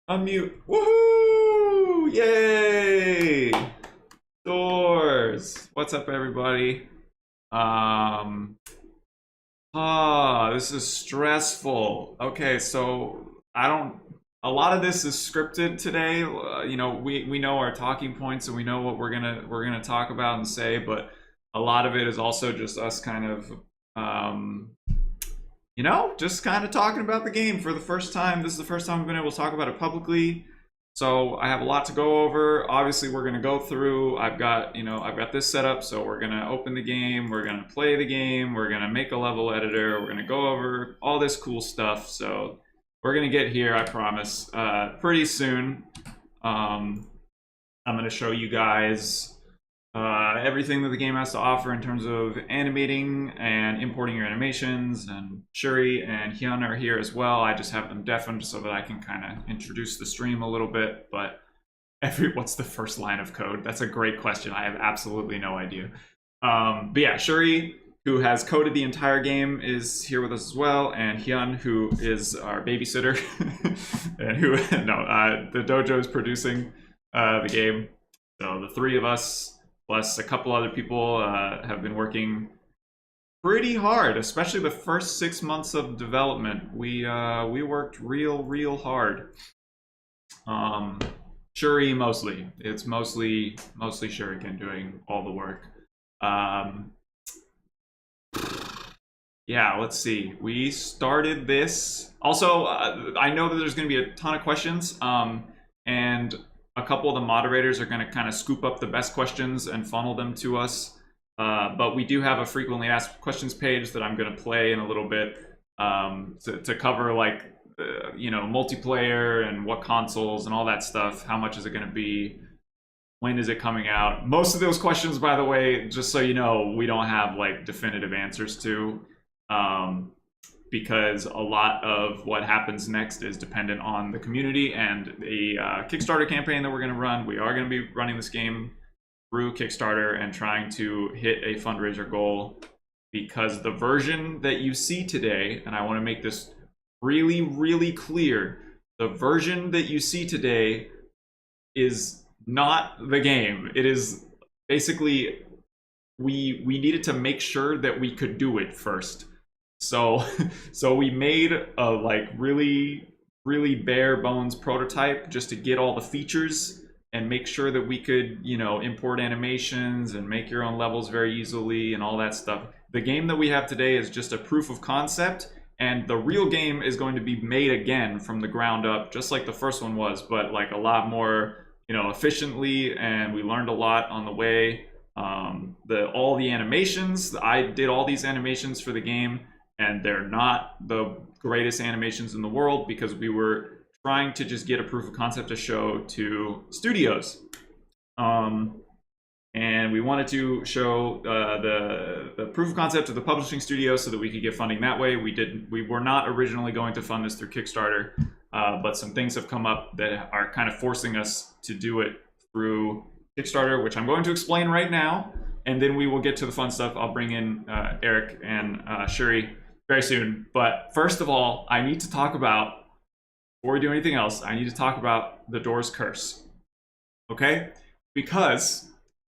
Unmute. Woohoo! Yay! Doors. What's up, everybody? Um. This is stressful. Okay, so I don't. A lot of this is scripted today. We know our talking points and we know what we're gonna talk about and say, but a lot of it is also just us kind of um just kind of talking about the game for the first time. This is the first time we've been able to talk about it publicly. So I have a lot to go over. Obviously, we're going to go through. I've got this set up. So we're going to open the game. We're going to play the game. We're going to make a level editor. We're going to go over all this cool stuff. So we're going to get here, I promise, pretty soon. I'm going to show you guys everything that the game has to offer in terms of animating and importing your animations. And Shuri and Hyun are here as well. I just have them deafened so that I can kind of introduce the stream a little bit. But what's the first line of code? That's a great question. I have absolutely no idea. But yeah, Shuri, who has coded the entire game, is here with us as well, and Hyun, who is our babysitter, and the Dojo is producing the game. So the three of us, plus a couple other people, have been working pretty hard, especially the first 6 months of development. We worked real hard. Shuri mostly. It's mostly Shuriken doing all the work. Yeah, let's see. We started this. Also, I know that there's going to be a ton of questions, and a couple of the moderators are going to kind of scoop up the best questions and funnel them to us. But we do have a frequently asked questions page that I'm going to play in a little bit to cover multiplayer and what consoles and all that stuff. How much is it going to be? When is it coming out? Most of those questions, by the way, just so you know, we don't have like definitive answers to. Because a lot of what happens next is dependent on the community and a Kickstarter campaign that we're going to run. We are going to be running this game through Kickstarter and trying to hit a fundraiser goal, because the version that you see today, and I want to make this really clear, the version that you see today is not the game. It is basically, we needed to make sure that we could do it first. So we made a really bare bones prototype just to get all the features and make sure that we could, import animations and make your own levels very easily and all that stuff. The game that we have today is just a proof of concept, and the real game is going to be made again from the ground up, just like the first one was, but like a lot more, efficiently, and we learned a lot on the way. All the animations, I did all these animations for the game, and they're not the greatest animations in the world because we were trying to just get a proof of concept to show to studios. And we wanted to show the proof of concept to the publishing studio so that we could get funding that way. We were not originally going to fund this through Kickstarter, but some things have come up that are kind of forcing us to do it through Kickstarter, which I'm going to explain right now, and then we will get to the fun stuff. I'll bring in Eric and Shuri very soon. But first of all, I need to talk about, before we do anything else, I need to talk about the Doors curse. Okay? Because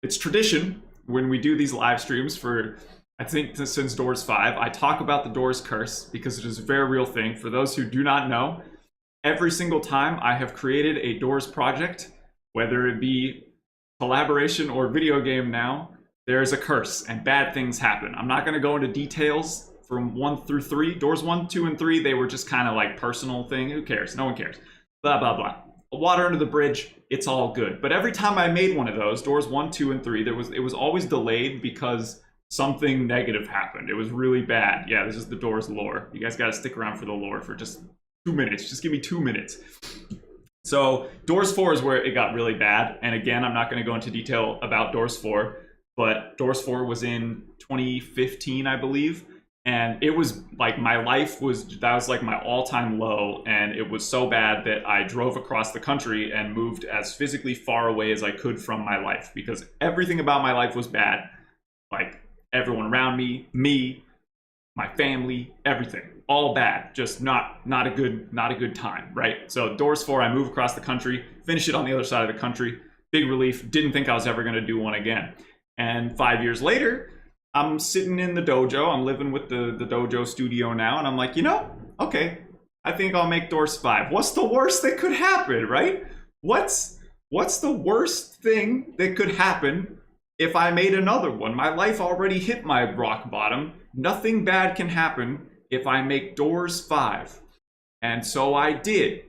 it's tradition when we do these live streams for, I think since Doors 5, I talk about the Doors curse because it is a very real thing. For those who do not know, every single time I have created a Doors project, whether it be collaboration or video game now, there is a curse and bad things happen. I'm not going to go into details from 1 through 3. Doors 1, 2, and 3, they were just kind of like personal thing. Who cares? No one cares. Blah, blah, blah. Water under the bridge, it's all good. But every time I made one of those, Doors 1, 2, and 3, it was always delayed because something negative happened. It was really bad. Yeah, this is the Doors lore. You guys got to stick around for the lore for just 2 minutes. Just give me 2 minutes. So Doors 4 is where it got really bad. And again, I'm not going to go into detail about Doors 4, but Doors 4 was in 2015, I believe. And it was like that was like my all-time low, and it was so bad that I drove across the country and moved as physically far away as I could from my life, because everything about my life was bad. Like everyone around me, my family, everything, all bad. Just not a good time, right? So Doors 4, I move across the country, finish it on the other side of the country. Big relief. Didn't think I was ever going to do one again. And 5 years later, I'm sitting in the dojo. I'm living with the dojo studio now, and I'm like, okay, I think I'll make Doors 5. What's the worst that could happen, right? What's the worst thing that could happen if I made another one? My life already hit my rock bottom. Nothing bad can happen if I make Doors 5. And so I did.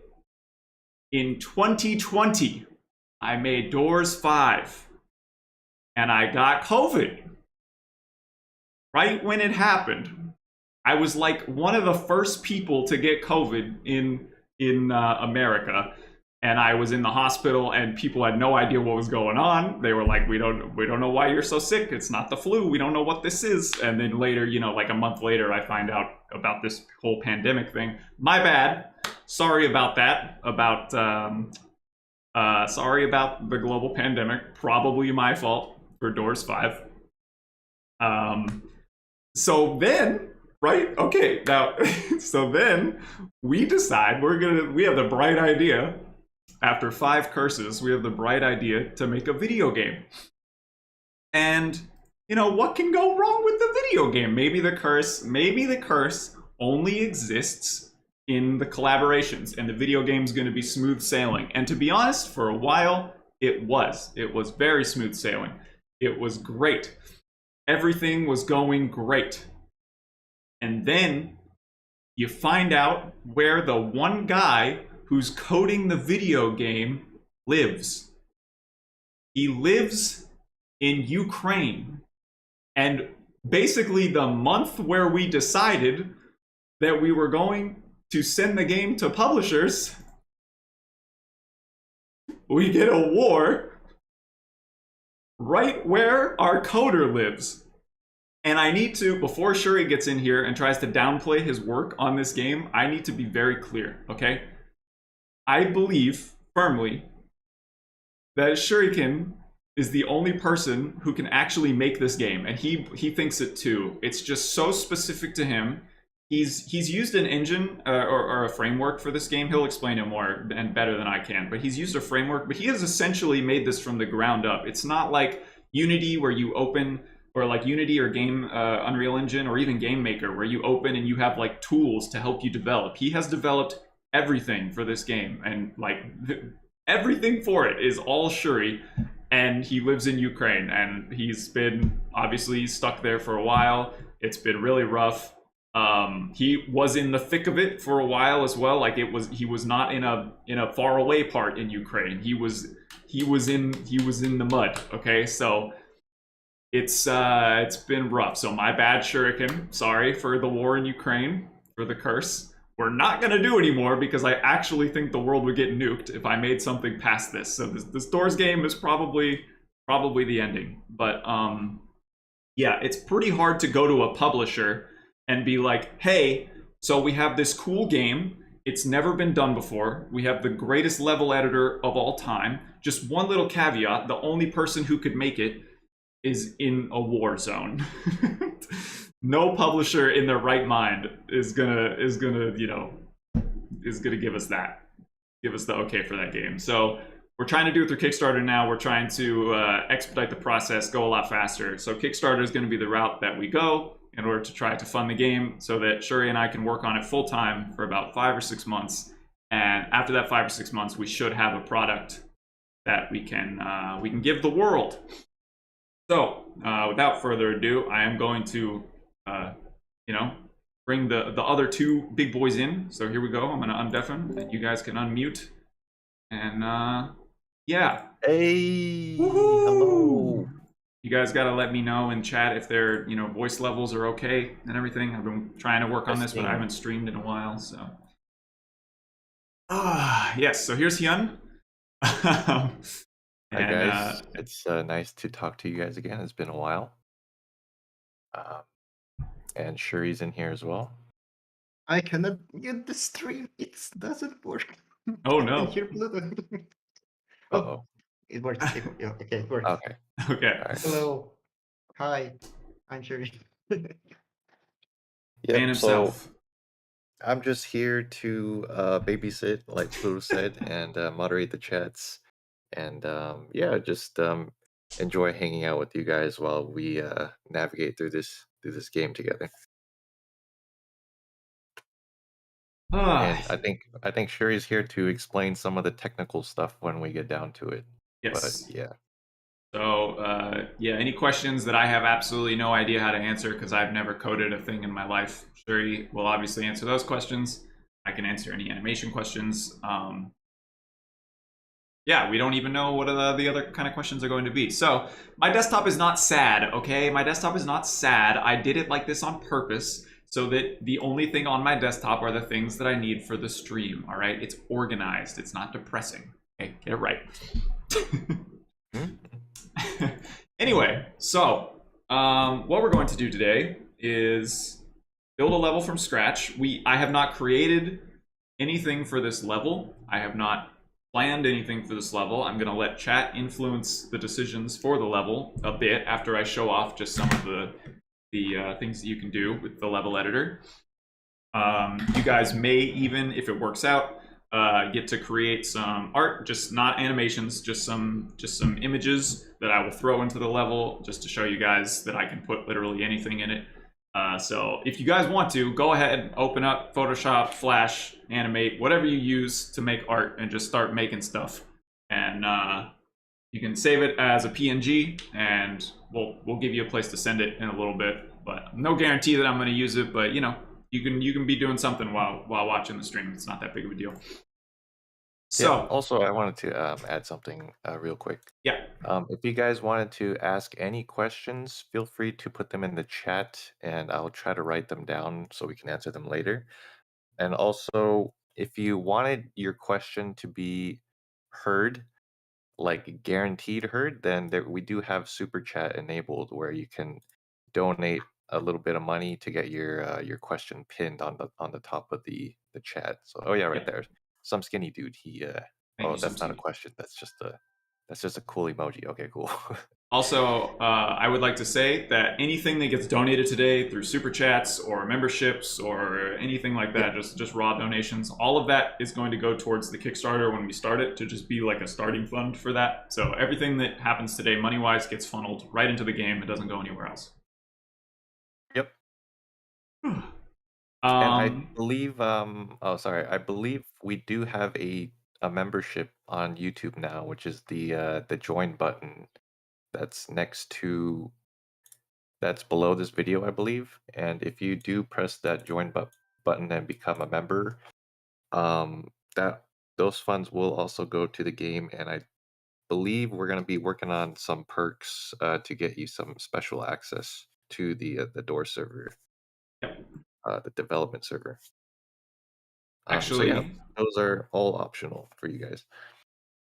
In 2020, I made Doors 5. And I got COVID. Right when it happened. I was like one of the first people to get COVID in America. And I was in the hospital, and people had no idea what was going on. They were like, we don't know why you're so sick. It's not the flu. We don't know what this is. And then later, like a month later, I find out about this whole pandemic thing. My bad. Sorry about that. Sorry about the global pandemic. Probably my fault for Doors 5. So then, right? Okay, now, so then we decide we have the bright idea. After 5 curses, we have the bright idea to make a video game. And, what can go wrong with the video game? Maybe the curse only exists in the collaborations, and the video game's going to be smooth sailing. And to be honest, for a while, it was. It was very smooth sailing. It was great. Everything was going great. And then you find out where the one guy who's coding the video game lives. He lives in Ukraine. And basically the month where we decided that we were going to send the game to publishers, we get a war right where our coder lives. And I need to, before Shuri gets in here and tries to downplay his work on this game, I need to be very clear, okay? I believe firmly that Shuriken is the only person who can actually make this game, and he thinks it too. It's just so specific to him. He's used an engine or a framework for this game. He'll explain it more and better than I can, but he's used a framework, but he has essentially made this from the ground up. It's not like Unity where you open, or like Unity or Unreal Engine or even Game Maker where you open and you have like tools to help you develop. He has developed everything for this game, and like everything for it is all Shuri, and he lives in Ukraine, and he's been obviously stuck there for a while. It's been really rough. He was in the thick of it for a while as well. Like he was not in a far away part in Ukraine. He was in the mud. Okay, so it's been rough. So my bad, Shuriken. Sorry for the war in Ukraine, for the curse. We're not going to do anymore because I actually think the world would get nuked if I made something past this. So this Doors game is probably the ending. But yeah, it's pretty hard to go to a publisher and be like, hey, so we have this cool game. It's never been done before. We have the greatest level editor of all time. Just one little caveat, the only person who could make it is in a war zone. No publisher in their right mind is gonna give us the okay for that game. So we're trying to do it through Kickstarter now. We're trying to expedite the process, go a lot faster. So Kickstarter is going to be the route that we go in order to try to fund the game, so that Shuri and I can work on it full time for about 5 or 6 months. And after that 5 or 6 months, we should have a product that we can give the world. So without further ado, I am going to bring the other 2 big boys in. So here we go. I'm going to undeafen, and you guys can unmute. And yeah. Hey. Woohoo! Hello. You guys got to let me know in chat if their voice levels are okay and everything. I've been trying to work on this, but I haven't streamed in a while. So yes. So here's Hyun. Hi guys. It's nice to talk to you guys again. It's been a while. And Shuri's in here as well. I cannot get the stream. It doesn't work. Oh no. Here, Pluto. Uh-oh. It works. Okay, it works. Okay. Okay. All right. Hello. Hi. I'm Shuri. Man Yep. So himself. I'm just here to babysit, like Pluto said, and moderate the chats, and yeah, just enjoy hanging out with you guys while we navigate through this game together. Ah, And I think Sherry's here to explain some of the technical stuff when we get down to it. But yes. yeah, So, yeah, any questions that I have absolutely no idea how to answer because I've never coded a thing in my life, Shuri will obviously answer those questions. I can answer any animation questions. Yeah, we don't even know what the other kind of questions are going to be. So, my desktop is not sad, okay? My desktop is not sad. I did it like this on purpose so that the only thing on my desktop are the things that I need for the stream, all right? It's organized, it's not depressing. Okay, get it right. Hmm? Anyway, so what we're going to do today is build a level from scratch. I have not created anything for this level. I have not planned anything for this level. I'm going to let chat influence the decisions for the level a bit after I show off just some of the things that you can do with the level editor. You guys may even, if it works out, get to create some art, just not animations, just some images that I will throw into the level just to show you guys that I can put literally anything in it. So if you guys want to, go ahead, open up Photoshop, Flash, Animate, whatever you use to make art, and just start making stuff. And you can save it as a PNG, and we'll give you a place to send it in a little bit. But no guarantee that I'm going to use it. But you can be doing something while watching the stream. It's not that big of a deal. Yeah. So Also, I wanted to add something real quick. yeah, If you guys wanted to ask any questions, feel free to put them in the chat, and I'll try to write them down so we can answer them later. And also, if you wanted your question to be heard, like guaranteed heard, then we do have super chat enabled where you can donate a little bit of money to get your question pinned on the top of the chat. So oh yeah, right yeah. there. Some skinny dude. He Thank oh, you, that's not a Subsidi. question. That's just a cool emoji. Okay, cool. Also, I would like to say that anything that gets donated today through super chats or memberships or anything like Yeah. that, just raw donations, all of that is going to go towards the Kickstarter when we start it to just be like a starting fund for that. So everything that happens today, money wise, gets funneled right into the game. It doesn't go anywhere else. Yep. And I Um, believe oh sorry, I believe we do have a membership on YouTube now, which is the join button that's next to that's below this video, I believe. And if you do press that join button and become a member, that those funds will also go to the game, and I believe we're going to be working on some perks to get you some special access to the door server, yep. the development server. So yeah, Actually, those are all optional for you guys.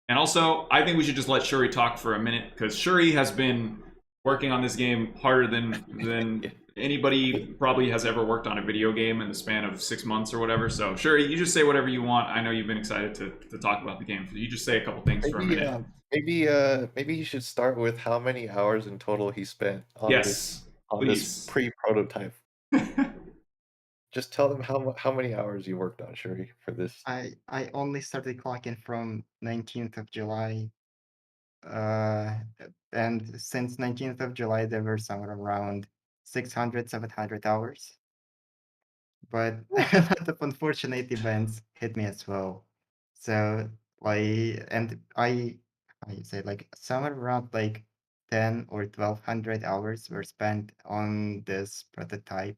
and also, I think we should just let Shuri talk for a minute because Shuri has been working on this game harder than Yeah. anybody probably has ever worked on a video game in the span of 6 months or whatever. So Shuri, you just say whatever you want. I know you've been excited to talk about the game. So you just say a couple things for a Maybe minute. maybe you should start with how many hours in total he spent Yes, on this please. pre-prototype. Just tell them how many hours you worked on, Shuri, for this. I only started clocking from 19th of July. Uh, and since 19th of July, there were somewhere around 600, 700 hours. But a lot of unfortunate events hit me as well. So I say like somewhere around like 10 or 1200 hours were spent on this prototype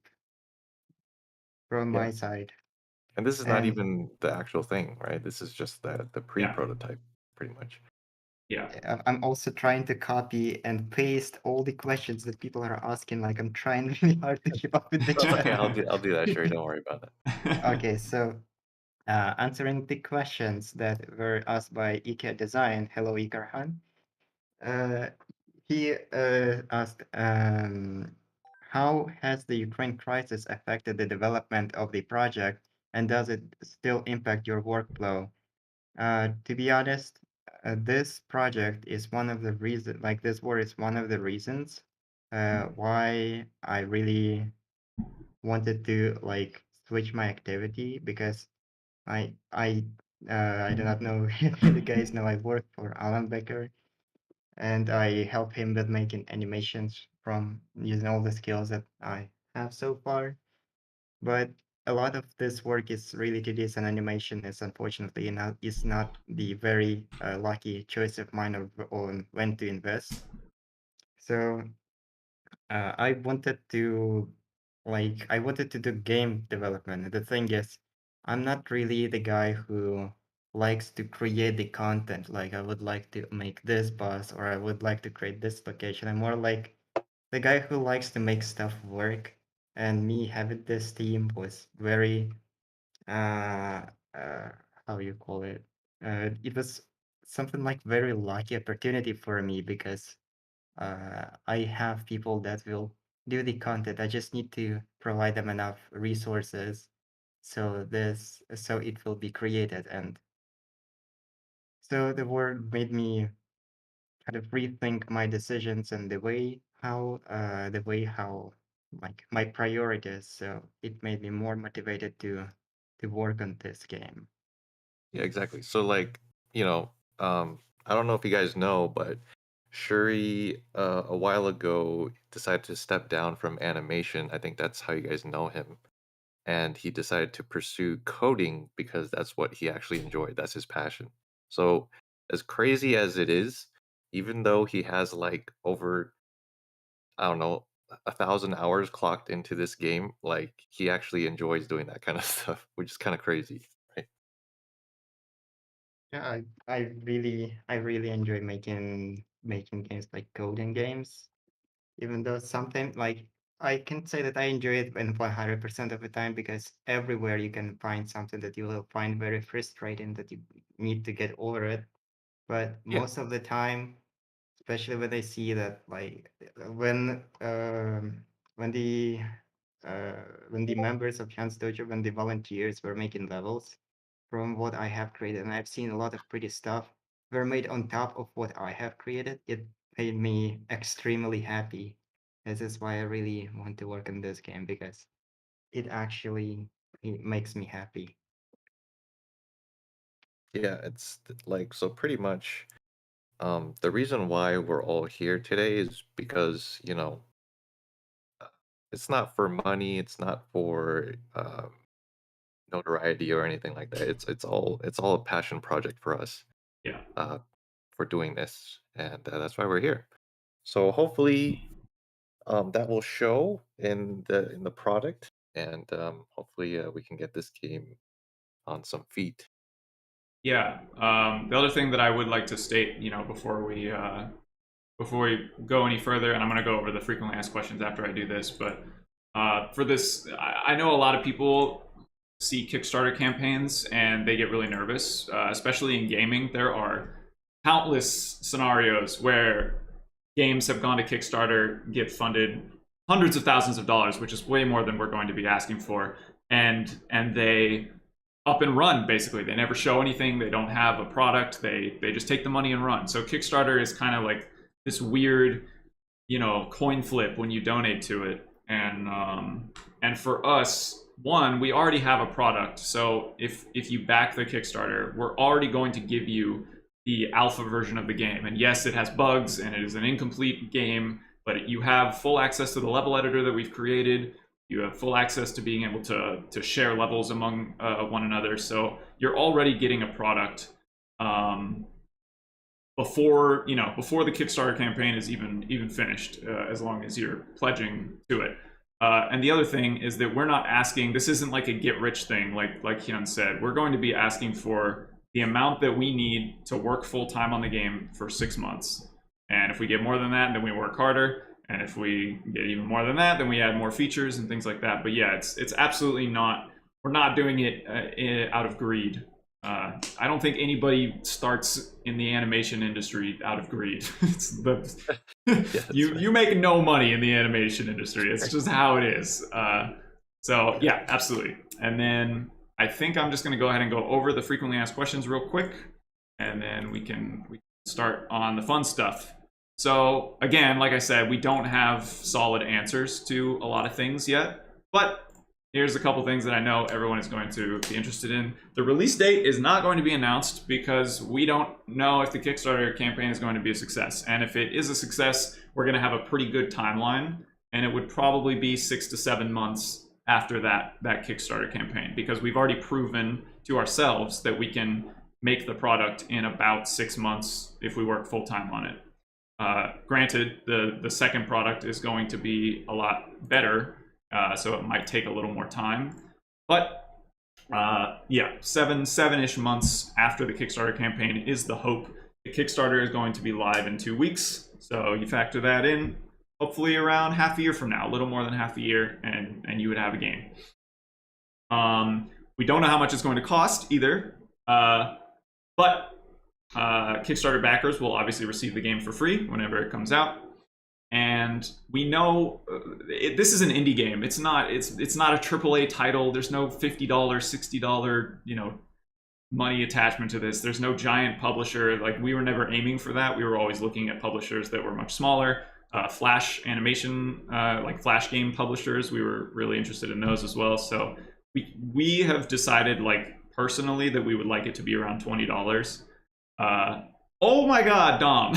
from Yeah. my side. And this is not And even the actual thing, right? This is just the Yeah, pre-prototype, pretty much. yeah. I'm also trying to copy and paste all the questions that people are asking. Like I'm trying really hard to keep up with the That's okay. chat. I'll do that, Shuri. Don't worry about that. Okay, so answering the questions that were asked by Ike Design. Hello, Ikarhan. Uh, he asked, how has the Ukraine crisis affected the development of the project, and does it still impact your workflow? To be honest, this project is one of the reasons, like this war is one of the reasons why I really wanted to like switch my activity because I do not know if the guys know I work for Alan Becker, and I help him with making animations from using all the skills that I have so far. But a lot of this work is really tedious, and animation is not the very lucky choice of mine on when to invest. So I wanted to do game development. And the thing is, I'm not really the guy who likes to create the content. Like I would like to make this boss or I would like to create this location. I'm more like the guy who likes to make stuff work. And me having this team was very uh uh how you call it? It was something like very lucky opportunity for me because I have people that will do the content. I just need to provide them enough resources so it will be created. And so the word made me kind of rethink my decisions and the way how like my priorities. So it made me more motivated to work on this game. Yeah, exactly. So like, you know, I don't know if you guys know, but Shuri a while ago decided to step down from animation. I think that's how you guys know him. And he decided to pursue coding because that's what he actually enjoyed. That's his passion. So as crazy as it is, even though he has like over, I don't know, 1,000 hours clocked into this game, like he actually enjoys doing that kind of stuff, which is kind of crazy, right? Yeah, I really enjoy making games like coding games. Even though sometimes like I can say that I enjoy it in 100% of the time because everywhere you can find something that you will find very frustrating that you need to get over it. But Yeah. most of the time, especially when I see that like when the uh, when the members of Chance Dojo, when the volunteers were making levels from what I have created, and I've seen a lot of pretty stuff were made on top of what I have created, it made me extremely happy. This is why I really want to work on this game because it makes me happy. Yeah, like so pretty much the reason why we're all here today is because, uh, it's not for money, it's not for notoriety or anything like that. It's all a passion project for us Yeah. uh for doing this, and that's why we're here. So hopefully that will show in the product, and hopefully we can get this game on some feet. Yeah. The other thing that I would like to state, before we go any further, and I'm going to go over the frequently asked questions after I do this, but for this, I know a lot of people see Kickstarter campaigns and they get really nervous, especially in gaming. There are countless scenarios where games have gone to Kickstarter, get funded hundreds of thousands of dollars, which is way more than we're going to be asking for, and they up and run. Basically, they never show anything. They don't have a product. They just take the money and run. So Kickstarter is kind of like this weird, coin flip when you donate to it. And for us, one, we already have a product. So if you back the Kickstarter, we're already going to give you the alpha version of the game. And yes, it has bugs and it is an incomplete game, but you have full access to the level editor that we've created. You have full access to being able to share levels among one another. So you're already getting a product before the Kickstarter campaign is even finished, as long as you're pledging to it. And the other thing is that we're not asking. This isn't like a get rich thing, like Hyun said. We're going to be asking for the amount that we need to work full time on the game for 6 months. And if we get more than that, then we work harder. And if we get even more than that, then we add more features and things like that. But yeah, it's absolutely not. We're not doing it out of greed. I don't think anybody starts in the animation industry out of greed. It's the Yeah, you make no money in the animation industry. It's just how it is. So yeah, absolutely. And then I think I'm just going to go ahead and go over the frequently asked questions real quick, and then we can start on the fun stuff. So again, like I said, we don't have solid answers to a lot of things yet, but here's a couple things that I know everyone is going to be interested in. The release date is not going to be announced because we don't know if the Kickstarter campaign is going to be a success. And if it is a success, we're going to have a pretty good timeline, and it would probably be 6 to 7 months after that Kickstarter campaign, because we've already proven to ourselves that we can make the product in about 6 months if we work full-time on it. Granted, the second product is going to be a lot better, so it might take a little more time. But yeah, seven-ish months after the Kickstarter campaign is the hope. The Kickstarter is going to be live in 2 weeks, so you factor that in. Hopefully around half a year from now, a little more than half a year, and you would have a game. We don't know how much it's going to cost either, but Kickstarter backers will obviously receive the game for free whenever it comes out. And we know this is an indie game. It's not a AAA title. There's no $50, $60, money attachment to this. There's no giant publisher. Like, we were never aiming for that. We were always looking at publishers that were much smaller. Flash animation, like Flash game publishers, we were really interested in those as well. So we have decided, like, personally, that we would like it to be around $20. Oh my God, Dom!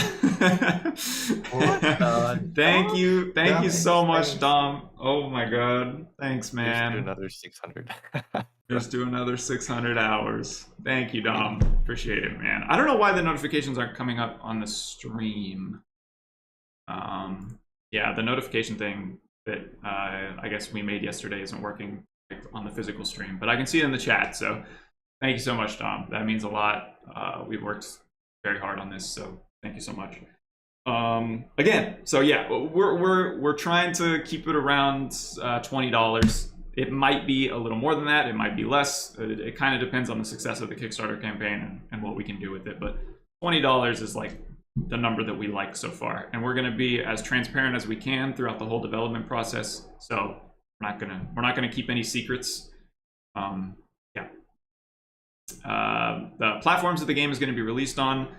Thank you so much, Dom. Oh my God, thanks, man. Just do another 600. Just do another 600 hours. Thank you, Dom. Appreciate it, man. I don't know why the notifications aren't coming up on the stream. Yeah, the notification thing that I guess we made yesterday isn't working on the physical stream, but I can see it in the chat. So thank you so much, Dom. That means a lot. We've worked very hard on this, so thank you so much. Again, so yeah, we're trying to keep it around $20. It might be a little more than that. It might be less. It kind of depends on the success of the Kickstarter campaign and what we can do with it. But $20 is like the number that we like so far, and we're going to be as transparent as we can throughout the whole development process. So we're not gonna keep any secrets. Yeah. The platforms that the game is going to be released on,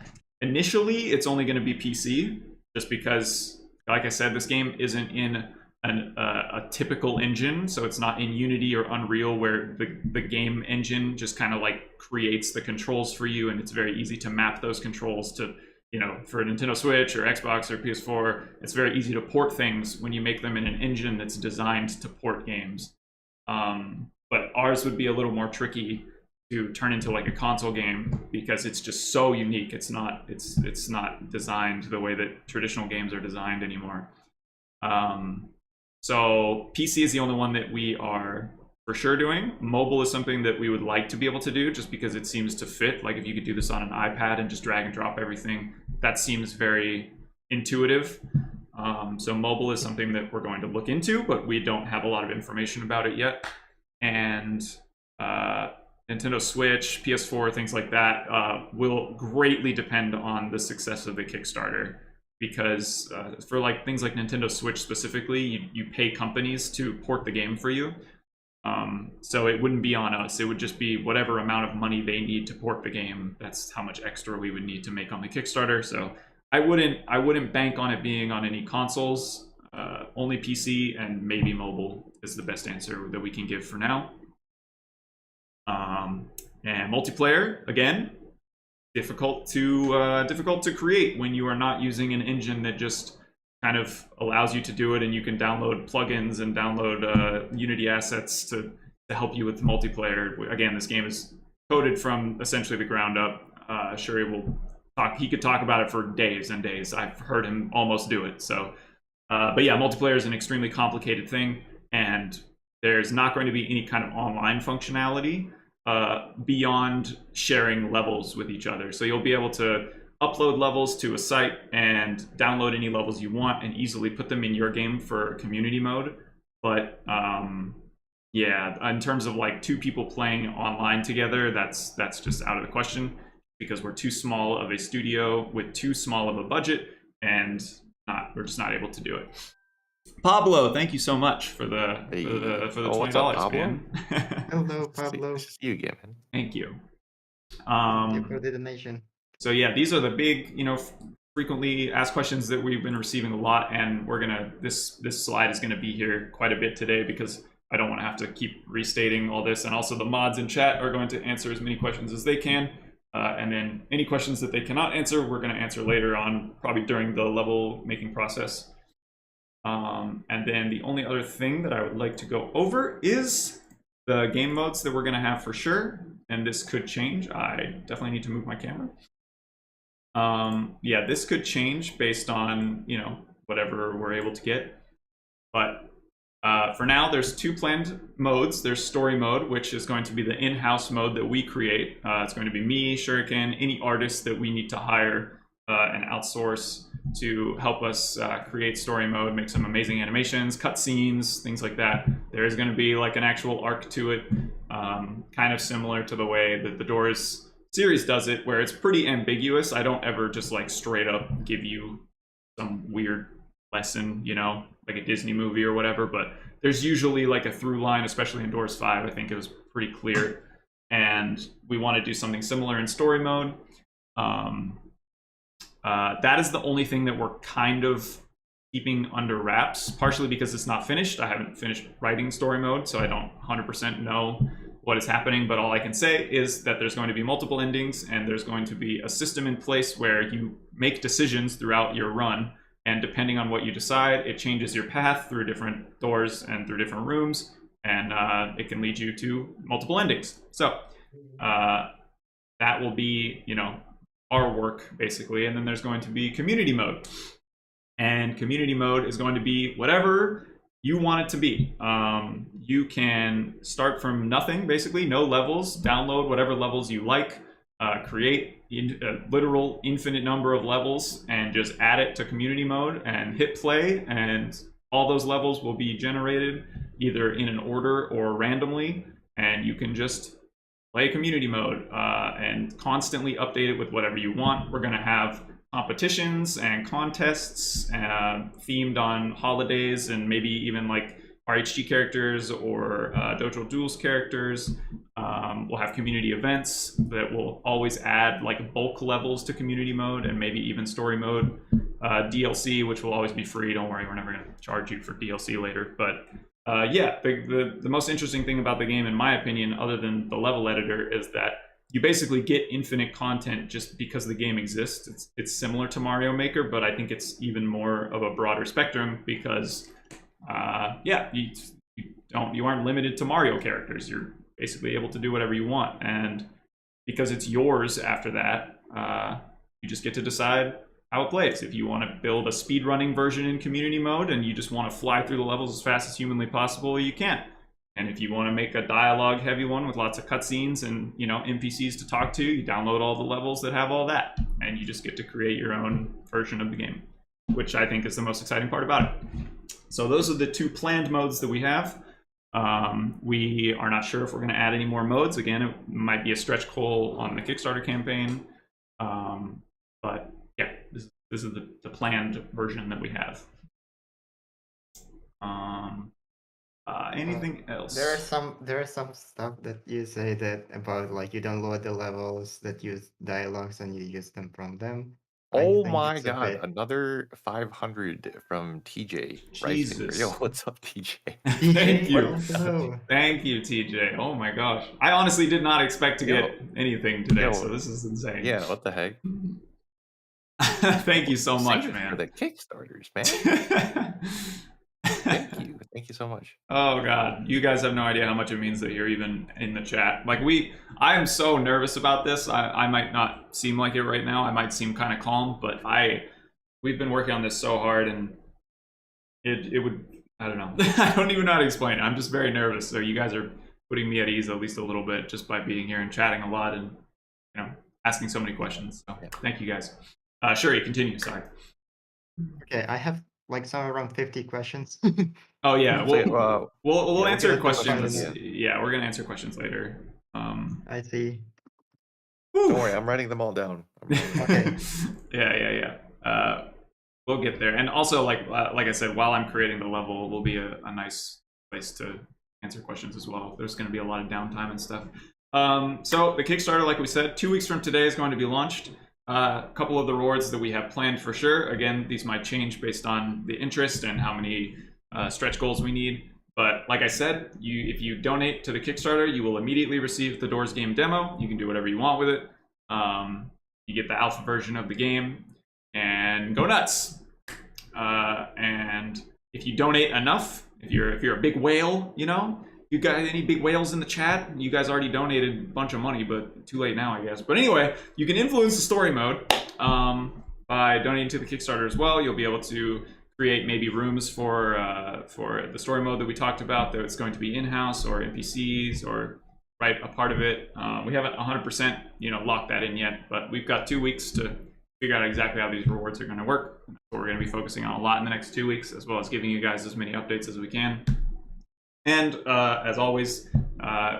initially it's only going to be PC, just because, like I said, this game isn't in a typical engine. So it's not in Unity or Unreal, where the game engine just kind of like creates the controls for you, and it's very easy to map those controls to, for a Nintendo Switch or Xbox or PS4. It's very easy to port things when you make them in an engine that's designed to port games. But ours would be a little more tricky to turn into like a console game, because it's just so unique. It's not designed the way that traditional games are designed anymore. So PC is the only one that we are for sure doing. Mobile is something that we would like to be able to do, just because it seems to fit. Like, if you could do this on an iPad and just drag and drop everything, that seems very intuitive. So mobile is something that we're going to look into, but we don't have a lot of information about it yet. And Nintendo Switch, PS4, things like that will greatly depend on the success of the Kickstarter, because for like things like Nintendo Switch specifically, you pay companies to port the game for you. So it wouldn't be on us. It would just be whatever amount of money they need to port the game. That's how much extra we would need to make on the Kickstarter. So I wouldn't bank on it being on any consoles. Only PC and maybe mobile is the best answer that we can give for now. And multiplayer, again, difficult to create when you are not using an engine that just kind of allows you to do it, and you can download plugins and download Unity assets to help you with multiplayer. Again, this game is coded from essentially the ground up. Shuri will talk. He could talk about it for days and days. I've heard him almost do it. So, but yeah, multiplayer is an extremely complicated thing, and there's not going to be any kind of online functionality beyond sharing levels with each other. So you'll be able to upload levels to a site and download any levels you want and easily put them in your game for community mode. But yeah, in terms of like two people playing online together, that's just out of the question, because we're too small of a studio with too small of a budget, and we're just not able to do it. Pablo, thank you so much for the $20, man. Hello, Pablo. See you again, man. Thank you. Thank you for the donation. So yeah, these are the big, frequently asked questions that we've been receiving a lot, and we're gonna this slide is gonna be here quite a bit today, because I don't want to have to keep restating all this. And also the mods in chat are going to answer as many questions as they can. And then any questions that they cannot answer, we're going to answer later on, probably during the level making process. And then the only other thing that I would like to go over is the game modes that we're going to have for sure. And this could change. I definitely need to move my camera. Yeah, this could change based on, you know, whatever we're able to get. But for now, there's 2 planned modes. There's story mode, which is going to be the in-house mode that we create. It's going to be me, Shuriken, any artist that we need to hire and outsource to help us create story mode, make some amazing animations, cutscenes, things like that. There is going to be like an actual arc to it, kind of similar to the way that the Doors series does it, where it's pretty ambiguous. I don't ever just like straight up give you some weird lesson, you know, like a Disney movie or whatever, but there's usually like a through line, especially in Doors 5. I think it was pretty clear. And we want to do something similar in story mode. That is the only thing that we're kind of keeping under wraps, partially because it's not finished. I haven't finished writing story mode, so I don't 100% know what is happening, but all I can say is that there's going to be multiple endings, and there's going to be a system in place where you make decisions throughout your run, and depending on what you decide, it changes your path through different doors and through different rooms, and it can lead you to multiple endings. So that will be, you know, our work basically. And then there's going to be community mode, and community mode is going to be whatever you want it to be. You can start from nothing, basically, no levels, download whatever levels you like, create a literal infinite number of levels, and just add it to community mode and hit play, and all those levels will be generated either in an order or randomly, and you can just play community mode and constantly update it with whatever you want. We're going to have competitions and contests themed on holidays, and maybe even like RHG characters or Dojo Duels characters. We'll have community events that will always add like bulk levels to community mode, and maybe even story mode. DLC, which will always be free. Don't worry, we're never going to charge you for DLC later. But yeah, the most interesting thing about the game, in my opinion, other than the level editor, is that you basically get infinite content just because the game exists. It's similar to Mario Maker, but I think it's even more of a broader spectrum because, yeah, you aren't limited to Mario characters. You're basically able to do whatever you want, and because it's yours after that, you just get to decide how it plays. If you want to build a speedrunning version in community mode and you just want to fly through the levels as fast as humanly possible, you can. And if you want to make a dialogue heavy one with lots of cutscenes and, you know, NPCs to talk to, you download all the levels that have all that, and you just get to create your own version of the game, which I think is the most exciting part about it. So those are the 2 planned modes that we have. We are not sure if we're going to add any more modes. Again, it might be a stretch goal on the Kickstarter campaign, but yeah, this is the planned version that we have. Anything else? There are some stuff that you say that about like you download the levels that use dialogues and you use them from them. I Oh think my it's a god, bit. another 500 from TJ. Right here. Jesus. Yo, what's up, TJ? Thank you. Hello. Thank you, TJ. Oh my gosh. I honestly did not expect to get anything today, so this is insane. Yeah, what the heck? Thank you so much, Save it man. for the Kickstarters, man. Thank you so much. Oh god, you guys have no idea how much it means that you're even in the chat. Like I am so nervous about this. I might not seem like it right now. I might seem kind of calm, but we've been working on this so hard, and it would, I don't know. I don't even know how to explain it. I'm just very nervous. So you guys are putting me at ease at least a little bit just by being here and chatting a lot and, you know, asking so many questions. So thank you guys. Sure, you continue. Sorry. Okay, I have like somewhere around 50 questions. Oh yeah, we'll answer we'll get questions. to Yeah, we're gonna answer questions later. I see. Don't worry, I'm writing them all down. Okay. Yeah. We'll get there. And also, like I said, while I'm creating the level, will be a nice place to answer questions as well. There's going to be a lot of downtime and stuff. So the Kickstarter, like we said, 2 weeks from today is going to be launched. A couple of the rewards that we have planned for sure. Again, these might change based on the interest and how many stretch goals we need. But like I said, if you donate to the Kickstarter, you will immediately receive the Doors game demo. You can do whatever you want with it. You get the alpha version of the game and go nuts. And if you donate enough, if you're a big whale, you know, you got any big whales in the chat? You guys already donated a bunch of money, but too late now, I guess. But anyway, you can influence the story mode by donating to the Kickstarter as well. You'll be able to create maybe rooms for the story mode that we talked about, that it's going to be in-house or NPCs or write a part of it. We haven't 100% locked that in yet, but we've got 2 weeks to figure out exactly how these rewards are going to work. That's what we're going to be focusing on a lot in the next 2 weeks, as well as giving you guys as many updates as we can. And as always,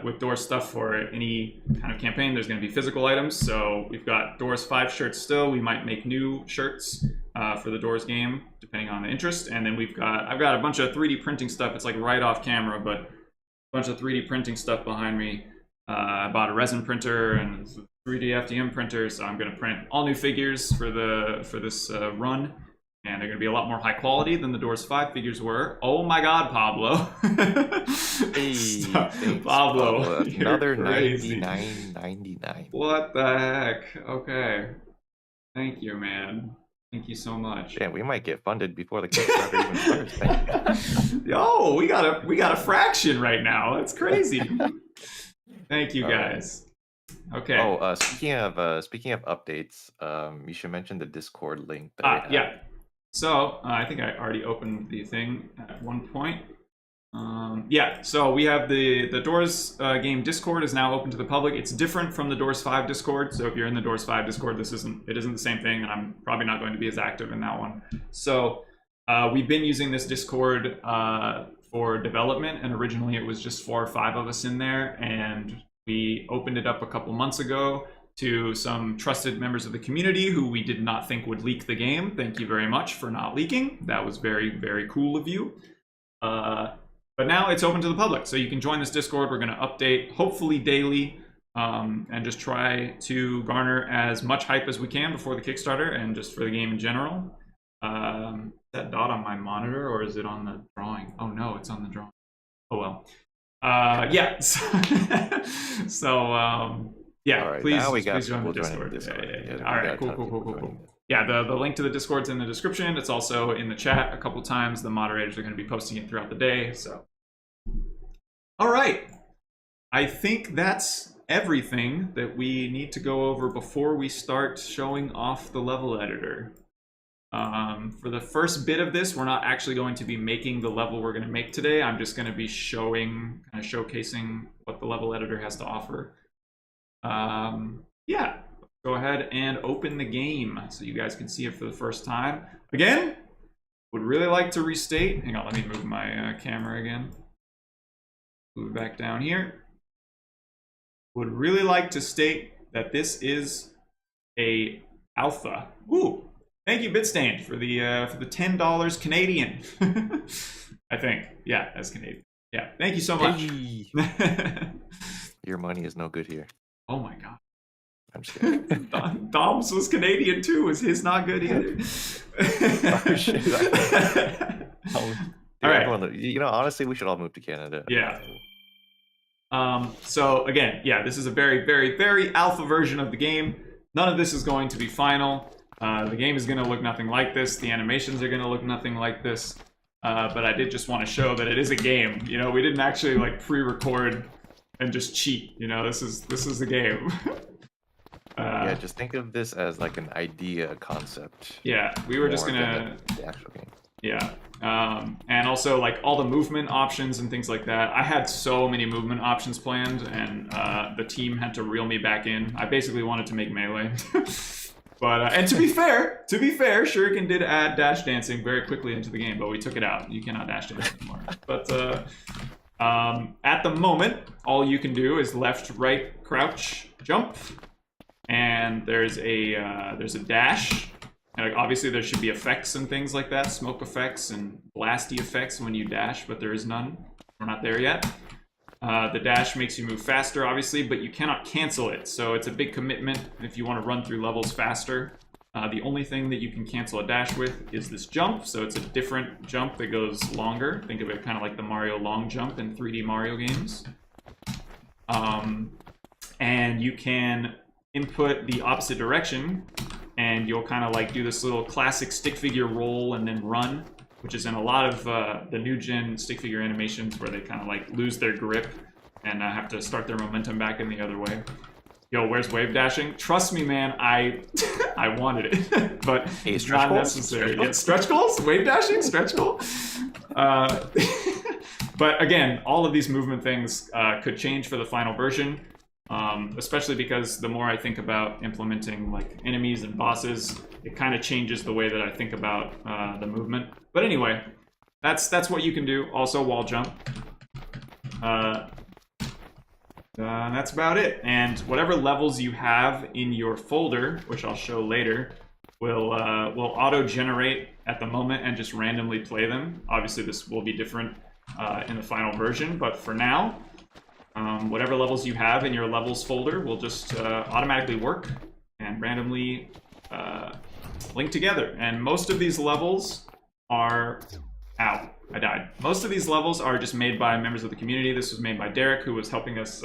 with Doors stuff for any kind of campaign, there's going to be physical items. So we've got Doors 5 shirts still. We might make new shirts for the Doors game, depending on the interest. And then I've got a bunch of 3D printing stuff. It's like right off camera, but a bunch of 3D printing stuff behind me. I bought a resin printer and 3D FDM printer, so I'm going to print all new figures for this run. And they're going to be a lot more high quality than the Doors 5 figures were. Oh my God, Pablo. Hey, thanks, Pablo. Another $99.99. What the heck? Okay. Thank you, man. Thank you so much. Yeah, we might get funded before the Kickstarter even starts. Thank you. Yo, we got a fraction right now. That's crazy. Thank you, guys. Okay. Oh, speaking of updates, you should mention the Discord link that we have. Yeah. So I think I already opened the thing at one point. Yeah, so we have the Doors game Discord is now open to the public. It's different from the Doors 5 Discord. So if you're in the Doors 5 Discord, it isn't the same thing, and I'm probably not going to be as active in that one. So we've been using this Discord for development, and originally it was just 4 or 5 of us in there, and we opened it up a couple months ago to some trusted members of the community who we did not think would leak the game. Thank you very much for not leaking. That was very, very cool of you. But now it's open to the public, so you can join this Discord. We're going to update, hopefully daily, and just try to garner as much hype as we can before the Kickstarter and just for the game in general. Is that dot on my monitor, or is it on the drawing? Oh no, it's on the drawing. Oh well. Yeah. Yeah, right, please join the Discord. Yeah. All right, cool. Yeah, the link to the Discord's in the description. It's also in the chat a couple times. The moderators are going to be posting it throughout the day. So, all right. I think that's everything that we need to go over before we start showing off the level editor. For the first bit of this, we're not actually going to be making the level we're going to make today. I'm just going to be showcasing what the level editor has to offer. Yeah, go ahead and open the game so you guys can see it for the first time. Again, would really like to restate. Hang on, let me move my camera again. Move it back down here. Would really like to state that this is a alpha. Ooh, thank you, Bitstained, for the $10 Canadian. I think, yeah, that's Canadian. Yeah, thank you so much. Hey. Your money is no good here. Oh my God. I'm just kidding. Dom's was Canadian too. Is his not good either? Oh, shit. All right. Everyone, honestly, we should all move to Canada. Yeah. So again, yeah, this is a very, very, very alpha version of the game. None of this is going to be final. The game is going to look nothing like this. The animations are going to look nothing like this. But I did just want to show that it is a game. We didn't actually like pre-record and just cheat. This is the game. Yeah, just think of this as like an idea concept. Yeah, we were just gonna the actual game. Yeah, and also like all the movement options and things like that. I had so many movement options planned, and the team had to reel me back in. I basically wanted to make melee. But and to be fair, Shuriken did add dash dancing very quickly into the game, but we took it out. You cannot dash dance anymore. But at the moment, all you can do is left, right, crouch, jump, and there's a dash. And obviously, there should be effects and things like that, smoke effects and blasty effects when you dash, but there is none. We're not there yet. The dash makes you move faster, obviously, but you cannot cancel it. So it's a big commitment if you want to run through levels faster. The only thing that you can cancel a dash with is this jump, so it's a different jump that goes longer. Think of it kind of like the Mario long jump in 3D Mario games. And you can input the opposite direction, and you'll kind of like do this little classic stick figure roll and then run, which is in a lot of the new gen stick figure animations where they kind of like lose their grip and have to start their momentum back in the other way. Yo, where's wave dashing? Trust me, man, I wanted it, but it's not necessary. Yeah, stretch goals? Wave dashing? Stretch goal? But again, all of these movement things could change for the final version, especially because the more I think about implementing like enemies and bosses, it kind of changes the way that I think about the movement. But anyway, that's what you can do. Also, wall jump. That's about it. And whatever levels you have in your folder, which I'll show later, will auto-generate at the moment and just randomly play them. Obviously, this will be different in the final version, but for now, whatever levels you have in your levels folder will just automatically work and randomly link together. And most of these levels are... Ow, I died. Most of these levels are just made by members of the community. This was made by Derek, who was helping us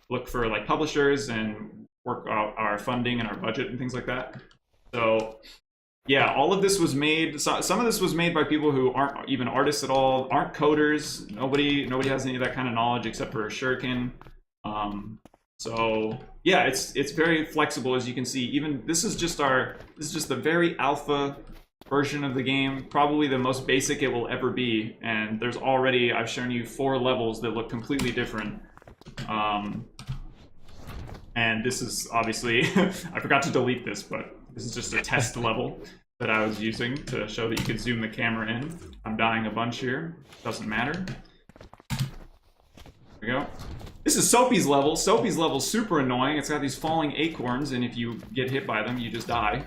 look for like publishers and work out our funding and our budget and things like that. So yeah, all of this was made, some of this was made by people who aren't even artists at all, aren't coders. Nobody has any of that kind of knowledge except for Shuriken. So yeah, it's very flexible, as you can see. Even this is just the very alpha version of the game, probably the most basic it will ever be, and there's already, I've shown you 4 levels that look completely different. And this is obviously, I forgot to delete this, but this is just a test level that I was using to show that you could zoom the camera in. I'm dying a bunch here, doesn't matter. There we go. This is Soapy's level. Soapy's level's super annoying. It's got these falling acorns, and if you get hit by them, you just die.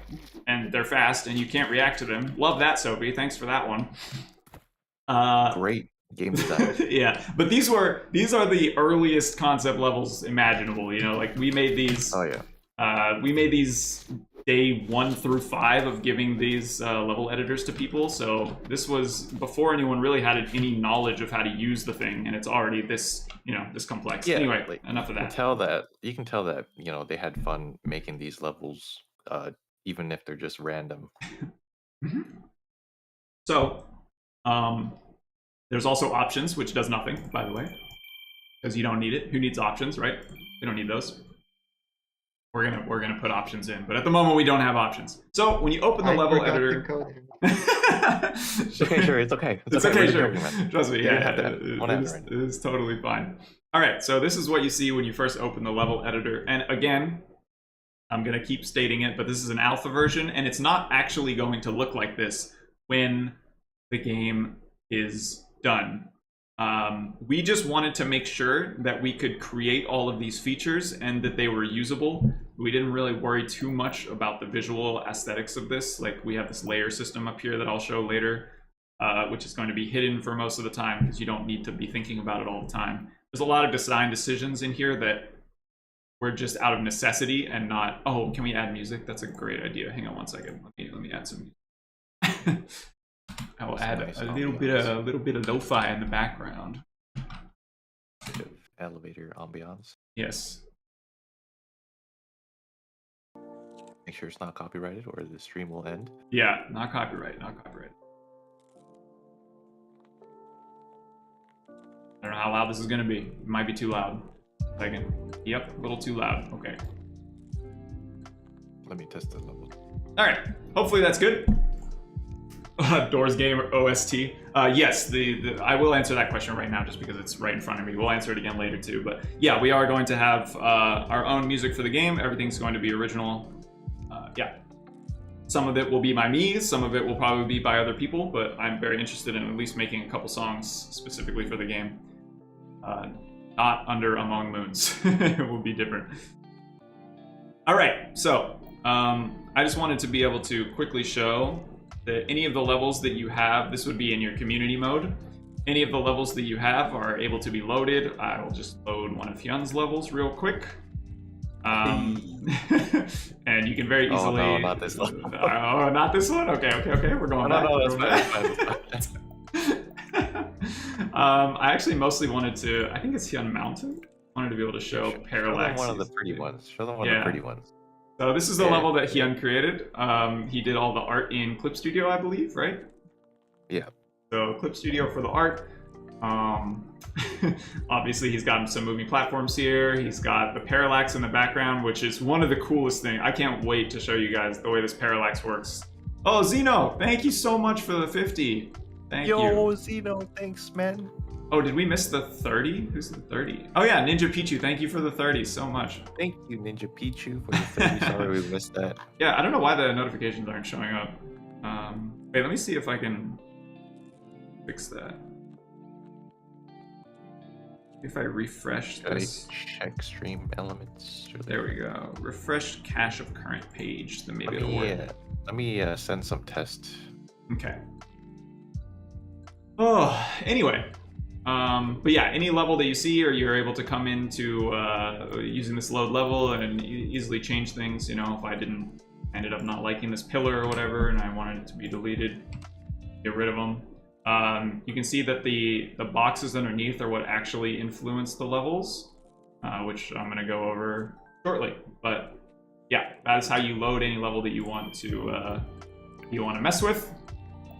And they're fast, and you can't react to them. Love that, Soapy. Thanks for that one. Great game design. Yeah, but these are the earliest concept levels imaginable. You know, like we made these. Oh yeah. We made these day 1 through 5 of giving these level editors to people. So this was before anyone really had any knowledge of how to use the thing, and it's already this, this complex. Yeah, anyway, like, enough of that. You can tell that they had fun making these levels, even if they're just random. Mm-hmm. So, there's also options, which does nothing, by the way, because you don't need it. Who needs options, right? We don't need those. We're gonna put options in, but at the moment we don't have options. So when you open the level editor, sure, it's okay. It's okay, sure. Trust me, it is totally fine. All right, so this is what you see when you first open the level editor, and again, I'm gonna keep stating it, but this is an alpha version, and it's not actually going to look like this when the game is done. We just wanted to make sure that we could create all of these features and that they were usable. We didn't really worry too much about the visual aesthetics of this. Like, we have this layer system up here that I'll show later, which is going to be hidden for most of the time because you don't need to be thinking about it all the time. There's a lot of design decisions in here that were just out of necessity and not, oh, can we add music? That's a great idea. Hang on one second. Let me add some music. I will add a little bit of lo-fi in the background. Bit of elevator ambiance. Yes. Make sure it's not copyrighted or the stream will end. Yeah, not copyright, not copyright. I don't know how loud this is gonna be. It might be too loud. Second. Yep, a little too loud. Okay. Let me test the level. All right. Hopefully that's good. Doors game or OST? Yes, I will answer that question right now just because it's right in front of me. We'll answer it again later too. But yeah, we are going to have our own music for the game. Everything's going to be original. Yeah. Some of it will be by me, some of it will probably be by other people, but I'm very interested in at least making a couple songs specifically for the game. Not under Among Moons. It will be different. All right, so I just wanted to be able to quickly show that any of the levels that you have, this would be in your community mode. Any of the levels that you have are able to be loaded. I will just load one of Hyun's levels real quick. And you can very easily. Oh no, not this one. Oh, not this one. Okay. We're going back. No, We're that's going fine. back. That's fine. I actually mostly wanted to. I think it's Hyun Mountain. Wanted to be able to show Parallax. Show them one of the pretty ones. Show them one of the pretty ones. So this is the level that Hyun created. He did all the art in Clip Studio, I believe, right? Yeah. So Clip Studio for the art. Obviously, he's got some moving platforms here. He's got the parallax in the background, which is one of the coolest things. I can't wait to show you guys the way this parallax works. Oh, Zeno, thank you so much for the 50. Thank you. Yo, Zeno, thanks, man. Oh, did we miss the 30? Who's the 30? Oh yeah, Ninja Pichu, thank you for the 30 so much. Thank you, Ninja Pichu, for the 30. Sorry we missed that. Yeah, I don't know why the notifications aren't showing up. Wait, let me see if I can fix that. If I refresh this. Check stream elements. There we go. Refresh cache of current page. Then maybe it'll work. Yeah. Let me send some tests. Okay. Oh, anyway. But yeah, any level that you see or you're able to come into using this load level and easily change things. You know, if I ended up not liking this pillar or whatever and I wanted it to be deleted, get rid of them. You can see that the boxes underneath are what actually influence the levels, which I'm going to go over shortly. But yeah, that's how you load any level that you want to mess with.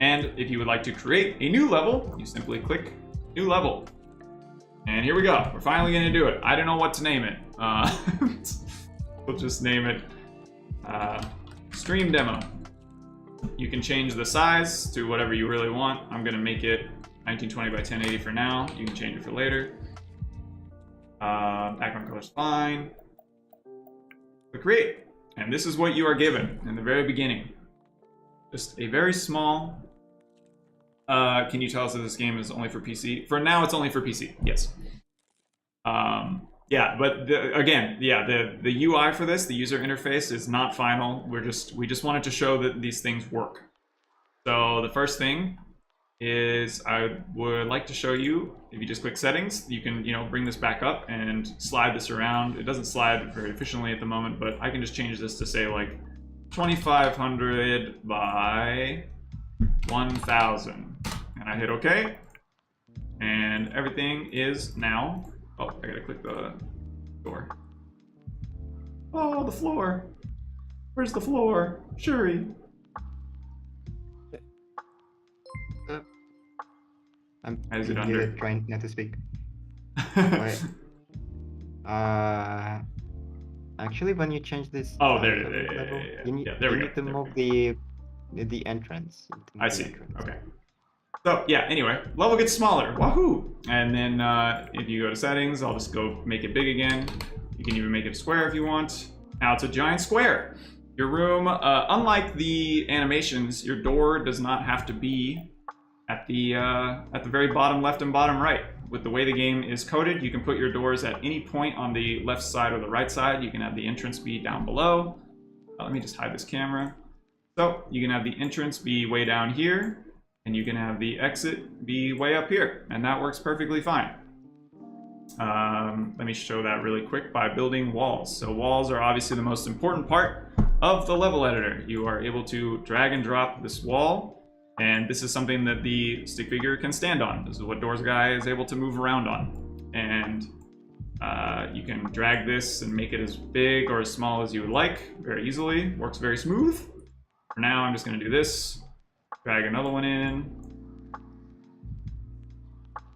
And if you would like to create a new level, you simply click New Level. And here we go. We're finally going to do it. I don't know what to name it. We'll just name it Stream Demo. You can change the size to whatever you really want. I'm going to make it 1920 by 1080 for now. You can change it for later. Background color's fine. Click Create. And this is what you are given in the very beginning. Just a very small... can you tell us that this game is only for PC? For now, it's only for PC. Yes. Yeah, but the UI for this, the user interface, is not final. We just wanted to show that these things work. So the first thing is I would like to show you, if you just click settings, you can bring this back up and slide this around. It doesn't slide very efficiently at the moment, but I can just change this to say like 2500 by 1000. And I hit OK. And everything is now... Oh, I gotta click the door. Oh, the floor. Where's the floor? Shuri. I'm Is it under? trying not to speak. Wait. Actually, when you change this Oh, there, level, you need, there we you go. need to There move the entrance. I see. Okay. So yeah, anyway, level gets smaller. Wahoo! And then if you go to settings, I'll just go make it big again. You can even make it a square if you want. Now it's a giant square. Your room, unlike the animations, your door does not have to be at the very bottom left and bottom right. With the way the game is coded, you can put your doors at any point on the left side or the right side. You can have the entrance be down below. Let me just hide this camera. So you can have the entrance be way down here, and you can have the exit be way up here, and that works perfectly fine. Let me show that really quick by building walls. So walls are obviously the most important part of the level editor. You are able to drag and drop this wall, and this is something that the stick figure can stand on. This is what Doors Guy is able to move around on. And you can drag this and make it as big or as small as you would like very easily. Works very smooth. For now, I'm just going to do this. Drag another one in.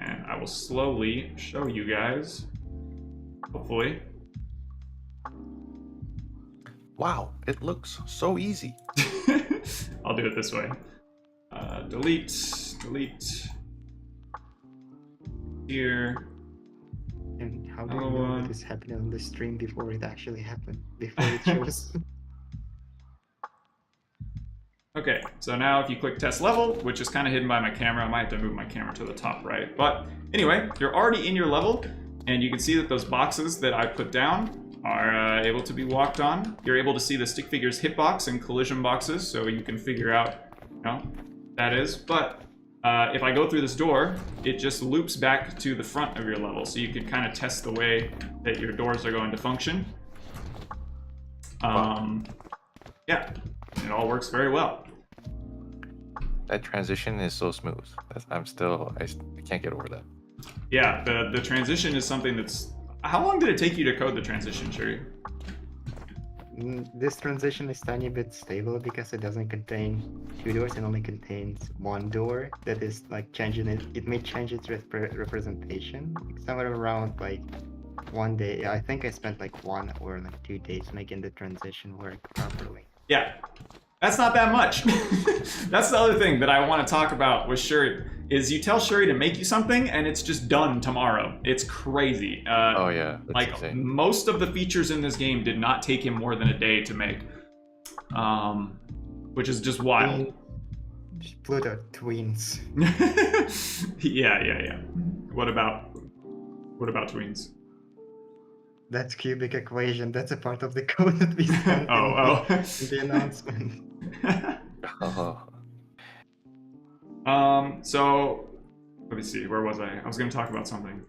And I will slowly show you guys. Hopefully. Wow, it looks so easy. I'll do it this way. Delete. Here. And how do you know that this happened on the stream before it actually happened? Before it shows? Okay, so now if you click test level, which is kind of hidden by my camera, I might have to move my camera to the top right. But anyway, you're already in your level, and you can see that those boxes that I put down are able to be walked on. You're able to see the stick figure's hitbox and collision boxes, so you can figure out, that is. But if I go through this door, it just loops back to the front of your level, so you can kind of test the way that your doors are going to function. Yeah, it all works very well. That transition is so smooth. I can't get over that. Yeah, the transition is something that's... How long did it take you to code the transition, Shuri? This transition is tiny bit stable because it doesn't contain 2 doors, it only contains 1 door that is like changing it. It may change its representation somewhere around like 1 day. I think I spent like 1 or like 2 days making the transition work properly. Yeah, that's not that much. That's the other thing that I want to talk about with Shuri, is you tell Shuri to make you something and it's just done tomorrow. It's crazy. Oh yeah, that's like insane. most of the features in this game did not take him more than a day to make, which is just wild. Pluto twins. Yeah. What about tweens? That's cubic equation. That's a part of the code that we sent Oh. in the announcement. So let me see, where was I was going to talk about something.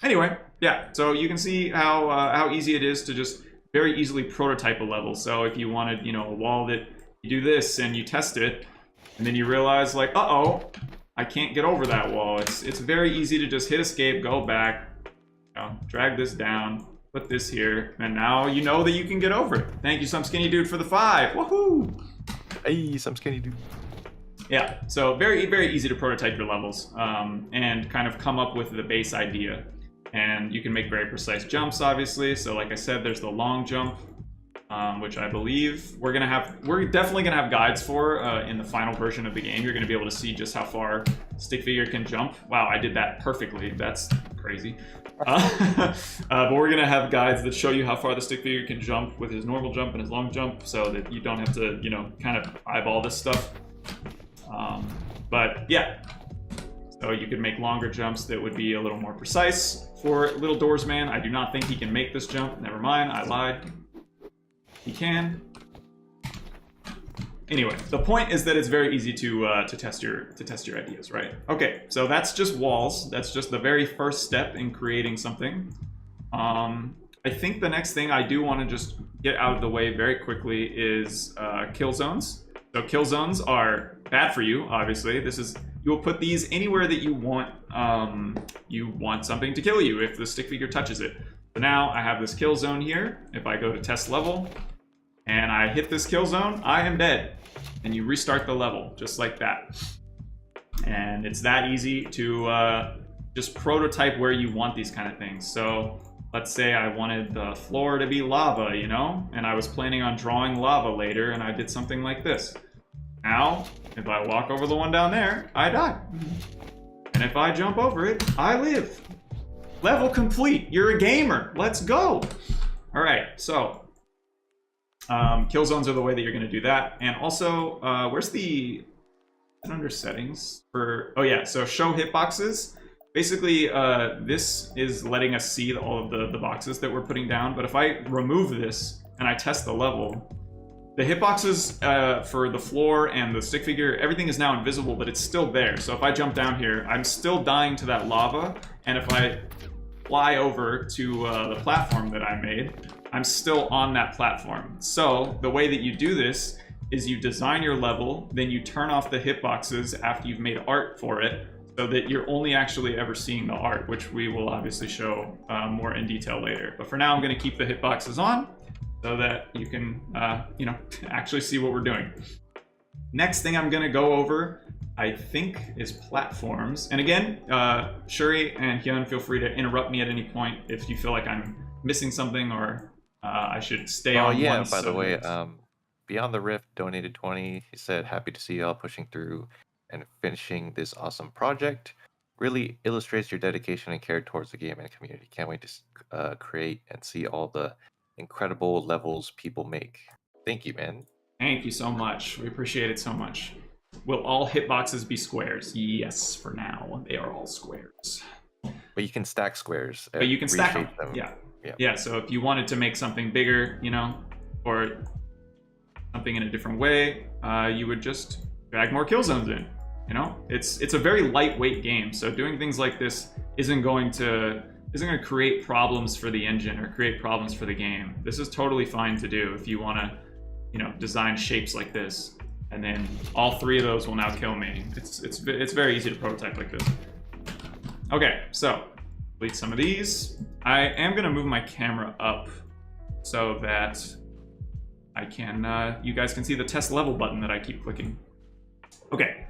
Anyway, yeah, so you can see how easy it is to just very easily prototype a level. So if you wanted, you know, a wall that you do this and you test it and then you realize like, I can't get over that wall. It's very easy to just hit escape, go back, you know, drag this down, put this here, and now you know that you can get over it. Thank you, Some Skinny Dude, for the 5. Woohoo! Hey, Some Skinny Dude. Yeah, so very, very easy to prototype your levels and kind of come up with the base idea. And you can make very precise jumps, obviously. So like I said, there's the long jump, which I believe we're definitely gonna have guides for in the final version of the game. You're gonna be able to see just how far stick figure can jump. Wow, I did that perfectly. That's crazy. But we're gonna have guides that show you how far the stick figure can jump with his normal jump and his long jump, so that you don't have to, you know, kind of eyeball this stuff. But yeah, so you could make longer jumps that would be a little more precise. For Little Doors Man, I do not think he can make this jump. Never mind, I lied. He can. Anyway, the point is that it's very easy to test your ideas, right? Okay, so that's just walls. That's just the very first step in creating something. I think the next thing I do want to just get out of the way very quickly is kill zones. So kill zones are bad for you, obviously. You will put these anywhere that you want something to kill you if the stick figure touches it. So now I have this kill zone here. If I go to test level and I hit this kill zone, I am dead. And you restart the level just like that. And it's that easy to just prototype where you want these kind of things. So let's say I wanted the floor to be lava, you know, and I was planning on drawing lava later, and I did something like this. Now, if I walk over the one down there, I die. And if I jump over it, I live. Level complete. You're a gamer. Let's go. All right, so kill zones are the way that you're going to do that. And also, where's the... under settings for... Oh yeah, so show hitboxes. Basically, this is letting us see all of the boxes that we're putting down. But if I remove this and I test the level, the hitboxes for the floor and the stick figure, everything is now invisible, but it's still there. So if I jump down here, I'm still dying to that lava. And if I fly over to the platform that I made, I'm still on that platform. So the way that you do this is you design your level, then you turn off the hitboxes after you've made art for it, so that you're only actually ever seeing the art, which we will obviously show more in detail later. But for now, I'm going to keep the hitboxes on so that you can, you know, actually see what we're doing. Next thing I'm going to go over, I think, is platforms. And again, Shuri and Hyun, feel free to interrupt me at any point if you feel like I'm missing something or I should stay on. Oh yeah, one by the way, subject. Beyond the Rift donated 20. He said, happy to see y'all pushing through and finishing this awesome project. Really illustrates your dedication and care towards the game and community. Can't wait to create and see all the incredible levels people make. Thank you, man. Thank you so much. We appreciate it so much. Will all hitboxes be squares? Yes, for now. They are all squares. But you can stack squares. But you can stack them. Yeah. Yeah, so if you wanted to make something bigger, you know, or something in a different way, you would just drag more kill zones in. You know, it's a very lightweight game, so doing things like this isn't going to going to create problems for the engine or create problems for the game. This is totally fine to do if you want to, you know, design shapes like this, and then all 3 of those will now kill me. It's very easy to prototype like this. Okay, so delete some of these. I am going to move my camera up so that I can, you guys can see the test level button that I keep clicking. Okay.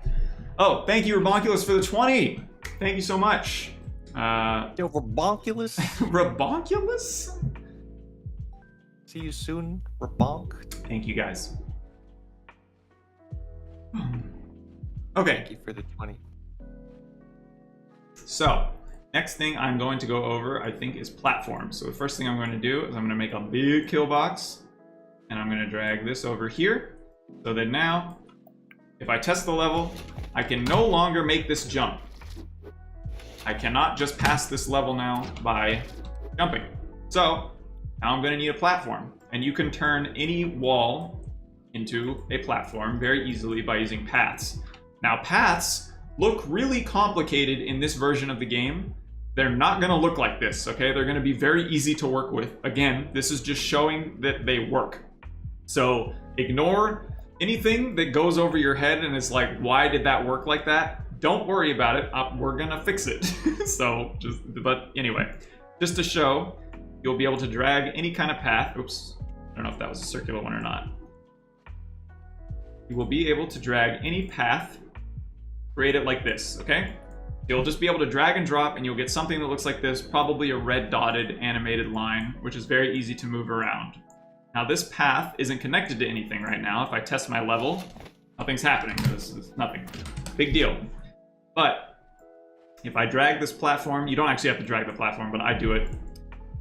Oh, thank you, Rabonculus, for the 20. Thank you so much. Yo, Rabonculus. Rabonculus? See you soon, Rabonk. Thank you, guys. Okay. Thank you for the 20. So, next thing I'm going to go over, I think, is platforms. So the first thing I'm going to do is I'm going to make a big kill box, and I'm going to drag this over here, so that now, if I test the level, I can no longer make this jump. I cannot just pass this level now by jumping. So, now I'm going to need a platform, and you can turn any wall into a platform very easily by using paths. Now, paths look really complicated in this version of the game. They're not going to look like this, okay? They're going to be very easy to work with. Again, this is just showing that they work. So ignore anything that goes over your head and is like, why did that work like that? Don't worry about it. We're going to fix it. But anyway, just to show, you'll be able to drag any kind of path. Oops, I don't know if that was a circular one or not. You will be able to drag any path, create it like this, okay? You'll just be able to drag and drop, and you'll get something that looks like this, probably a red dotted animated line, which is very easy to move around. Now this path isn't connected to anything right now. If I test my level, nothing's happening. There's nothing. Big deal. But if I drag this platform, you don't actually have to drag the platform, but I do it.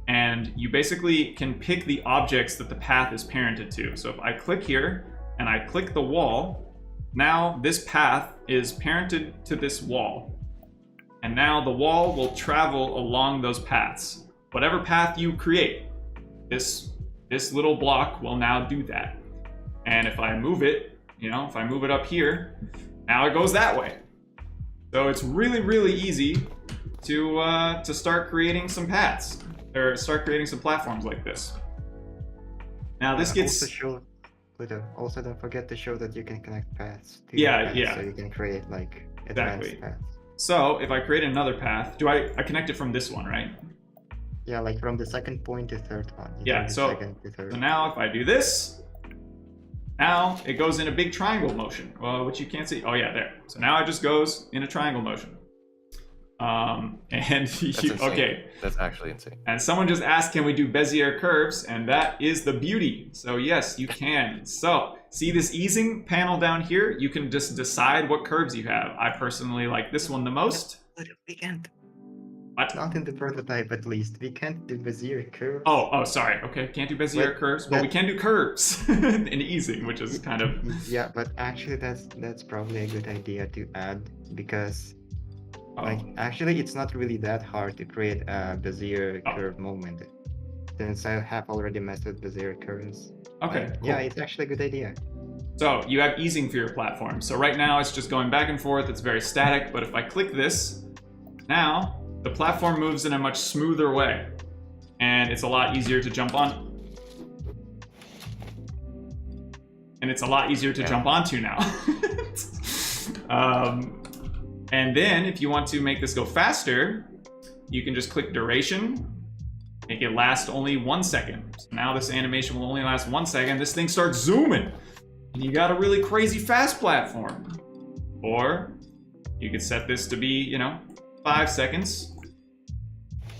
And you basically can pick the objects that the path is parented to. So if I click here and I click the wall, now this path is parented to this wall. And now the wall will travel along those paths. Whatever path you create, this little block will now do that. And if I move it, you know, if I move it up here, now it goes that way. So it's really, really easy to start creating some paths, or start creating some platforms like this. Now this gets... Also show, Pluto, also don't forget to show that you can connect paths to Yeah, your paths, yeah. so you can create like Exactly. advanced paths. So if I create another path, I connect it from this one, right? Yeah, like from the second point to third one. You Yeah, can do so second to third. now if I do this, now it goes in a big triangle motion, which you can't see. Oh yeah, there. So now it just goes in a triangle motion. Okay. That's actually insane. And someone just asked, can we do Bezier curves? And that is the beauty. So yes, you can. So see this easing panel down here? You can just decide what curves you have. I personally like this one the most. But we can't. What? Not in the prototype, at least. We can't do Bezier curves. Oh, sorry. Okay, can't do Bezier curves, but we can do curves and easing, which is kind of... Yeah, but actually that's probably a good idea to add, because like actually it's not really that hard to create a Bezier curve moment, since I have already messed with Bezier curves. Okay, Like, cool. Yeah, it's actually a good idea. So you have easing for your platform. So right now it's just going back and forth. It's very static, but if I click this, now the platform moves in a much smoother way, and it's a lot easier to jump on. And it's a lot easier to jump onto now. And then if you want to make this go faster, you can just click duration, make it last only 1 second. So now this animation will only last 1 second. This thing starts zooming, and you got a really crazy fast platform. Or you could set this to be, 5 seconds.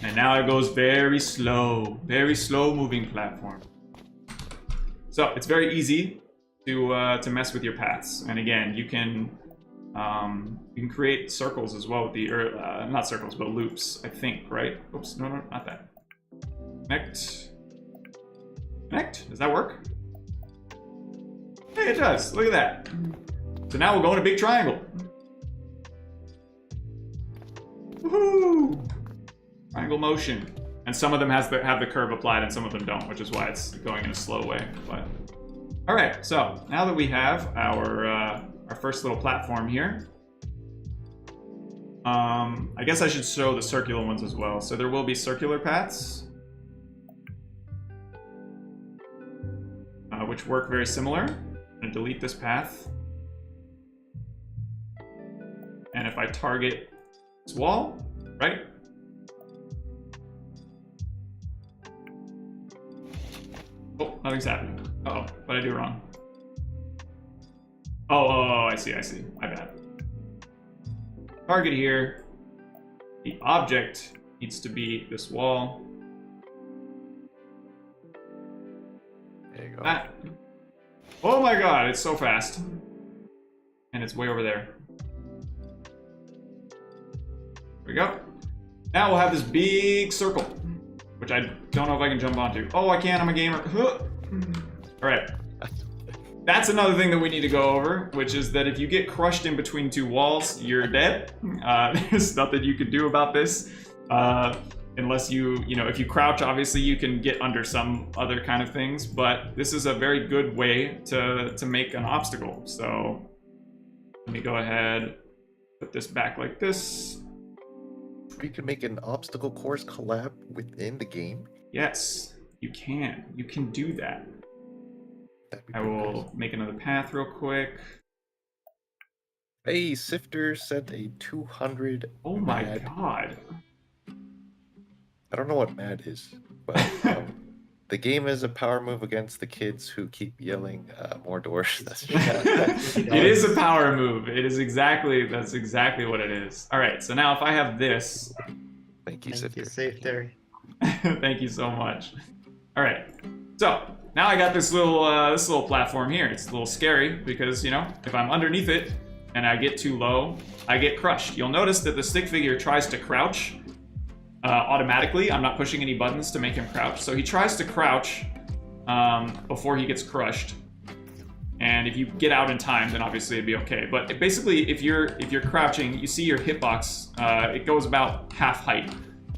And now it goes very slow moving platform. So it's very easy to mess with your paths. And again, you can create circles as well with the, not circles, but loops, I think, right? Oops, no, not that. Connect, does that work? Hey, it does, look at that. So now we'll go in a big triangle. Woohoo! Triangle motion. And some of them have the curve applied and some of them don't, which is why it's going in a slow way. But all right, so now that we have our first little platform here, I guess I should show the circular ones as well. So there will be circular paths, which work very similar. I'm going to delete this path. And if I target this wall, right? Oh, nothing's happening. Uh-oh, what did I do wrong? Oh, I see. My bad. Target here. The object needs to be this wall. There you go. Ah. Oh my god, it's so fast. And it's way over there. There we go. Now we'll have this big circle, which I don't know if I can jump onto. Oh, I can, I'm a gamer. Alright. That's another thing that we need to go over, which is that if you get crushed in between two walls, you're dead. There's nothing you can do about this. Unless if you crouch, obviously you can get under some other kind of things, but this is a very good way to make an obstacle. So let me go ahead, put this back like this. We can make an obstacle course collab within the game. Yes, you can. You can do that. I will make another path real quick. Hey, Sifter sent a 200. Oh my mad. god. I don't know what mad is, but the game is a power move against the kids who keep yelling more doors. That's It is a power move. That's exactly what it is. All right, so now if I have this. Thank you, Thank Sifter. you, Sifter. Thank you so much. All right, so now I got this little platform here. It's a little scary because if I'm underneath it and I get too low, I get crushed. You'll notice that the stick figure tries to crouch automatically. I'm not pushing any buttons to make him crouch, so he tries to crouch before he gets crushed. And if you get out in time, then obviously it'd be okay. But basically, if you're crouching, you see your hitbox. It goes about half height.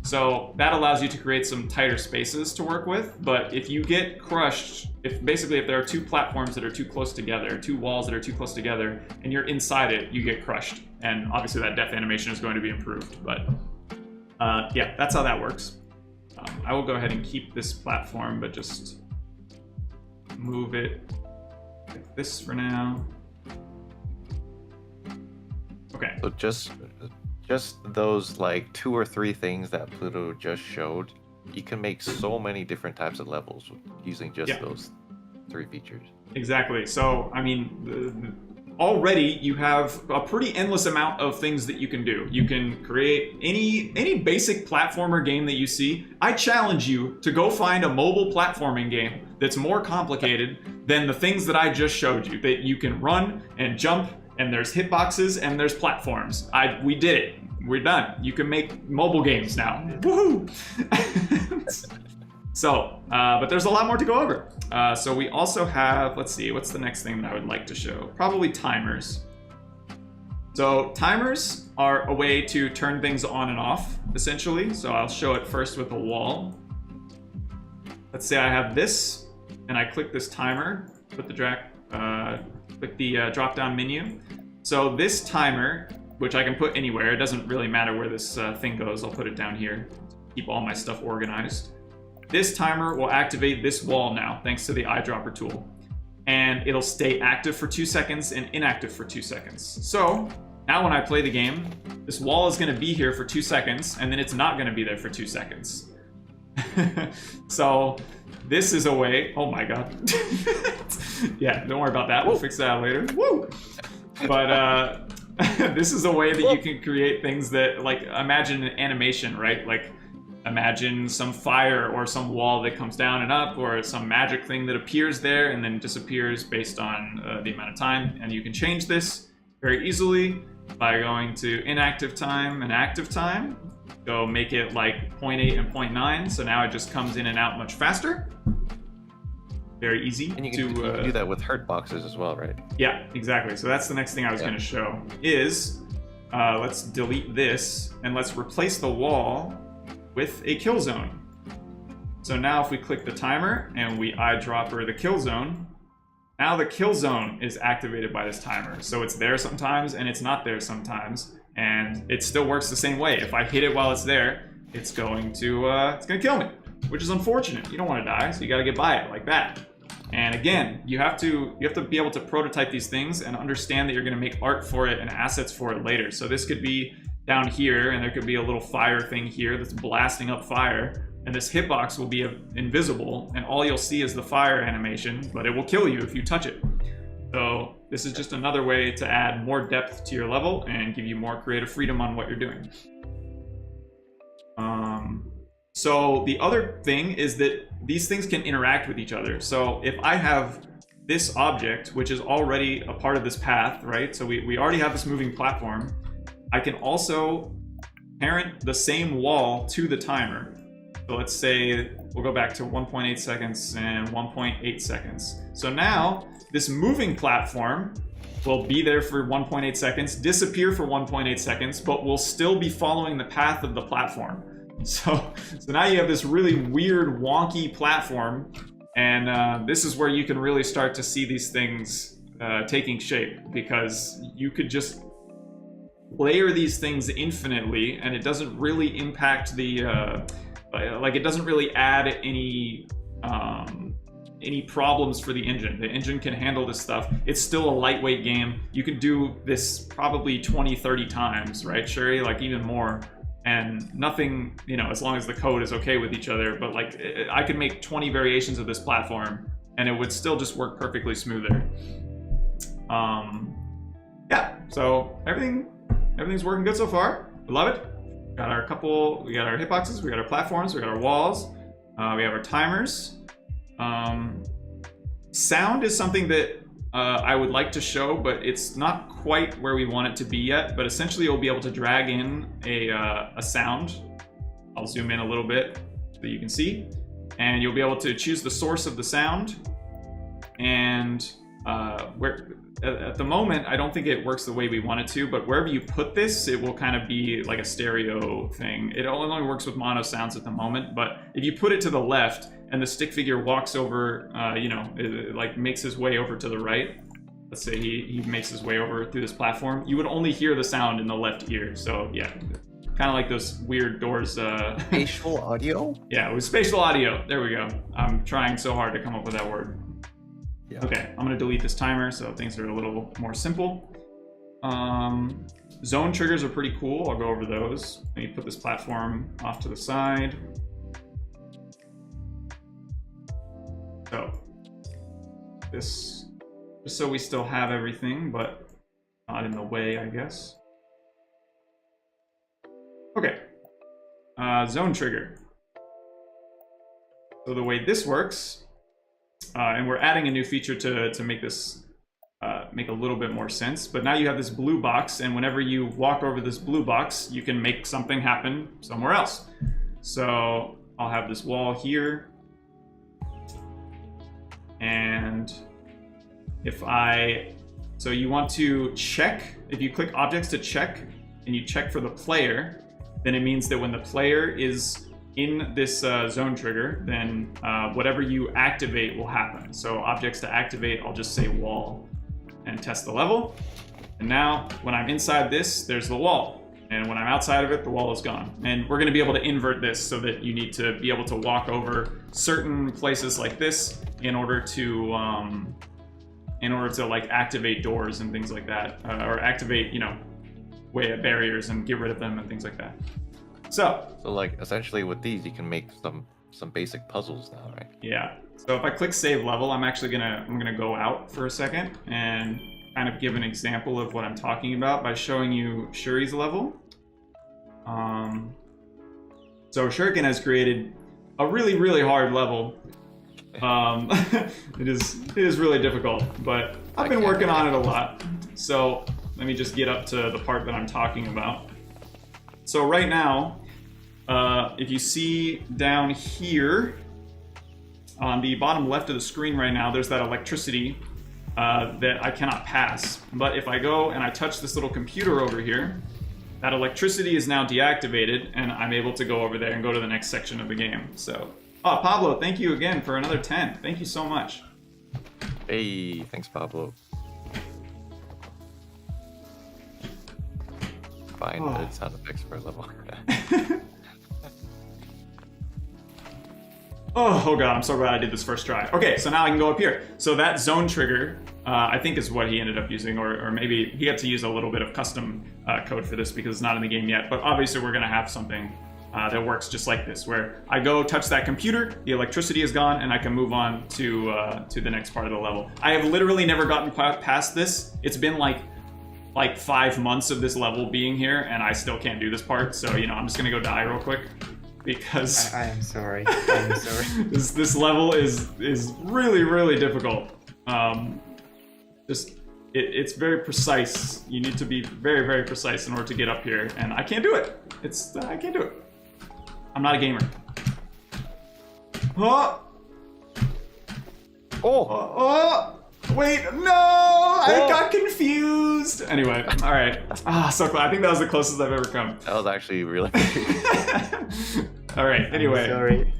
So that allows you to create some tighter spaces to work with. But if you get crushed, if there are two platforms that are too close together, two walls that are too close together, and you're inside it, you get crushed. And obviously that death animation is going to be improved. But yeah, that's how that works. I will go ahead and keep this platform, but just move it like this for now. Okay. So just those like 2 or 3 things that Pluto just showed, you can make so many different types of levels using just those 3 features. Exactly. So I mean, already you have a pretty endless amount of things that you can do. You can create any basic platformer game that you see. I challenge you to go find a mobile platforming game that's more complicated than the things that I just showed you, that you can run and jump and there's hitboxes and there's platforms. We did it. We're done. You can make mobile games now. Woohoo! So, but there's a lot more to go over. So we also have, let's see, what's the next thing that I would like to show? Probably timers. So timers are a way to turn things on and off, essentially. So I'll show it first with a wall. Let's say I have this, and I click this timer, put the click the drop-down menu. So this timer, which I can put anywhere, it doesn't really matter where this thing goes. I'll put it down here, keep all my stuff organized. This timer will activate this wall now, thanks to the eyedropper tool. And it'll stay active for 2 seconds and inactive for 2 seconds. So now when I play the game, this wall is gonna be here for 2 seconds, and then it's not gonna be there for 2 seconds. So this is a way, oh my god. Yeah, don't worry about that, we'll fix that later. Woo! But this is a way that you can create things that, like, imagine an animation, right? Like, imagine some fire or some wall that comes down and up, or some magic thing that appears there and then disappears based on the amount of time. And you can change this very easily by going to inactive time and active time. Go make it like 0.8 and 0.9, so now it just comes in and out much faster. Very easy. And you can do that with hurt boxes as well, right? Yeah, exactly. So that's the next thing I was going to show is, let's delete this and let's replace the wall with a kill zone. So now if we click the timer and we eyedropper the kill zone, now the kill zone is activated by this timer. So it's there sometimes and it's not there sometimes. And it still works the same way. If I hit it while it's there, it's going to kill me, which is unfortunate. You don't want to die, so you got to get by it like that. And again, you have to be able to prototype these things and understand that you're going to make art for it and assets for it later. So this could be down here, and there could be a little fire thing here that's blasting up fire, and this hitbox will be invisible, and all you'll see is the fire animation, but it will kill you if you touch it. So this is just another way to add more depth to your level and give you more creative freedom on what you're doing. So the other thing is that these things can interact with each other. So if I have this object, which is already a part of this path, right? So we already have this moving platform. I can also parent the same wall to the timer. So let's say we'll go back to 1.8 seconds and 1.8 seconds. So now this moving platform will be there for 1.8 seconds, disappear for 1.8 seconds, but will still be following the path of the platform. So now you have this really weird, wonky platform, and this is where you can really start to see these things taking shape, because you could just layer these things infinitely, and it doesn't really impact the it doesn't really add any problems for the engine. The engine can handle this stuff. It's still a lightweight game. You could do this probably 20-30 times, right, Shuri? Like even more. And nothing, as long as the code is okay with each other, but like I could make 20 variations of this platform and it would still just work perfectly smoother. Yeah, so everything's working good so far. We love it. We got our hitboxes, we got our platforms, we got our walls, we have our timers. Sound is something that I would like to show, but it's not quite where we want it to be yet. But essentially, you'll be able to drag in a sound. I'll zoom in a little bit so you can see, and you'll be able to choose the source of the sound. And at the moment, I don't think it works the way we want it to. But wherever you put this, it will kind of be like a stereo thing. It only works with mono sounds at the moment. But if you put it to the left, and the stick figure walks over, it makes his way over to the right. Let's say he makes his way over through this platform. You would only hear the sound in the left ear. So yeah, kind of like those weird doors. Spatial audio? Yeah, with spatial audio. There we go. I'm trying so hard to come up with that word. Yeah. Okay, I'm gonna delete this timer so things are a little more simple. Zone triggers are pretty cool. I'll go over those. Let me put this platform off to the side. So this, just so we still have everything, but not in the way, I guess. Okay, zone trigger. So the way this works, and we're adding a new feature to make this make a little bit more sense, but now you have this blue box, and whenever you walk over this blue box, you can make something happen somewhere else. So I'll have this wall here. And so you want to check, if you click objects to check and you check for the player, then it means that when the player is in this zone trigger, then whatever you activate will happen. So objects to activate, I'll just say wall and test the level. And now when I'm inside this, there's the wall. And when I'm outside of it, the wall is gone. And we're gonna be able to invert this so that you need to be able to walk over certain places like this in order to like activate doors and things like that, or activate, barriers and get rid of them and things like that. So like essentially with these, you can make some basic puzzles now, right? Yeah. So if I click save level, I'm gonna go out for a second and kind of give an example of what I'm talking about by showing you Shuri's level. So Shuriken has created a really, really hard level. It is really difficult, but I've been working on it a lot. So let me just get up to the part that I'm talking about. So right now, if you see down here on the bottom left of the screen right now, there's that electricity that I cannot pass. But if I go and I touch this little computer over here, that electricity is now deactivated, and I'm able to go over there and go to the next section of the game. So, Pablo, thank you again for another 10. Thank you so much. Hey, thanks, Pablo. find Oh. sound effects for a level. Oh god, I'm so glad I did this first try. Okay, so now I can go up here. So that zone trigger, I think is what he ended up using, or maybe he had to use a little bit of custom code for this because it's not in the game yet. But obviously we're gonna have something that works just like this, where I go touch that computer, the electricity is gone, and I can move on to the next part of the level. I have literally never gotten past this. It's been like 5 months of this level being here, and I still can't do this part. So I'm just gonna go die real quick. Because I am sorry. I am sorry. this level is really, really difficult. It's very precise. You need to be very, very precise in order to get up here, and I can't do it. I can't do it. I'm not a gamer. Oh! Wait, no! I got confused! Anyway, alright. So cool. I think that was the closest I've ever come. That was actually really Alright, anyway. I'm sorry.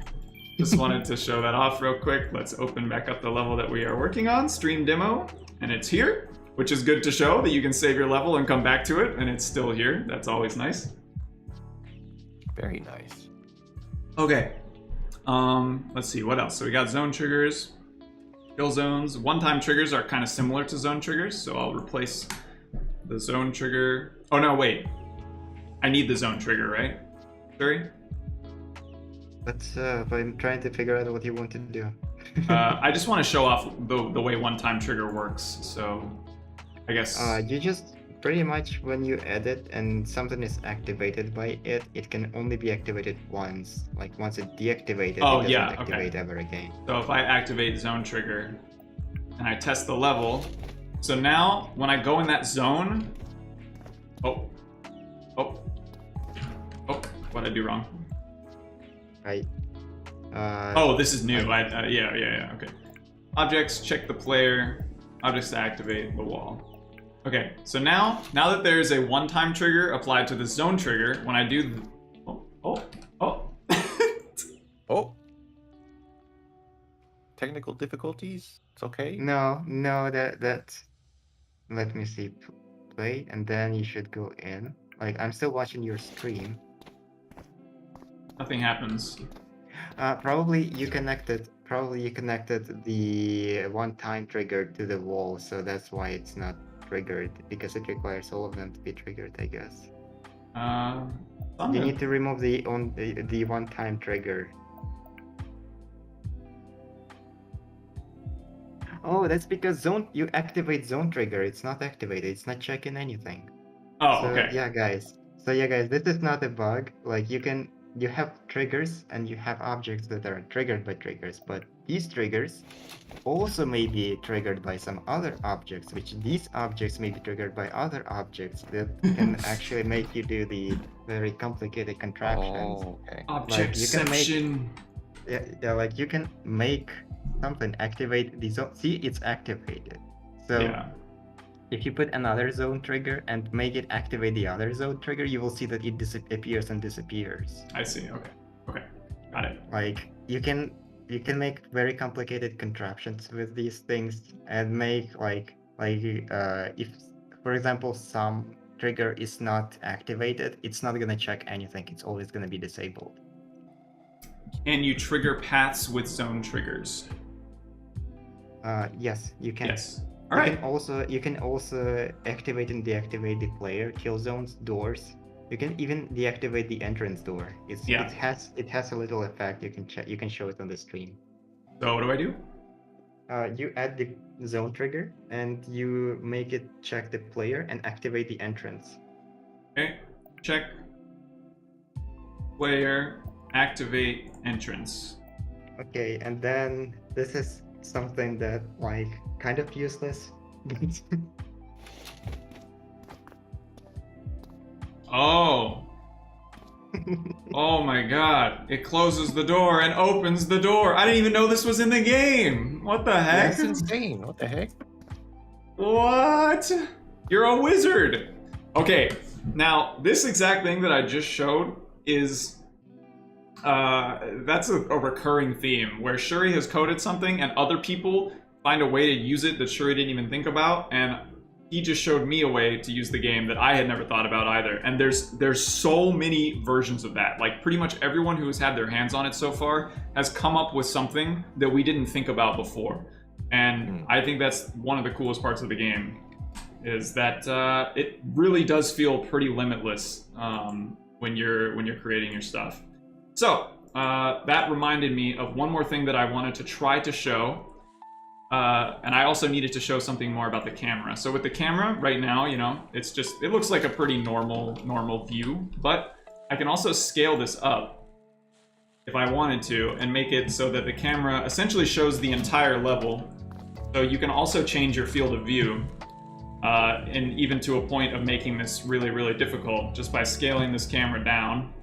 Just wanted to show that off real quick. Let's open back up the level that we are working on, stream demo, and it's here, which is good to show that you can save your level and come back to it, and it's still here. That's always nice. very nice. Okay. Let's see, what else? So we got zone triggers, kill zones. One-time triggers are kind of similar to zone triggers, so I'll replace the zone trigger. Oh no, wait. I need the zone trigger, right? Sorry? But I'm trying to figure out what you want to do. I just want to show off the way one-time trigger works, so I guess... You just pretty much when you edit and something is activated by it, it can only be activated once. Like once it's deactivated, Oh, it doesn't yeah, activate okay. ever again. So if I activate zone trigger and I test the level, so now when I go in that zone, oh, what'd I do wrong? Right. Oh, this is new. Yeah, okay. Objects, check the player. Objects to activate the wall. Okay, so now that there's a one-time trigger applied to the zone trigger, when I do... Oh. Oh. Technical difficulties? It's okay. No, that's... Let me see. Play, and then you should go in. Like, I'm still watching your stream. Nothing happens. Probably you connected the one-time trigger to the wall, so that's why it's not triggered, because it requires all of them to be triggered, I guess. You need to remove the one-time trigger. Oh, that's because you activate zone trigger. It's not activated. It's not checking anything. Oh, So, okay. yeah, guys. This is not a bug. Like you have triggers and you have objects that are triggered by triggers, but these triggers also may be triggered by some other objects, which these objects may be triggered by other objects that can actually make you do the very complicated contraptions. Oh, okay. Objectception. Like you can make something activate the zone. See, it's activated. So Yeah. if you put another zone trigger and make it activate the other zone trigger, you will see that it appears and disappears. I see. Okay. Got it. Like you can make very complicated contraptions with these things and make if, for example, some trigger is not activated, it's not gonna check anything. It's always gonna be disabled. And you trigger paths with zone triggers. Yes, you can. Yes. All right. You can also activate and deactivate the player kill zones, doors. You can even deactivate the entrance door. It has a little effect. You can show it on the stream. So what do I do? You add the zone trigger and you make it check the player and activate the entrance. Okay. Check. Player. Activate entrance. Okay, and then this is something that kind of useless. Oh. Oh my god. It closes the door and opens the door. I didn't even know this was in the game. What the heck? That's insane. What the heck? What? You're a wizard. Okay. Now, this exact thing that I just showed is that's a recurring theme where Shuri has coded something and other people find a way to use it that Shuri didn't even think about, and he just showed me a way to use the game that I had never thought about either. And there's so many versions of that. Like pretty much everyone who has had their hands on it so far has come up with something that we didn't think about before. And I think that's one of the coolest parts of the game, is that it really does feel pretty limitless when you're creating your stuff. So that reminded me of one more thing that I wanted to try to show. And I also needed to show something more about the camera. So with the camera right now, you know, it looks like a pretty normal view, but I can also scale this up if I wanted to and make it so that the camera essentially shows the entire level. So you can also change your field of view, and even to a point of making this really, really difficult just by scaling this camera down.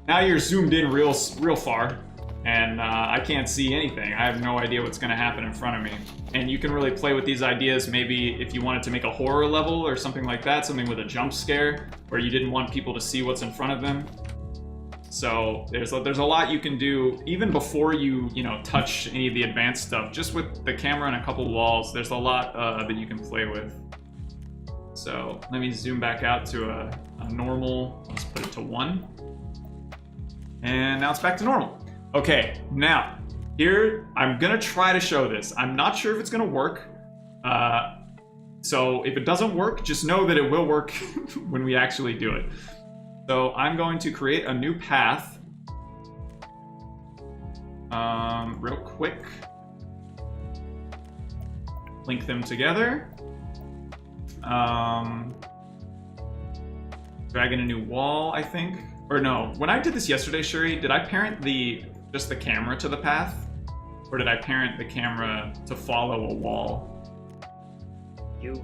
Now you're zoomed in real far. And I can't see anything. I have no idea what's going to happen in front of me. And you can really play with these ideas, maybe if you wanted to make a horror level or something like that, something with a jump scare, where you didn't want people to see what's in front of them. So there's a lot you can do, even before you touch any of the advanced stuff. Just with the camera and a couple walls, there's a lot that you can play with. So let me zoom back out to a normal, let's put it to 1. And now it's back to normal. Okay, now, here, I'm gonna try to show this. I'm not sure if it's gonna work. So if it doesn't work, just know that it will work when we actually do it. So I'm going to create a new path. Real quick. Link them together. Drag in a new wall, I think. Or no, when I did this yesterday, Shuri, did I parent just the camera to the path? Or did I parent the camera to follow a wall? You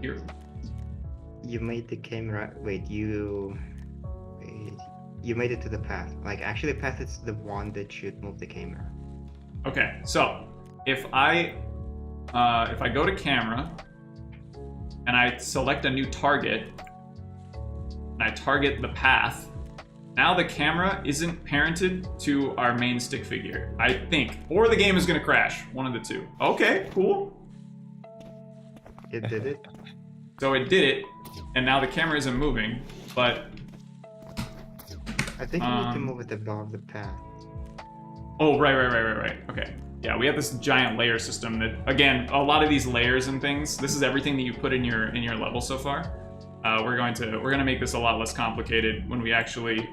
made the camera, you made it to the path. Like, actually, the path is the one that should move the camera. Okay, so if I go to camera and I select a new target and I target the path, now the camera isn't parented to our main stick figure, I think. Or the game is gonna crash, one of the two. Okay, cool. It did it. So it did it, and now the camera isn't moving, but... I think you need to move it above the path. Oh, right. Okay. Yeah, we have this giant layer system that, again, a lot of these layers and things, this is everything that you put in your level so far. We're gonna make this a lot less complicated when we actually,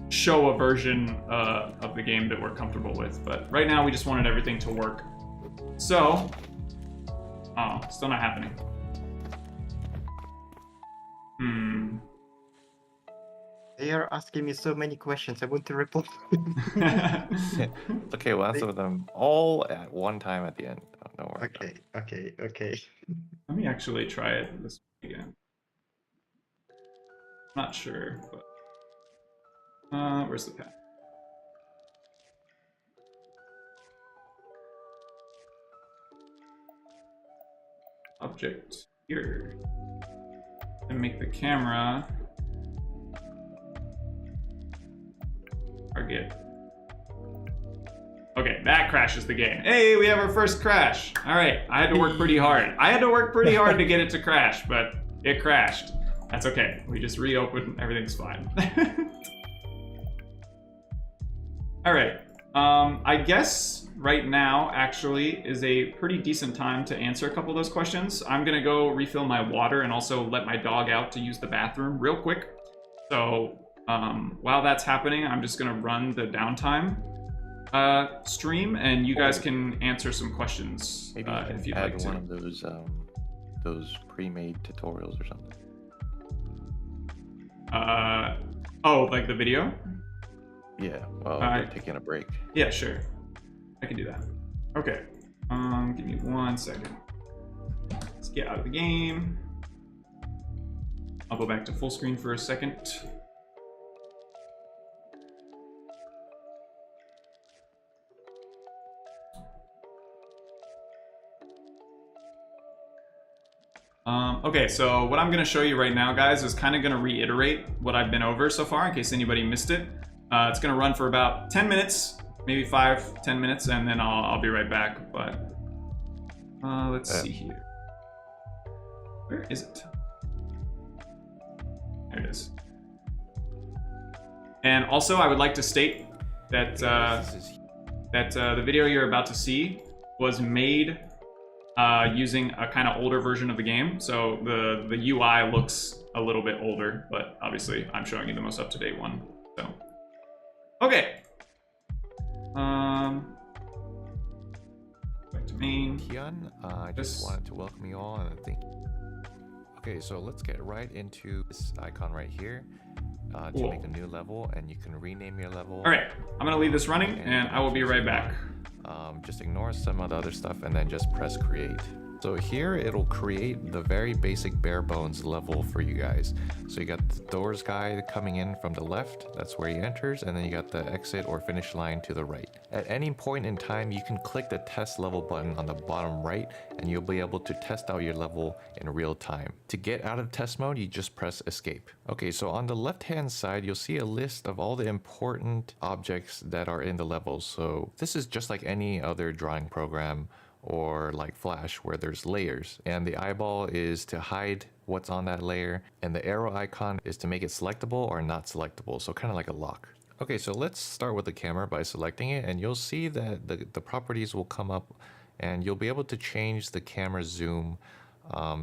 show a version of the game that we're comfortable with. But right now, we just wanted everything to work. So, oh, still not happening. They are asking me so many questions. I want to reply. Okay, we'll answer them all at one time at the end. Don't worry. Okay. Let me actually try it this way again. Not sure, but where's the path? Object here, and make the camera target. Okay, that crashes the game. Hey, we have our first crash. All right, I had to work pretty hard. To get it to crash, but it crashed. That's okay. We just reopened. Everything's fine. All right. I guess right now actually is a pretty decent time to answer a couple of those questions. I'm gonna go refill my water and also let my dog out to use the bathroom real quick. So while that's happening, I'm just gonna run the downtime stream, and you guys can answer some questions Maybe you can if you'd add like to. one of those pre-made tutorials or something. Oh, like the video? Yeah, well, we're taking a break. Yeah, sure. I can do that. Okay. Give me 1 second. Let's get out of the game. I'll go back to full screen for a second. Okay, so what I'm going to show you right now, guys, is kind of going to reiterate what I've been over so far in case anybody missed it. It's going to run for about 10 minutes, maybe 5-10 minutes, and then I'll be right back. But let's see here. Where is it? There it is. And also, I would like to state that the video you're about to see was made using a kind of older version of the game. So the UI looks a little bit older, but obviously I'm showing you the most up-to-date one. So, okay. Back to main. Hyun, I just wanted to welcome you all and thank you. Okay, so let's get right into this icon right here to make a new level, and you can rename your level. All right, I'm gonna leave this running, and I will be right back. Just ignore some of the other stuff and then just press create. So here it'll create the very basic bare bones level for you guys. So you got the doors guy coming in from the left, that's where he enters, and then you got the exit or finish line to the right. At any point in time, you can click the test level button on the bottom right and you'll be able to test out your level in real time. To get out of test mode, you just press escape. Okay, so on the left hand side, you'll see a list of all the important objects that are in the level. So this is just like any other drawing program or like Flash where there's layers, and the eyeball is to hide what's on that layer, and the arrow icon is to make it selectable or not selectable, so kind of like a lock. Okay, so let's start with the camera by selecting it, and you'll see that the properties will come up and you'll be able to change the camera zoom.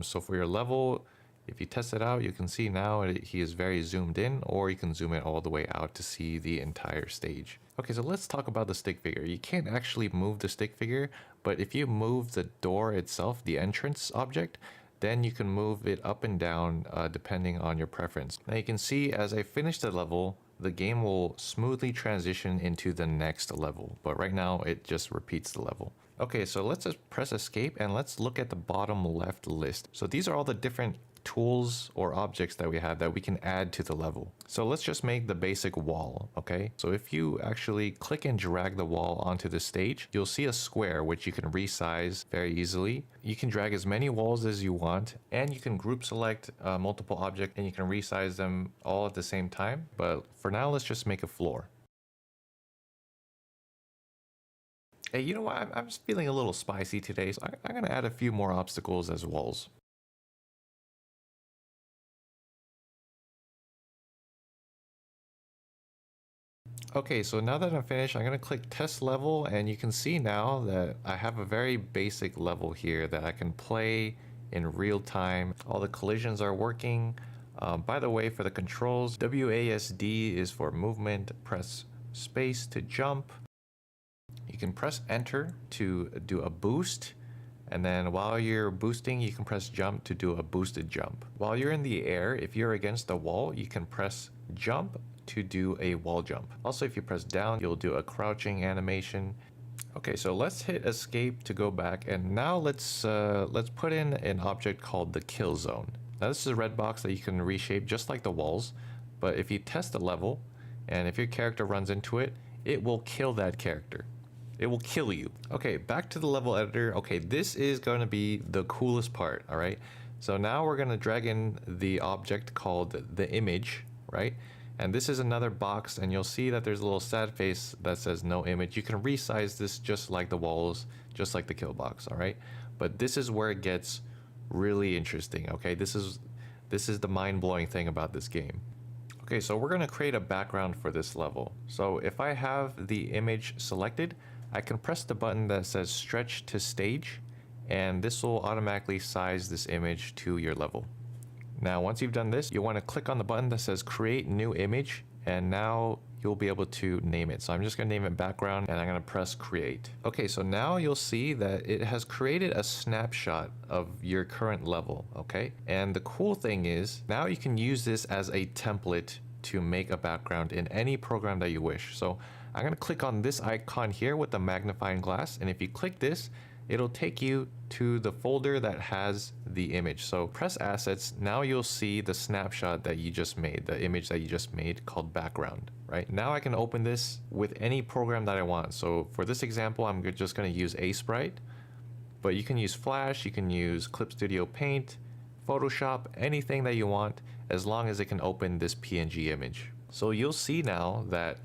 So for your level, if you test it out, you can see now he is very zoomed in, or you can zoom it all the way out to see the entire stage. Okay, so let's talk about the stick figure. You can't actually move the stick figure, but if you move the door itself, the entrance object, then you can move it up and down depending on your preference. Now you can see as I finish the level, the game will smoothly transition into the next level, but right now it just repeats the level. Okay, so let's just press escape and let's look at the bottom left list. So these are all the different tools or objects that we have that we can add to the level. So let's just make the basic wall, okay? So if you actually click and drag the wall onto the stage, you'll see a square which you can resize very easily. You can drag as many walls as you want, and you can group select multiple objects and you can resize them all at the same time. But for now, let's just make a floor. Hey, you know what? I'm just feeling a little spicy today, so I'm gonna add a few more obstacles as walls. Okay, so now that I'm finished, I'm going to click test level, and you can see now that I have a very basic level here that I can play in real time. All the collisions are working. By the way, for the controls, WASD is for movement, press space to jump. You can press enter to do a boost, and then while you're boosting, you can press jump to do a boosted jump. While you're in the air, if you're against a wall, you can press jump to do a wall jump. Also, if you press down, you'll do a crouching animation. Okay, so let's hit escape to go back, and now let's put in an object called the kill zone. Now this is a red box that you can reshape just like the walls, but if you test the level and if your character runs into it, it will kill that character. It will kill you. Okay, back to the level editor. Okay, this is going to be the coolest part, all right? So now we're going to drag in the object called the image, right? And this is another box, and you'll see that there's a little sad face that says no image. You can resize this just like the walls, just like the kill box, all right? But this is where it gets really interesting, okay? This is the mind-blowing thing about this game. Okay, so we're gonna create a background for this level. So if I have the image selected, I can press the button that says stretch to stage, and this will automatically size this image to your level. Now, once you've done this, you want to click on the button that says create new image, and now you'll be able to name it. So I'm just going to name it background, and I'm going to press create. Okay, so now you'll see that it has created a snapshot of your current level, okay? And the cool thing is now you can use this as a template to make a background in any program that you wish. So I'm going to click on this icon here with the magnifying glass, and if you click this, it'll take you to the folder that has the image. So press assets. Now you'll see the snapshot that you just made, the image that you just made called background, right? Now I can open this with any program that I want. So for this example, I'm just going to use Sprite, but you can use Flash, you can use Clip Studio Paint, Photoshop, anything that you want, as long as it can open this PNG image. So you'll see now that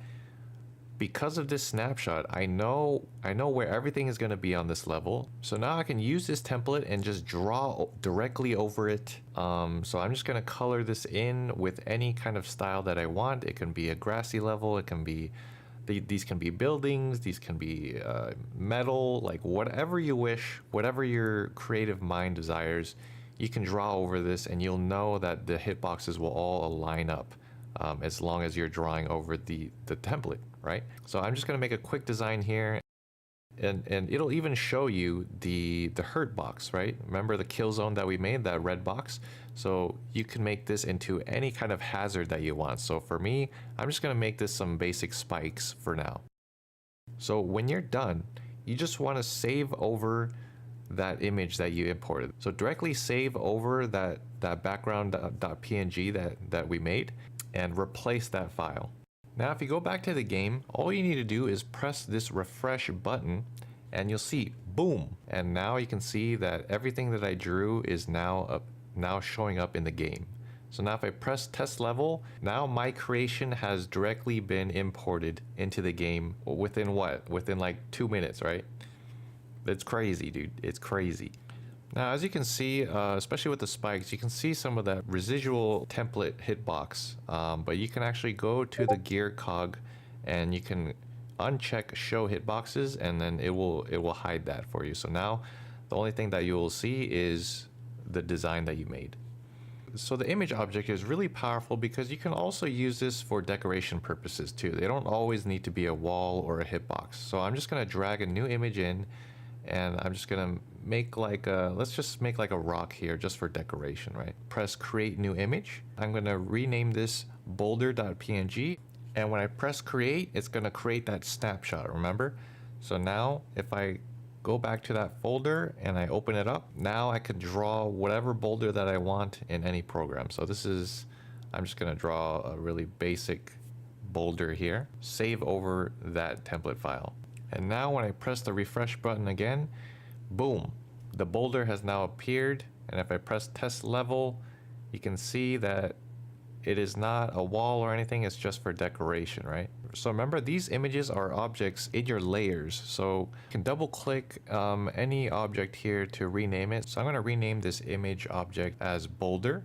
because of this snapshot, I know where everything is going to be on this level. So now I can use this template and just draw directly over it. So I'm just going to color this in with any kind of style that I want. It can be a grassy level. It can be, these can be buildings. These can be metal, like whatever you wish, whatever your creative mind desires, you can draw over this and you'll know that the hitboxes will all line up. As long as you're drawing over the template, right? So I'm just gonna make a quick design here, and it'll even show you the hurt box, right? Remember the kill zone that we made, that red box? So you can make this into any kind of hazard that you want. So for me, I'm just gonna make this some basic spikes for now. So when you're done, you just wanna save over that image that you imported. So directly save over that background.png that we made, and replace that file. Now if you go back to the game, all you need to do is press this refresh button and you'll see boom, and now you can see that everything that I drew is now showing up in the game. So now if I press test level, now my creation has directly been imported into the game within what? Within like 2 minutes, right? It's crazy, dude. It's crazy. Now, as you can see, especially with the spikes, you can see some of that residual template hitbox, but you can actually go to the gear cog and you can uncheck show hitboxes, and then it will hide that for you. So now the only thing that you will see is the design that you made. So the image object is really powerful because you can also use this for decoration purposes too. They don't always need to be a wall or a hitbox. So I'm just going to drag a new image in, and I'm just gonna make like a, let's just make like a rock here just for decoration, right? Press create new image. I'm gonna rename this boulder.png, and when I press create, it's gonna create that snapshot, remember? So now if I go back to that folder and I open it up, now I can draw whatever boulder that I want in any program. So this is, I'm just gonna draw a really basic boulder here, save over that template file. And now when I press the refresh button again, boom, the boulder has now appeared. And if I press test level, you can see that it is not a wall or anything, it's just for decoration, right? So remember, these images are objects in your layers. So you can double click any object here to rename it. So I'm gonna rename this image object as boulder,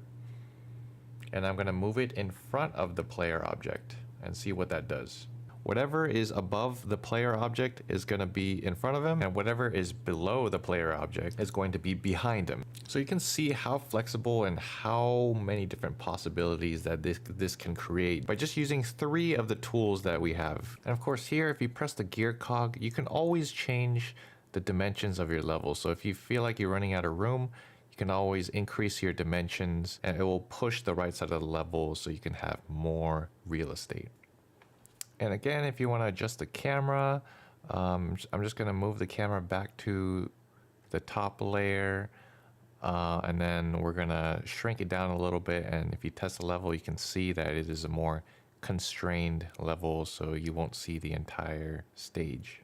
and I'm gonna move it in front of the player object and see what that does. Whatever is above the player object is going to be in front of him, and whatever is below the player object is going to be behind him. So you can see how flexible and how many different possibilities that this can create by just using 3 of the tools that we have. And of course here, if you press the gear cog, you can always change the dimensions of your level. So if you feel like you're running out of room, you can always increase your dimensions and it will push the right side of the level so you can have more real estate. And again, if you want to adjust the camera, I'm just going to move the camera back to the top layer, and then we're going to shrink it down a little bit. And if you test the level, you can see that it is a more constrained level, so you won't see the entire stage.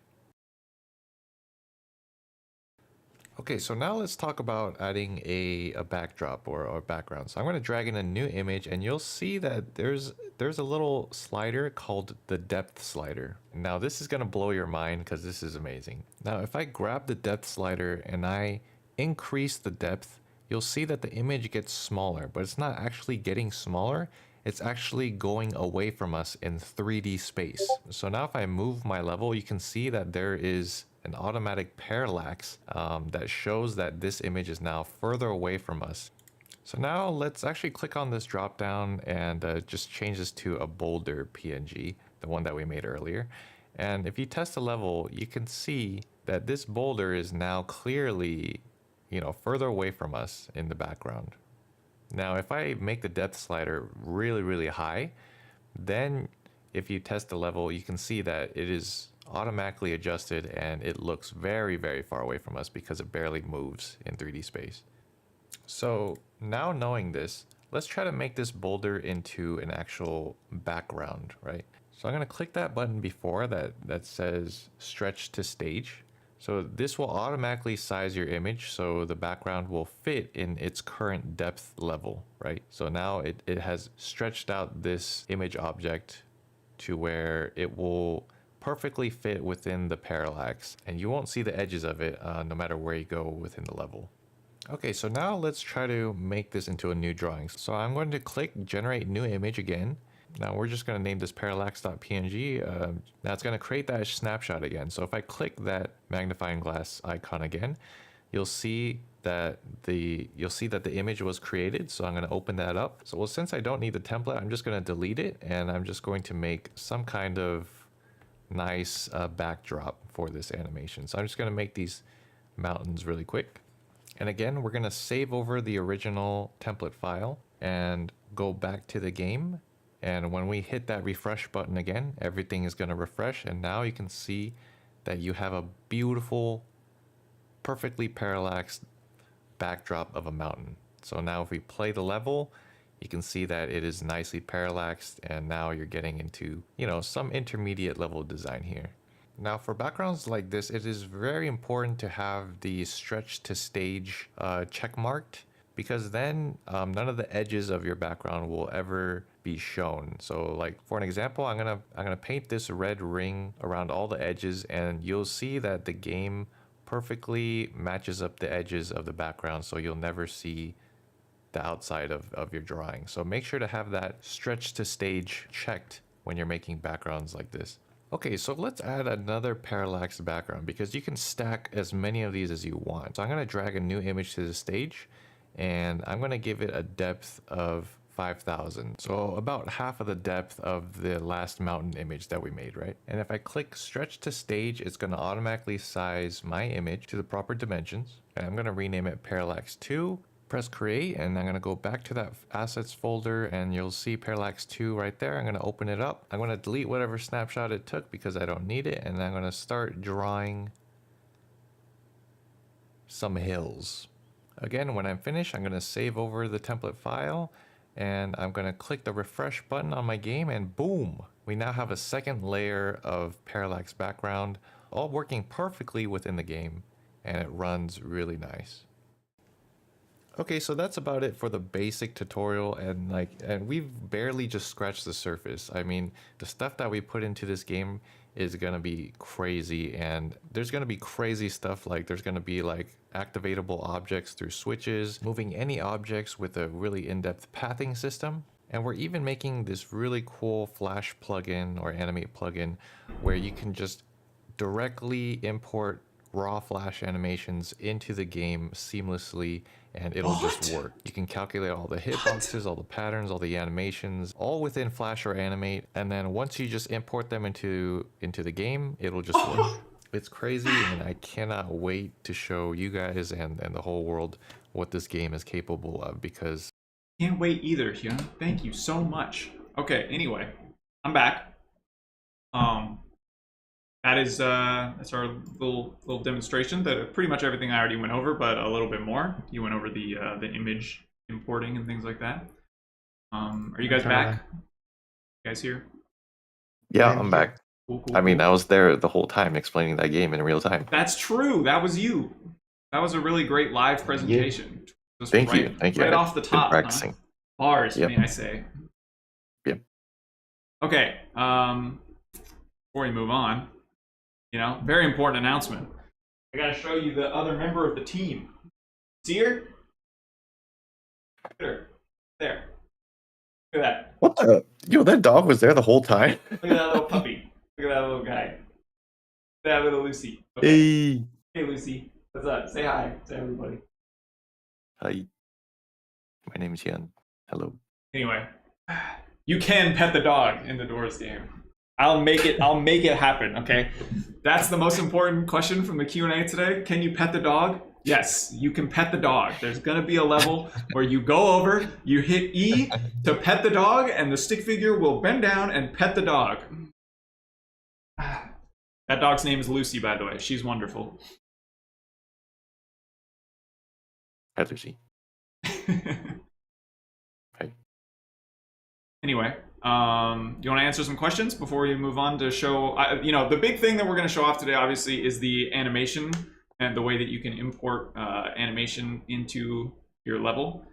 Okay, so now let's talk about adding a backdrop or background. So I'm going to drag in a new image, and you'll see that there's a little slider called the depth slider. Now this is going to blow your mind because this is amazing. Now if I grab the depth slider and I increase the depth, you'll see that the image gets smaller, but it's not actually getting smaller. It's actually going away from us in 3D space. So now if I move my level, you can see that there is an automatic parallax that shows that this image is now further away from us. So now let's actually click on this drop down and just change this to a boulder PNG, the one that we made earlier. And if you test the level, you can see that this boulder is now clearly, further away from us in the background. Now, if I make the depth slider really, really high, then if you test the level, you can see that it is automatically adjusted and it looks very, very far away from us because it barely moves in 3D space. So now knowing this, let's try to make this boulder into an actual background, right? So I'm going to click that button before that says stretch to stage. So this will automatically size your image so the background will fit in its current depth level, right? So now it has stretched out this image object to where it will perfectly fit within the parallax, and you won't see the edges of it no matter where you go within the level. Okay, so now let's try to make this into a new drawing. So I'm going to click generate new image again. Now we're just going to name this parallax.png. Now it's going to create that snapshot again. So if I click that magnifying glass icon again, you'll see that the image was created. So I'm going to open that up. So well, since I don't need the template, I'm just going to delete it, and I'm just going to make some kind of nice backdrop for this animation. So I'm just going to make these mountains really quick. And again, we're going to save over the original template file and go back to the game. And when we hit that refresh button again, everything is going to refresh. And now you can see that you have a beautiful, perfectly parallaxed backdrop of a mountain. So now if we play the level, you can see that it is nicely parallaxed. And now you're getting into, you know, some intermediate level design here. Now for backgrounds like this, it is very important to have the stretch to stage check marked, because then none of the edges of your background will ever be shown. So like for an example, I'm gonna paint this red ring around all the edges, and you'll see that the game perfectly matches up the edges of the background, so you'll never see the outside of your drawing. So make sure to have that stretch to stage checked when you're making backgrounds like this. Okay, so let's add another parallax background, because you can stack as many of these as you want. So I'm going to drag a new image to the stage, and I'm going to give it a depth of 5,000. So about half of the depth of the last mountain image that we made, right? And if I click stretch to stage, it's going to automatically size my image to the proper dimensions. And I'm going to rename it Parallax 2. Press create, and I'm going to go back to that assets folder, and you'll see Parallax 2 right there. I'm going to open it up. I'm going to delete whatever snapshot it took because I don't need it, and I'm going to start drawing some hills. Again, when I'm finished, I'm going to save over the template file, and I'm going to click the refresh button on my game, and boom, we now have a second layer of parallax background, all working perfectly within the game, and it runs really nice. Okay, so that's about it for the basic tutorial, and we've barely just scratched the surface. I mean, the stuff that we put into this game is gonna be crazy, and there's gonna be crazy stuff like there's gonna be like activatable objects through switches, moving any objects with a really in-depth pathing system. And we're even making this really cool Flash plugin or Animate plugin where you can just directly import raw Flash animations into the game seamlessly, and it'll just work. You can calculate all the hitboxes, all the patterns, all the animations, all within Flash or Animate, and then once you just import them into the game, it'll just work. It's crazy, and I cannot wait to show you guys and the whole world what this game is capable of, because... Can't wait either, Hyun. Thank you so much. Okay, anyway, I'm back. That's our little demonstration. That pretty much everything I already went over, but a little bit more. You went over the image importing and things like that. Are you guys back? You guys here? Yeah, I'm back. Cool, I mean, I was there the whole time explaining that game in real time. That's true. That was you. That was a really great live presentation. Just Thank you. Right off the top. Practicing. Huh? Bars, Yep. may I say. Yep. Okay. Before we move on, very important announcement. I gotta show you the other member of the team. See her? Look at her. There. Look at that. What the? Yo, that dog was there the whole time? Look at that little puppy. Look at that little guy. That little Lucy. Okay. Hey. Hey, Lucy. What's up? Say hi to everybody. Hi. My name is Hyun. Hello. Anyway, you can pet the dog in the Doors game. I'll make it happen, okay? That's the most important question from the Q&A today. Can you pet the dog? Yes, you can pet the dog. There's gonna be a level where you go over, you hit E to pet the dog, and the stick figure will bend down and pet the dog. That dog's name is Lucy, by the way. She's wonderful. Hi, Lucy. Hi. Anyway, you want to answer some questions before we move on to show, the big thing that we're going to show off today, obviously, is the animation and the way that you can import animation into your level.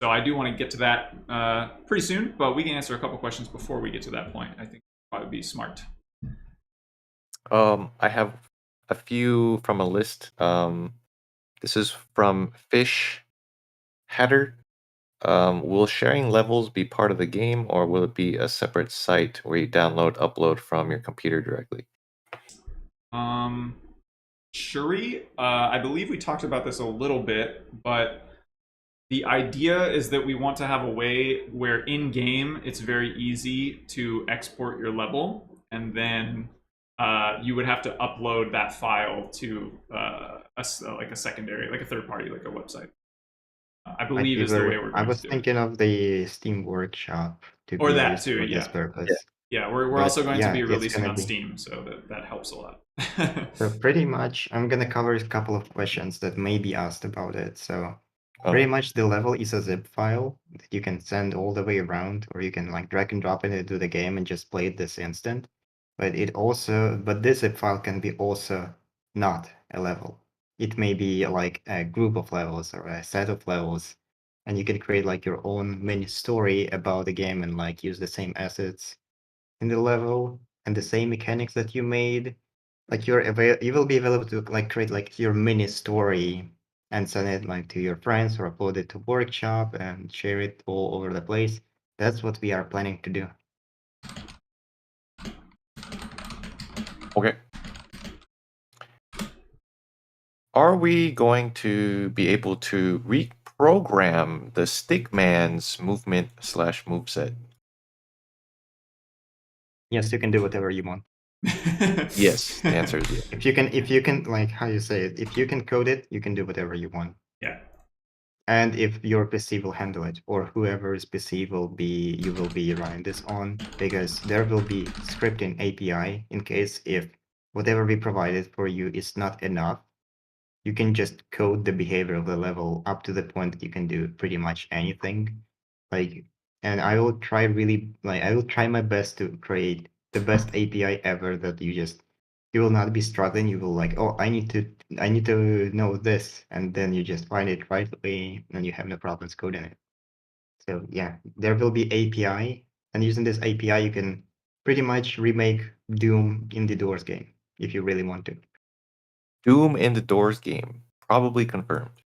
So I do want to get to that pretty soon, but we can answer a couple questions before we get to that point. I think that would be smart. I have a few from a list. This is from Fish Hatter. Will sharing levels be part of the game, or will it be a separate site where you download, upload from your computer directly? Shuri, I believe we talked about this a little bit, but the idea is that we want to have a way where in game it's very easy to export your level, and then you would have to upload that file to like a secondary, like a third party, like a website. I Like believe is the way we're I going to was do it, thinking of the Steam Workshop to or be that used too. for this Yeah, purpose. yeah. We're But also going to yeah, be it's releasing gonna on be. Steam, so that helps a lot. So pretty much, I'm gonna cover a couple of questions that may be asked about it. So pretty Okay. much the level is a zip file that you can send all the way around, or you can like drag and drop it into the game and just play it this instant. But this zip file can be also not a level. It may be like a group of levels or a set of levels, and you can create like your own mini story about the game and like use the same assets in the level and the same mechanics that you made. Like you will be available to like create like your mini story and send it like to your friends or upload it to workshop and share it all over the place. That's what we are planning to do. Okay. Are we going to be able to reprogram the Stickman's movement / moveset? Yes, you can do whatever you want. Yes, the answer is yes. If you can like how you say it, if you can code it, you can do whatever you want. Yeah. And if your PC will handle it, or whoever's PC you will be running this on, because there will be scripting API in case if whatever we provided for you is not enough, you can just code the behavior of the level up to the point that you can do pretty much anything. Like, and I will try my best to create the best API ever that you will not be struggling. You will like, oh, I need to know this, and then you just find it right away, and you have no problems coding it. So yeah, there will be API, and using this API, you can pretty much remake Doom in the Doors game if you really want to. Doom in the Doors game, probably confirmed.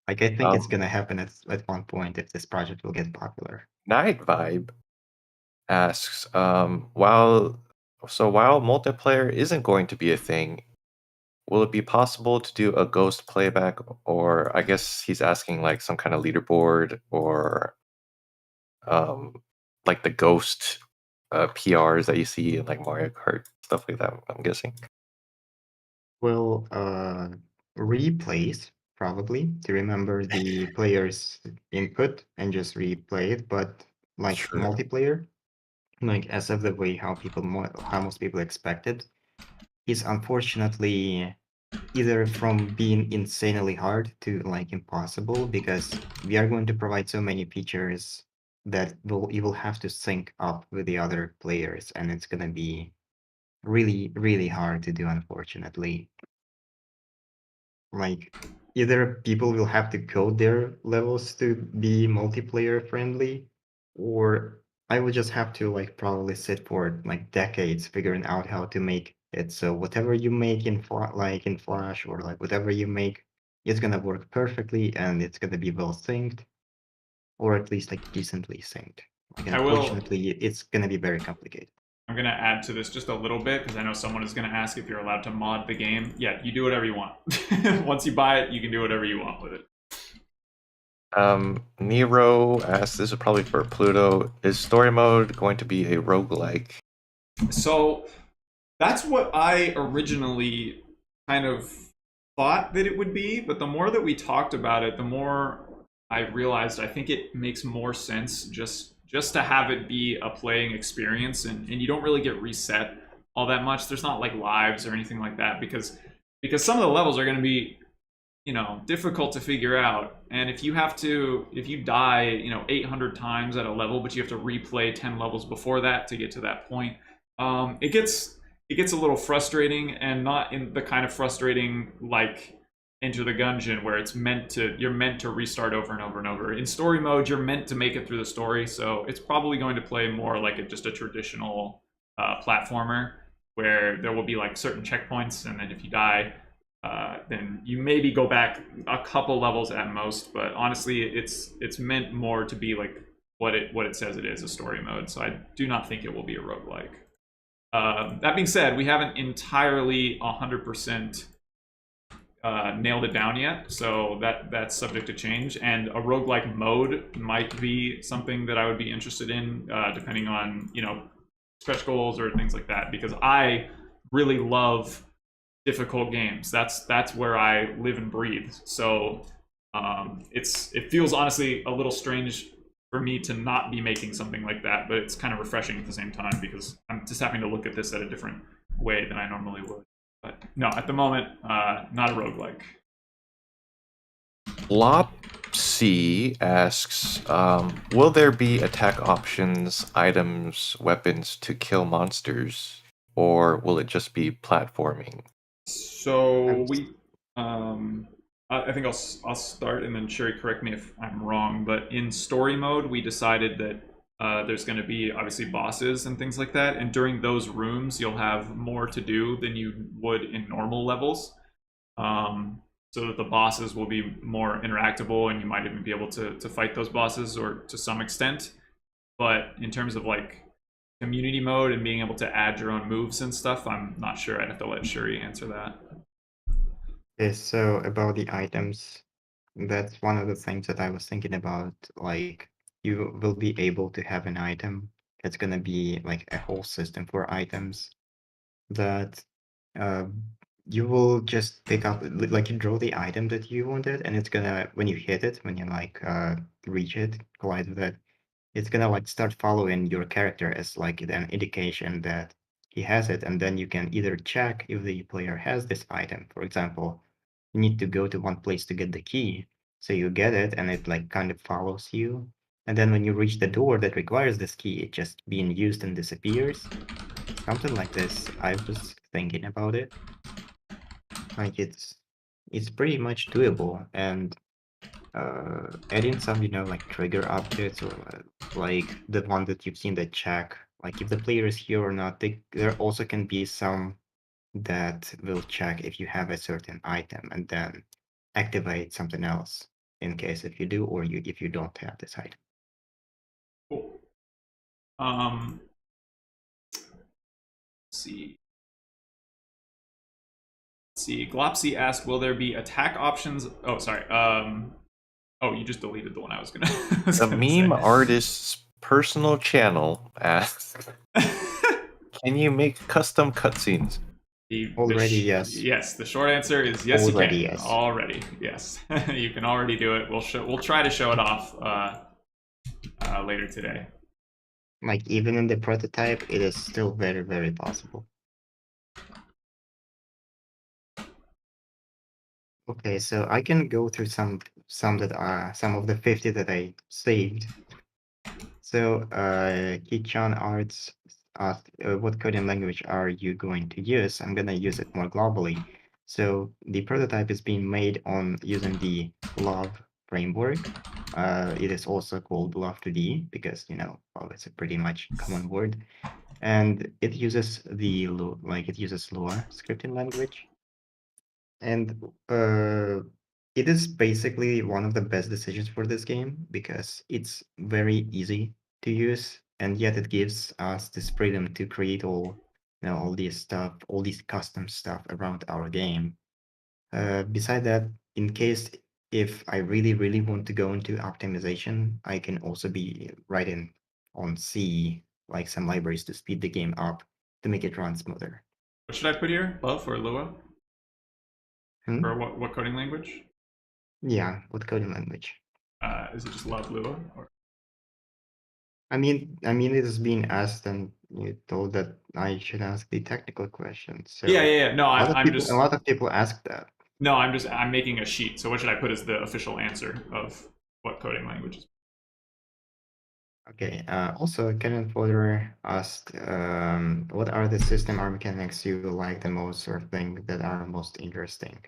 Like I think it's gonna happen at one point if this project will get popular. Night Vibe asks, while multiplayer isn't going to be a thing, will it be possible to do a ghost playback, or I guess he's asking like some kind of leaderboard or like the ghost PRs that you see in like Mario Kart, stuff like that, I'm guessing. Well, replays probably to remember the player's input and just replay it, but like Sure. multiplayer, like as of the way how most people expect it, is unfortunately either from being insanely hard to like impossible because we are going to provide so many features that you will have to sync up with the other players, and it's gonna be really, really hard to do, unfortunately. Like either people will have to code their levels to be multiplayer friendly, or I will just have to like probably sit for like decades figuring out how to make it so whatever you make in like in Flash or like whatever you make, it's gonna work perfectly and it's gonna be well synced, or at least like decently synced. Like I will. unfortunately, it's gonna be very complicated. I'm gonna add to this just a little bit because I know someone is gonna ask if you're allowed to mod the game. Yeah, you do whatever you want. Once you buy it, you can do whatever you want with it. Nero asks, this is probably for Pluto, is story mode going to be a roguelike? So that's what I originally kind of thought that it would be, but the more that we talked about it, the more I realized I think it makes more sense just to have it be a playing experience, and you don't really get reset all that much. There's not like lives or anything like that because some of the levels are going to be difficult to figure out, and if you die 800 times at a level but you have to replay 10 levels before that to get to that point, it gets a little frustrating, and not in the kind of frustrating like Enter the Gungeon where you're meant to restart over and over and over. In story mode, you're meant to make it through the story, so it's probably going to play more like just a traditional platformer where there will be like certain checkpoints, and then if you die, then you maybe go back a couple levels at most. But honestly, it's meant more to be like what it says it is, a story mode. So I do not think it will be a roguelike. That being said, we haven't entirely 100% nailed it down yet, so that's subject to change. And a roguelike mode might be something that I would be interested in, depending on, you know, stretch goals or things like that, because I really love difficult games. That's where I live and breathe. So it feels honestly a little strange for me to not be making something like that, but it's kind of refreshing at the same time because I'm just having to look at this at a different way than I normally would. But no, at the moment, not a roguelike. Lopsy asks, will there be attack options, items, weapons to kill monsters, or will it just be platforming? So we, I think I'll start, and then Sherry, correct me if I'm wrong. But in story mode, we decided that there's going to be obviously bosses and things like that, and during those rooms, you'll have more to do than you would in normal levels. So that the bosses will be more interactable, and you might even be able to fight those bosses, or to some extent. But in terms of like community mode and being able to add your own moves and stuff, I'm not sure. I'd have to let Shuri answer that. Okay, so about the items, that's one of the things that I was thinking about. Like, you will be able to have an item. It's gonna be like a whole system for items that uh, you will just pick up, like you draw the item that you wanted, and it's gonna, when you hit it, when you like reach it, collide with it, it's gonna like start following your character as like an indication that he has it, and then you can either check if the player has this item. For example, you need to go to one place to get the key, so you get it, and it like kind of follows you. And then when you reach the door that requires this key, it just being used and disappears. Something like this. I was thinking about it. Like it's pretty much doable, and adding some, you know, like trigger objects, or like the one that you've seen that check, like if the player is here or not. There also can be some that will check if you have a certain item, and then activate something else in case if you do, or if you don't have this item. Cool. Let's see. Glopsy asked, will there be attack options? Oh, sorry. Oh, you just deleted the one I was gonna. The meme artist's personal channel asks, can you make custom cutscenes? Already, yes. Yes, the short answer is yes. Already, you can. yes. Already, yes. You can already do it. We'll try to show it off later today. Like even in the prototype, it is still very, very possible. Okay, so I can go through some that are some of the 50 that I saved. So Kichan Arts asked, what coding language are you going to use? I'm gonna use it more globally. So the prototype is being made on using the Love framework. It is also called Love 2D because, you know, well, it's a pretty much common word, and it uses the it uses Lua scripting language. And it is basically one of the best decisions for this game because it's very easy to use, and yet it gives us this freedom to create all, you know, all this stuff, all these custom stuff around our game. Beside that, in case if I really, really want to go into optimization, I can also be writing on C, like some libraries to speed the game up to make it run smoother. What should I put here? Love or Lua? Hmm? Or what coding language? Yeah, what coding language? Is it just Love Lua? Or... I mean, it is being asked, and you told that I should ask the technical question. So yeah. No, a lot of people ask that. No, I'm making a sheet. So what should I put as the official answer of what coding language is? Okay. Also, Kenneth Fodder asked, what are the system or mechanics you like the most, or think that are most interesting?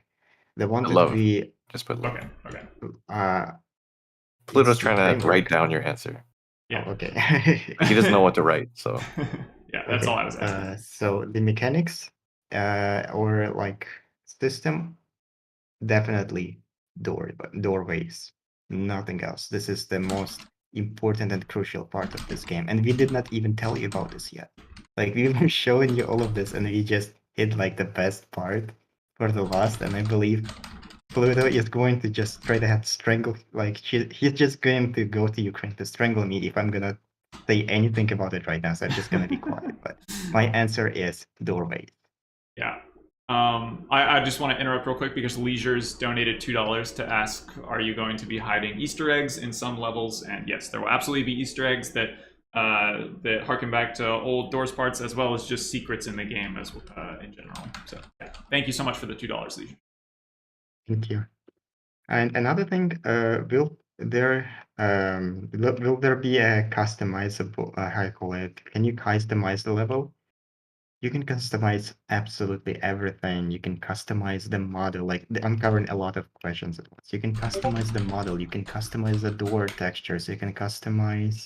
The one that Love. we Just put love. Okay. Pluto's trying to write down your answer. Yeah. Oh, okay. He doesn't know what to write, so. Yeah, that's all I was asking. So the mechanics or like system, definitely doorways, nothing else. This is the most important and crucial part of this game, and we did not even tell you about this yet. Like we were showing you all of this, and we just hit like the best part for the last. And I believe Pluto is going to just straight ahead strangle. Like he's just going to go to Ukraine to strangle me if I'm gonna say anything about it right now. So I'm just gonna be quiet. But my answer is doorways. Yeah. I just want to interrupt real quick because Leisure's donated $2 to ask, are you going to be hiding Easter eggs in some levels? And yes, there will absolutely be Easter eggs that harken back to old Doors parts, as well as just secrets in the game as in general. So yeah, thank you so much for the $2, Leisure. Thank you. And another thing, will there be a customizable, how you call it? Can you customize the level? You can customize absolutely everything. You can customize the model. Like I'm covering a lot of questions at once. You can customize the model. You can customize the door textures. You can customize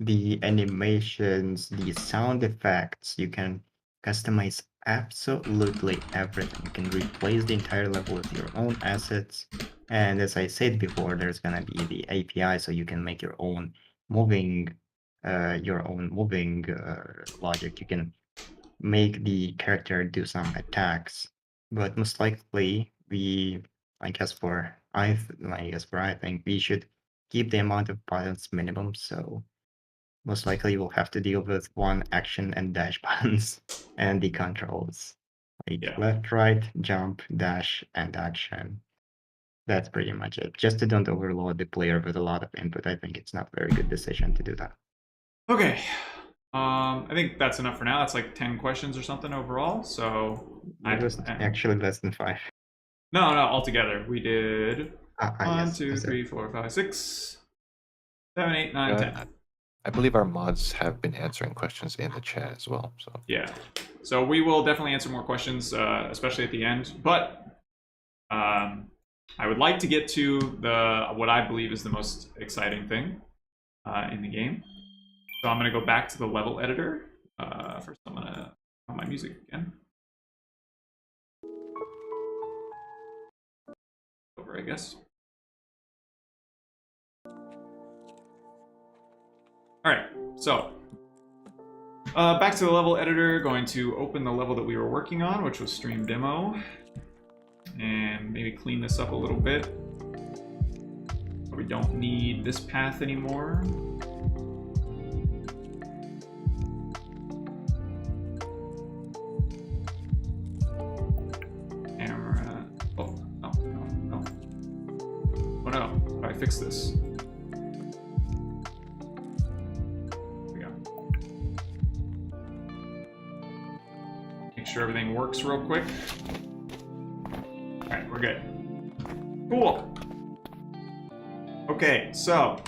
the animations, the sound effects. You can customize absolutely everything. You can replace the entire level with your own assets. And as I said before, there's gonna be the API, so you can make your own moving logic. You can make the character do some attacks, but most likely I think we should keep the amount of buttons minimum. So most likely we'll have to deal with one action and dash buttons and the controls, like left, right, jump, dash, and action. That's pretty much it. Just to don't overload the player with a lot of input. I think it's not a very good decision to do that. Okay. I think that's enough for now. That's like 10 questions or something overall. So it was actually less than 5. No, altogether. We did 1, 2, 3, 4, 5, 6, 7, 8, 9, 10. I believe our mods have been answering questions in the chat as well. So yeah. So we will definitely answer more questions, especially at the end. But I would like to get to what I believe is the most exciting thing in the game. So I'm going to go back to the level editor. First, I'm going to on my music again. Over, I guess. All right, so back to the level editor. Going to open the level that we were working on, which was stream demo, and maybe clean this up a little bit. We don't need this path anymore. Fix this. There we go. Make sure everything works real quick. All right, we're good. Cool. Okay, so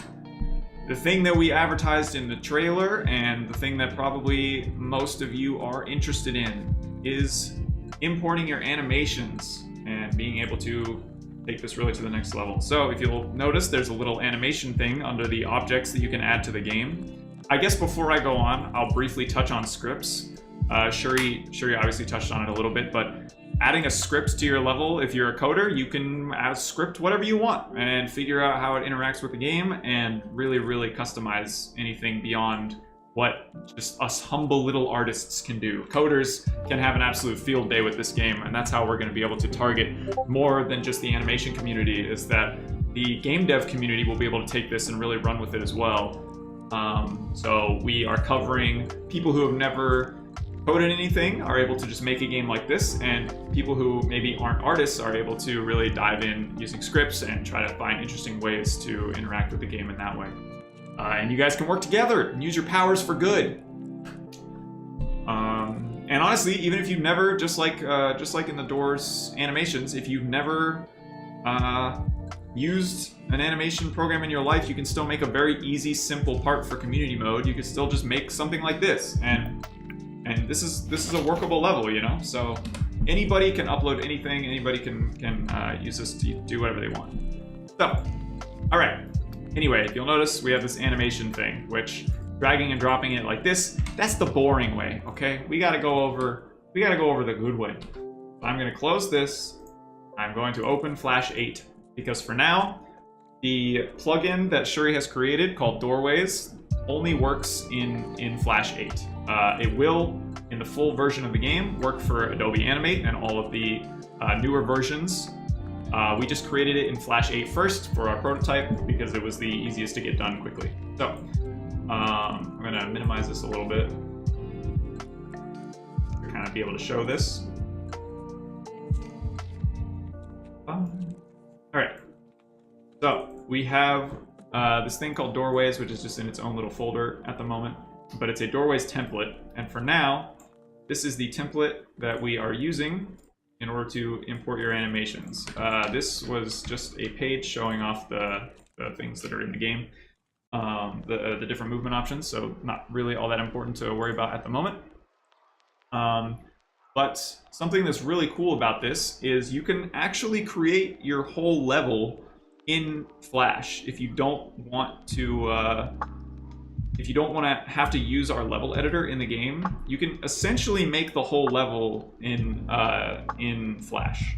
the thing that we advertised in the trailer and the thing that probably most of you are interested in is importing your animations and being able to take this really to the next level. So if you'll notice, there's a little animation thing under the objects that you can add to the game. I guess before I go on, I'll briefly touch on scripts. Shuri obviously touched on it a little bit, but adding a script to your level, if you're a coder, you can add script whatever you want and figure out how it interacts with the game and really, really customize anything beyond what just us humble little artists can do. Coders can have an absolute field day with this game, and that's how we're going to be able to target more than just the animation community, is that the game dev community will be able to take this and really run with it as well. So we are covering people who have never coded anything are able to just make a game like this, and people who maybe aren't artists are able to really dive in using scripts and try to find interesting ways to interact with the game in that way. And you guys can work together and use your powers for good. And honestly, even if you've never, just like in the Doors animations, if you've never used an animation program in your life, you can still make a very easy, simple part for community mode. You could still just make something like this, and this is a workable level, you know. So anybody can upload anything. Anybody can use this to do whatever they want. So, all right. Anyway, you'll notice we have this animation thing, which dragging and dropping it like this, that's the boring way, okay? We gotta go over the good way. I'm gonna close this. I'm going to open Flash 8 because for now, the plugin that Shuri has created called Doorways only works in Flash 8. It will, in the full version of the game, work for Adobe Animate and all of the newer versions. We just created it in Flash 8 first for our prototype because it was the easiest to get done quickly. So I'm going to minimize this a little bit to kind of be able to show this. All right. So we have this thing called Doorways, which is just in its own little folder at the moment, but it's a Doorways template. And for now, this is the template that we are using in order to import your animations. This was just a page showing off the things that are in the game, the different movement options, so not really all that important to worry about at the moment. But something that's really cool about this is you can actually create your whole level in Flash if you don't want to have to use our level editor in the game. You can essentially make the whole level in Flash.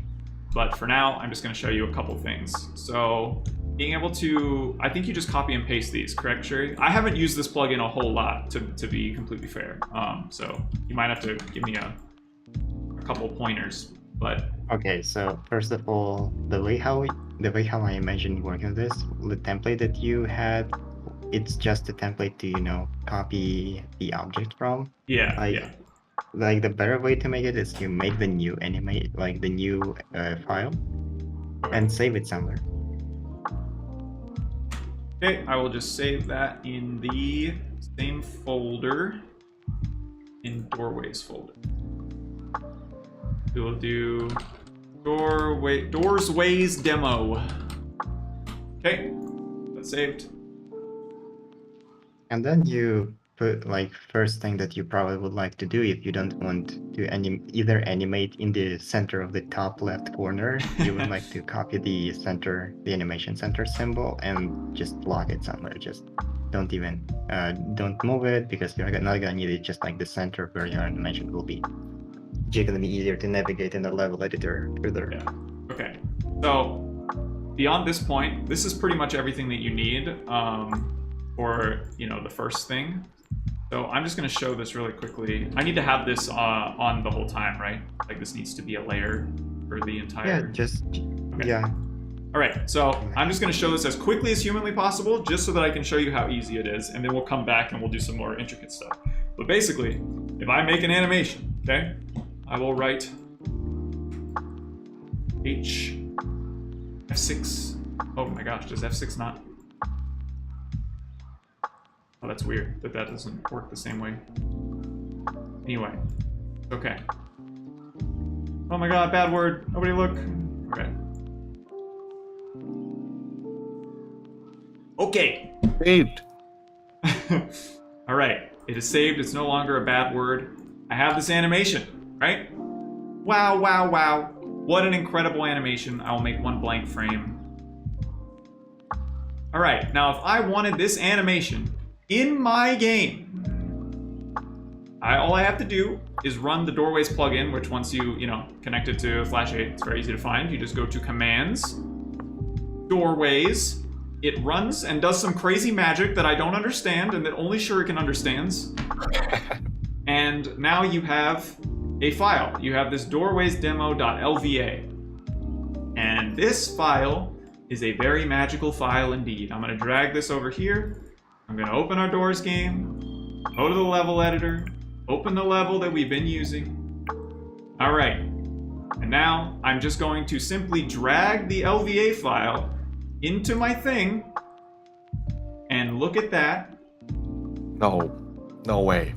But for now, I'm just going to show you a couple things. So being able to, I think you just copy and paste these, correct, Shuri? I haven't used this plugin a whole lot, to be completely fair. So you might have to give me a couple pointers. But Okay, so first of all, the way how I imagine working with this, the template that you had, it's just a template to, you know, copy the object from. yeah, Like, yeah. like the better way to make it is you make the new animate, like the new file, and save it somewhere. Okay, I will just save that in the same folder, in Doorways folder. We will do Doorways demo. Okay, that's saved. And then you put like first thing that you probably would like to do if you don't want to either animate in the center of the top left corner, you would like to copy the animation center symbol and just lock it somewhere. Just don't move it because you're not gonna need it, just like the center where your animation will be. It's gonna be easier to navigate in the level editor further. Yeah. Okay. So beyond this point, this is pretty much everything that you need for the first thing. So I'm just going to show this really quickly. I need to have this on the whole time, right? Like this needs to be a layer for the entire. Yeah. Just Okay. yeah. All right. So I'm just going to show this as quickly as humanly possible, just so that I can show you how easy it is, and then we'll come back and we'll do some more intricate stuff. But basically, if I make an animation, okay, I will write F6. Oh my gosh, does F6 not? Oh, that's weird that doesn't work the same way. Anyway, okay. Oh my god, bad word. Nobody look. Okay. Saved. All right, it is saved. It's no longer a bad word. I have this animation, right? Wow, wow, wow. What an incredible animation. I will make one blank frame. All right, now if I wanted this animation in my game, all I have to do is run the Doorways plugin, which once you connect it to Flash 8, it's very easy to find. You just go to Commands, Doorways. It runs and does some crazy magic that I don't understand and that only Shuriken understands. And now you have a file. You have this doorwaysdemo.lva. And this file is a very magical file indeed. I'm going to drag this over here. I'm going to open our Doors game, go to the level editor, open the level that we've been using. All right. And now I'm just going to simply drag the LVA file into my thing, and look at that. No way.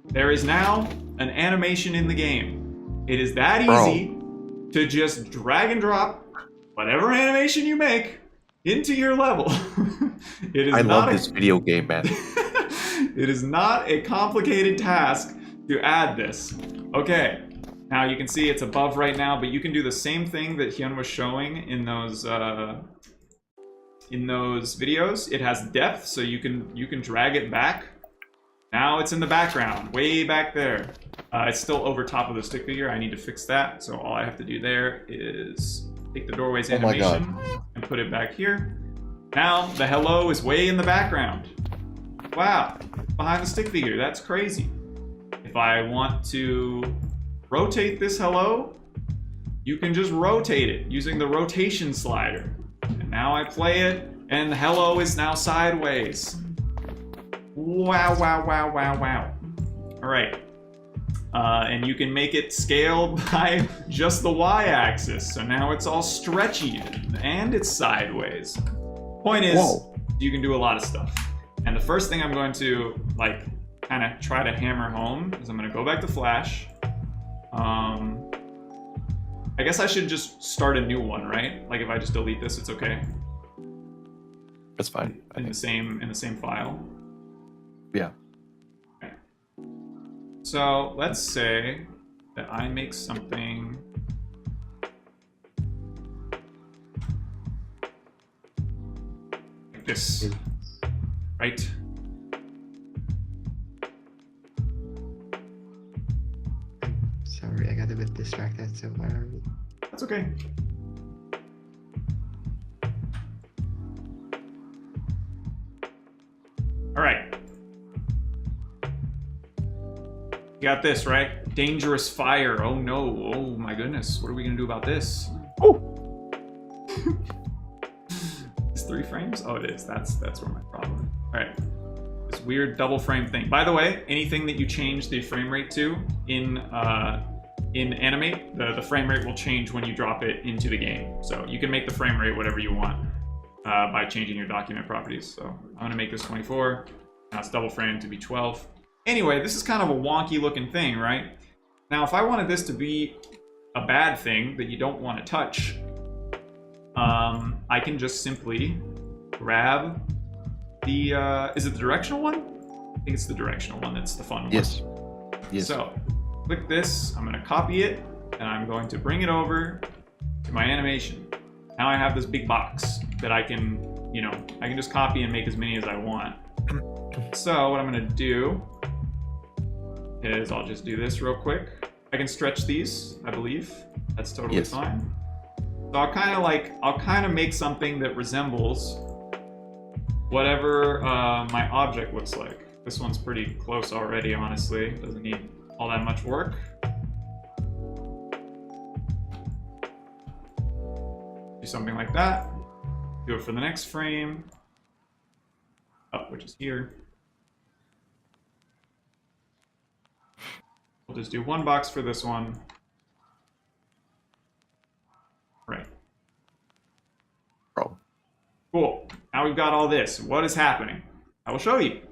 There is now an animation in the game. It is that easy to just drag and drop whatever animation you make into your level. I love this video game, man. It is not a complicated task to add this. Okay. Now you can see it's above right now, but you can do the same thing that Hyun was showing in those in those videos, it has depth, so you can drag it back. Now it's in the background, way back there. It's still over top of the stick figure. I need to fix that. So all I have to do there is take the doorway's animation and put it back here. Now the hello is way in the background. Wow, behind the stick figure. That's crazy. If I want to rotate this hello, you can just rotate it using the rotation slider. And now I play it, and the hello is now sideways. Wow, wow, wow, wow, wow. All right. And you can make it scale by just the y-axis. So now it's all stretchy and it's sideways. Point is, you can do a lot of stuff. And the first thing I'm going to like kind of try to hammer home is I'm going to go back to Flash. I guess I should just start a new one, right? Like if I just delete this, it's okay. That's fine. In the same file. Yeah. Okay. So let's say that I make something like this, right? Sorry, I got a bit distracted, so where are we? That's okay. All right. You got this, right? Dangerous fire. Oh no. Oh my goodness. What are we gonna do about this? Oh. It's 3 frames? Oh, it is. That's where my problem is. All right. This weird double frame thing. By the way, anything that you change the frame rate to in Animate, the frame rate will change when you drop it into the game. So you can make the frame rate whatever you want by changing your document properties. So I'm gonna make this 24. Now it's double frame to be 12. Anyway, this is kind of a wonky looking thing, right? Now, if I wanted this to be a bad thing that you don't want to touch, I can just simply grab the, is it the directional one? I think it's the directional one that's the fun one. Yes. Yes. So, click this, I'm going to copy it, and I'm going to bring it over to my animation. Now I have this big box that I can, I can just copy and make as many as I want. So what I'm going to do is I'll just do this real quick. I can stretch these, I believe. That's totally fine. So I'll kind of make something that resembles whatever my object looks like. This one's pretty close already, honestly. Doesn't need all that much work. Do something like that. Do it for the next frame. Which is here. We'll just do one box for this one. Right. Bro. Cool. Now we've got all this. What is happening? I will show you.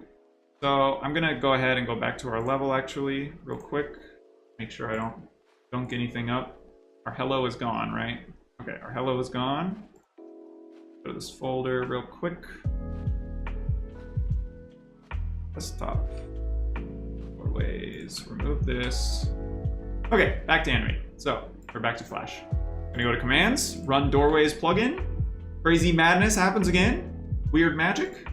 So I'm gonna go ahead and go back to our level actually, real quick. Make sure I don't get anything up. Our hello is gone, right? Okay, our hello is gone. Go to this folder real quick. Desktop. Ways. Remove this. Okay, back to animate. So we're back to Flash. I'm gonna go to commands, run doorways plugin. Crazy madness happens again. Weird magic.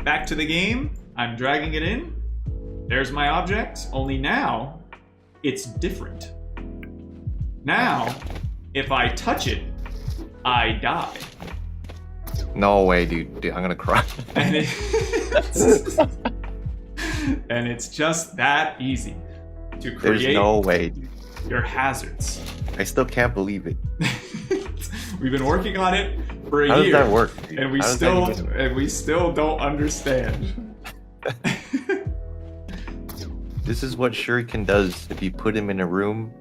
Back to the game. I'm dragging it in. There's my object. Only now, it's different. Now, if I touch it, I die. No way, dude. I'm gonna cry. And it's just that easy to create. There's no way, dude. Your hazards. I still can't believe it. We've been working on it for a How year. does that work? Dude? And we still don't understand. This is what Shuriken does. If you put him in a room,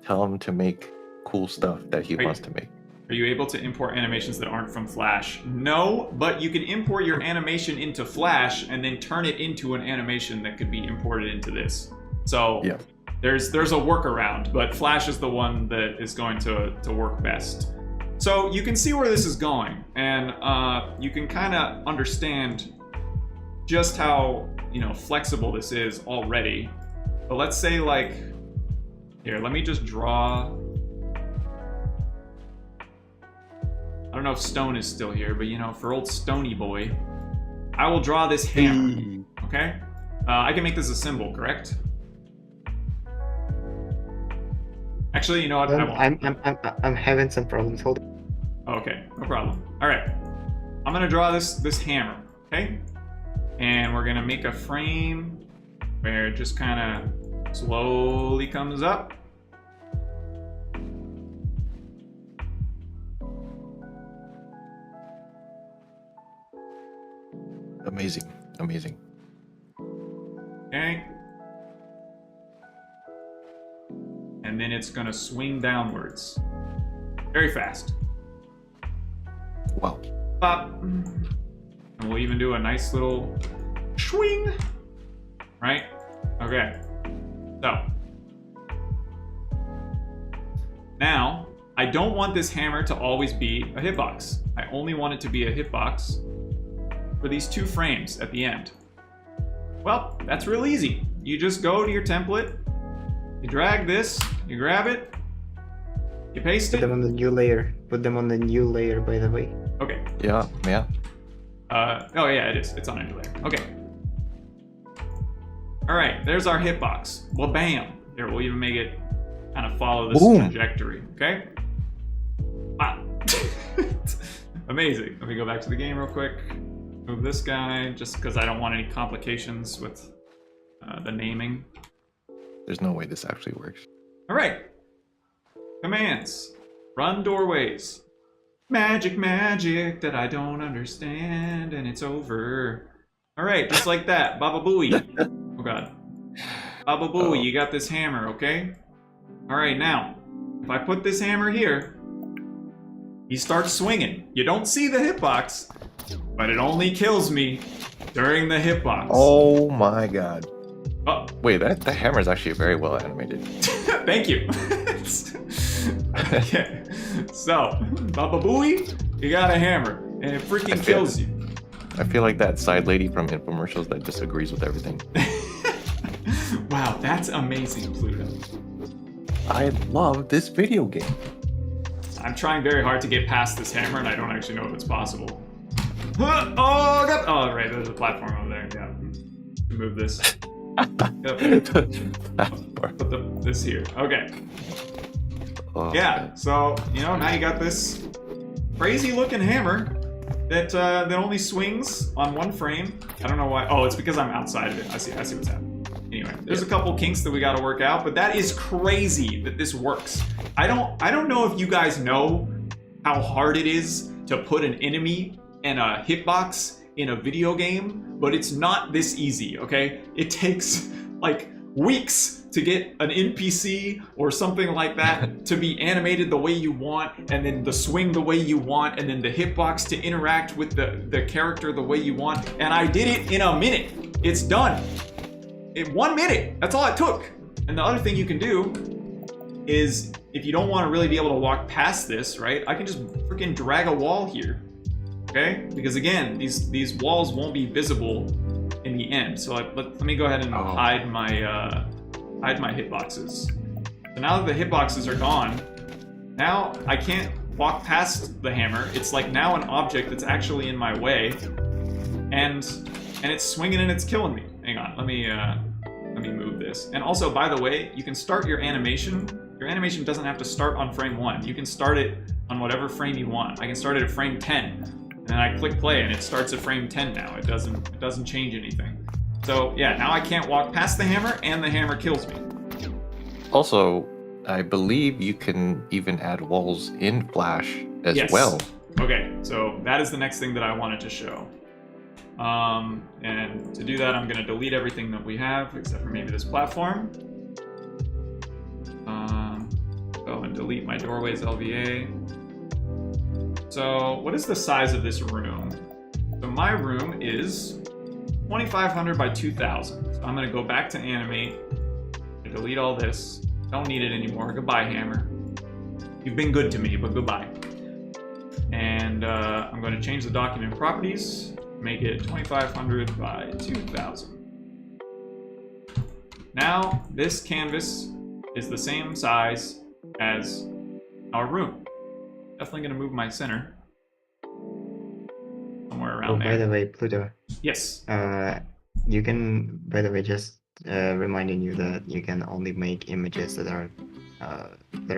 tell him to make cool stuff that he wants to make. Are you able to import animations that aren't from Flash? No, but you can import your animation into Flash and then turn it into an animation that could be imported into this. So yeah. There's a workaround, but Flash is the one that is going to work best. So you can see where this is going, and you can kind of understand just how flexible this is already. But let's say here, let me just draw. I don't know if Stone is still here, but you know, for old Stony boy, I will draw this hammer. Okay? I can make this a symbol, correct? Actually, you know what? I won't. I'm having some problems. Hold on. Okay, no problem. All right, I'm gonna draw this hammer. Okay, and we're gonna make a frame where it just kind of slowly comes up. Amazing, amazing. Okay. And then it's gonna swing downwards. Very fast. Wow. Pop. And we'll even do a nice little swing. Right? Okay. So. Now, I don't want this hammer to always be a hitbox. I only want it to be a hitbox for these 2 frames at the end. Well, that's real easy. You just go to your template, you drag this, you grab it, you paste Put it. them on the new layer. Put them on the new layer, by the way. Okay. Yeah, yeah. Oh yeah, it is. It's on a new layer. Okay. All right, there's our hitbox. Well, bam. Here, we'll even make it kind of follow this Boom. trajectory. Okay. Wow. Amazing. Let me go back to the game real quick. Move this guy, just because I don't want any complications with the naming. There's no way this actually works. All right. Commands. Run doorways. Magic, magic that I don't understand, and it's over. All right, just like that. Baba Booey. Oh, God. Baba Booey, you got this hammer, okay? All right, now, if I put this hammer here, he starts swinging. You don't see the hitbox, but it only kills me during the hitbox. Oh my god. Oh. Wait, the hammer is actually very well animated. Thank you. Okay. So, Baba Booey, you got a hammer, and it freaking kills you. I feel like that side lady from infomercials that disagrees with everything. Wow, that's amazing, Pluto. I love this video game. I'm trying very hard to get past this hammer, and I don't actually know if it's possible. Oh, God. Oh, right, there's a platform over there. Yeah. Move this. Put this here. Okay. Oh, Yeah, man. so, you know, now you got this crazy looking hammer that only swings on 1 frame. I don't know why. Oh, it's because I'm outside of it. I see what's happening. Anyway, there's a couple kinks that we got to work out, but that is crazy that this works. I don't know if you guys know how hard it is to put an enemy and a hitbox in a video game, but it's not this easy, okay? It takes like weeks to get an NPC or something like that to be animated the way you want, and then the swing the way you want, and then the hitbox to interact with the character the way you want. And I did it in a minute. It's done. In 1 minute. That's all it took. And the other thing you can do is, if you don't want to really be able to walk past this, right? I can just freaking drag a wall here. Okay? Because again, these walls won't be visible in the end. So let me go ahead and hide my hitboxes. So now that the hitboxes are gone, now I can't walk past the hammer. It's like now an object that's actually in my way, and it's swinging and it's killing me. Hang on, let me move this. And also, by the way, you can start your animation. Your animation doesn't have to start on frame 1. You can start it on whatever frame you want. I can start it at frame 10, and then I click play, and it starts at frame 10 now. It doesn't change anything. So yeah, now I can't walk past the hammer, and the hammer kills me. Also, I believe you can even add walls in Flash as Yes. well. Okay, so that is the next thing that I wanted to show. And to do that, I'm going to delete everything that we have, except for maybe this platform. Go and delete my doorways LVA. So what is the size of this room? So my room is 2500 by 2000. So I'm going to go back to animate, delete all this. Don't need it anymore. Goodbye, hammer. You've been good to me, but goodbye. And I'm going to change the document properties, make it 2500 by 2000. Now this canvas is the same size as our room. Definitely going to move my center. somewhere Oh, around by there. the way, Pluto, Yes. you can, by the way, just reminding you that you can only make images that are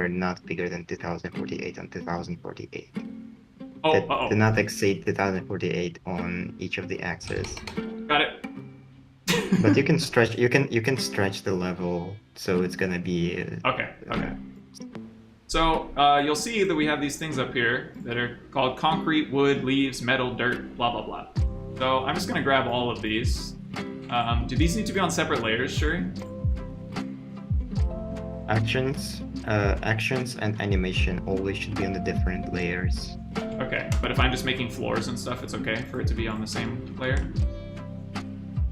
not bigger than 2048 on 2048. Oh, That do not exceed 2048 on each of the axes. Got it. But you can stretch. You can stretch the level, so it's gonna be. Okay. So you'll see that we have these things up here that are called concrete, wood, leaves, metal, dirt, blah blah blah. So I'm just gonna grab all of these. Do these need to be on separate layers, Shuri? Actions and animation always should be on the different layers. Okay, but if I'm just making floors and stuff, it's okay for it to be on the same layer?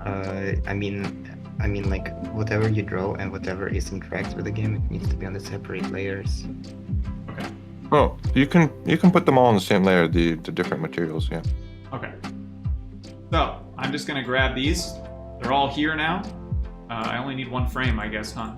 I mean, like whatever you draw and whatever is interacts with the game, it needs to be on the separate layers. Okay. Oh, you can put them all on the same layer, the different materials, yeah. Okay. So I'm just gonna grab these. They're all here now. I only need one frame, I guess, huh?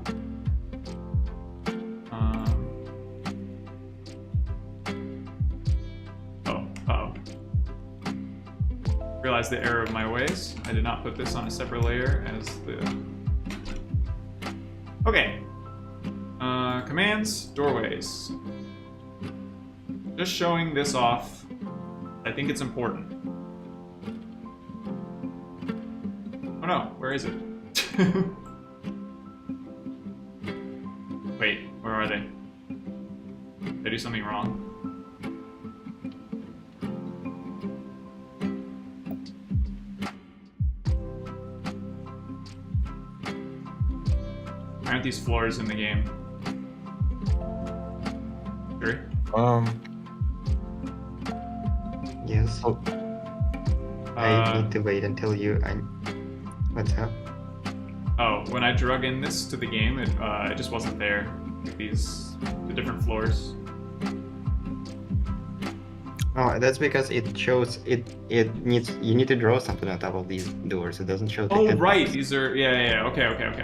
Realize the error of my ways. I did not put this on a separate layer as the... Okay. Commands, doorways. Just showing this off. I think it's important. Oh no, where is it? Wait, where are they? Did I do something wrong? Why aren't these floors in the game? Sure. Yes. Oh. I need to wait until you. What's up? Oh, when I drug in this to the game, it just wasn't there. Like the different floors. Oh, that's because it shows it needs. You need to draw something on top of these doors. It doesn't show. Oh right, these are yeah. Okay.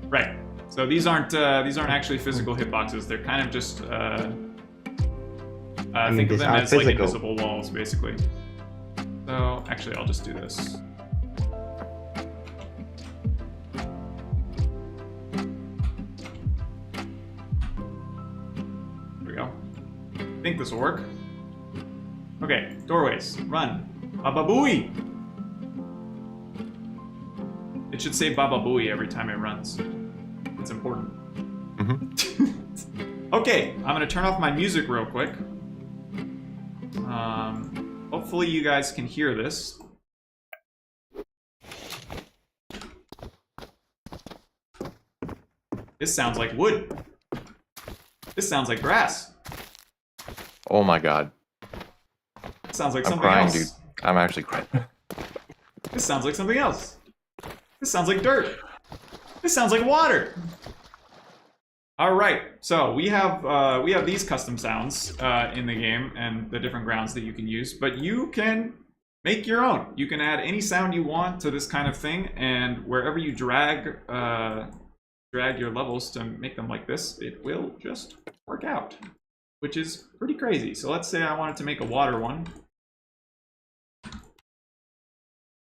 Right. So these aren't actually physical hitboxes. They're kind of just think of them as like invisible walls, basically. So actually, I'll just do this. There we go. I think this will work. Okay, doorways, run. Baba Booey! It should say Baba Booey every time it runs. It's important. Mm-hmm. Okay, I'm gonna turn off my music real quick. Hopefully you guys can hear this. This sounds like wood. This sounds like grass. Oh my god. This sounds like I'm something crying, else. dude. I'm actually crying. This sounds like something else. This sounds like dirt. This sounds like water. All right, so we have these custom sounds in the game and the different grounds that you can use, but you can make your own. You can add any sound you want to this kind of thing, and wherever you drag your levels to make them like this, it will just work out, which is pretty crazy. So let's say I wanted to make a water one.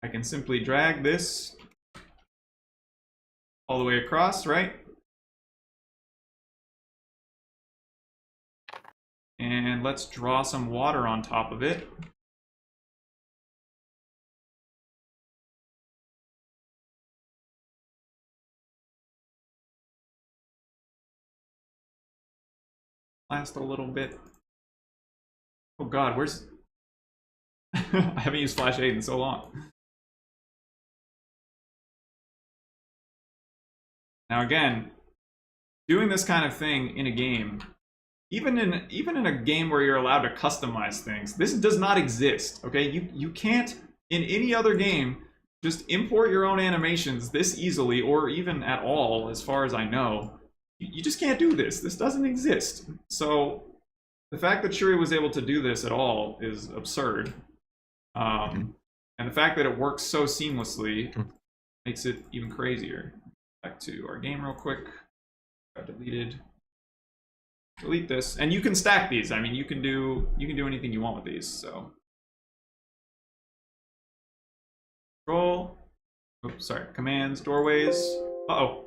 I can simply drag this all the way across, right? And let's draw some water on top of it. Last a little bit. Oh god, where's... I haven't used Flash 8 in so long. Now again, doing this kind of thing in a game, even in a game where you're allowed to customize things, this does not exist, okay? You can't, in any other game, just import your own animations this easily, or even at all, as far as I know. You just can't do this. This doesn't exist. So the fact that Shuri was able to do this at all is absurd. And the fact that it works so seamlessly makes it even crazier. Back to our game real quick. Got deleted. Delete this, and you can stack these. I mean, you can do anything you want with these. So Control. Oops, sorry. Commands, doorways. Uh-oh.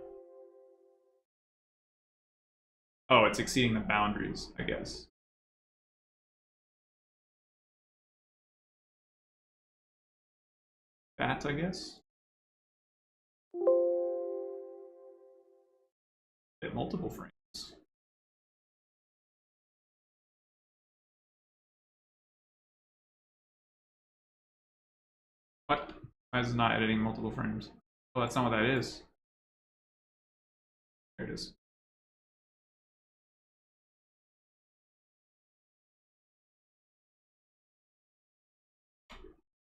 Oh, it's exceeding the boundaries, I guess. That, I guess. At multiple frames. What? Why is it not editing multiple frames? Well, that's not what that is. There it is.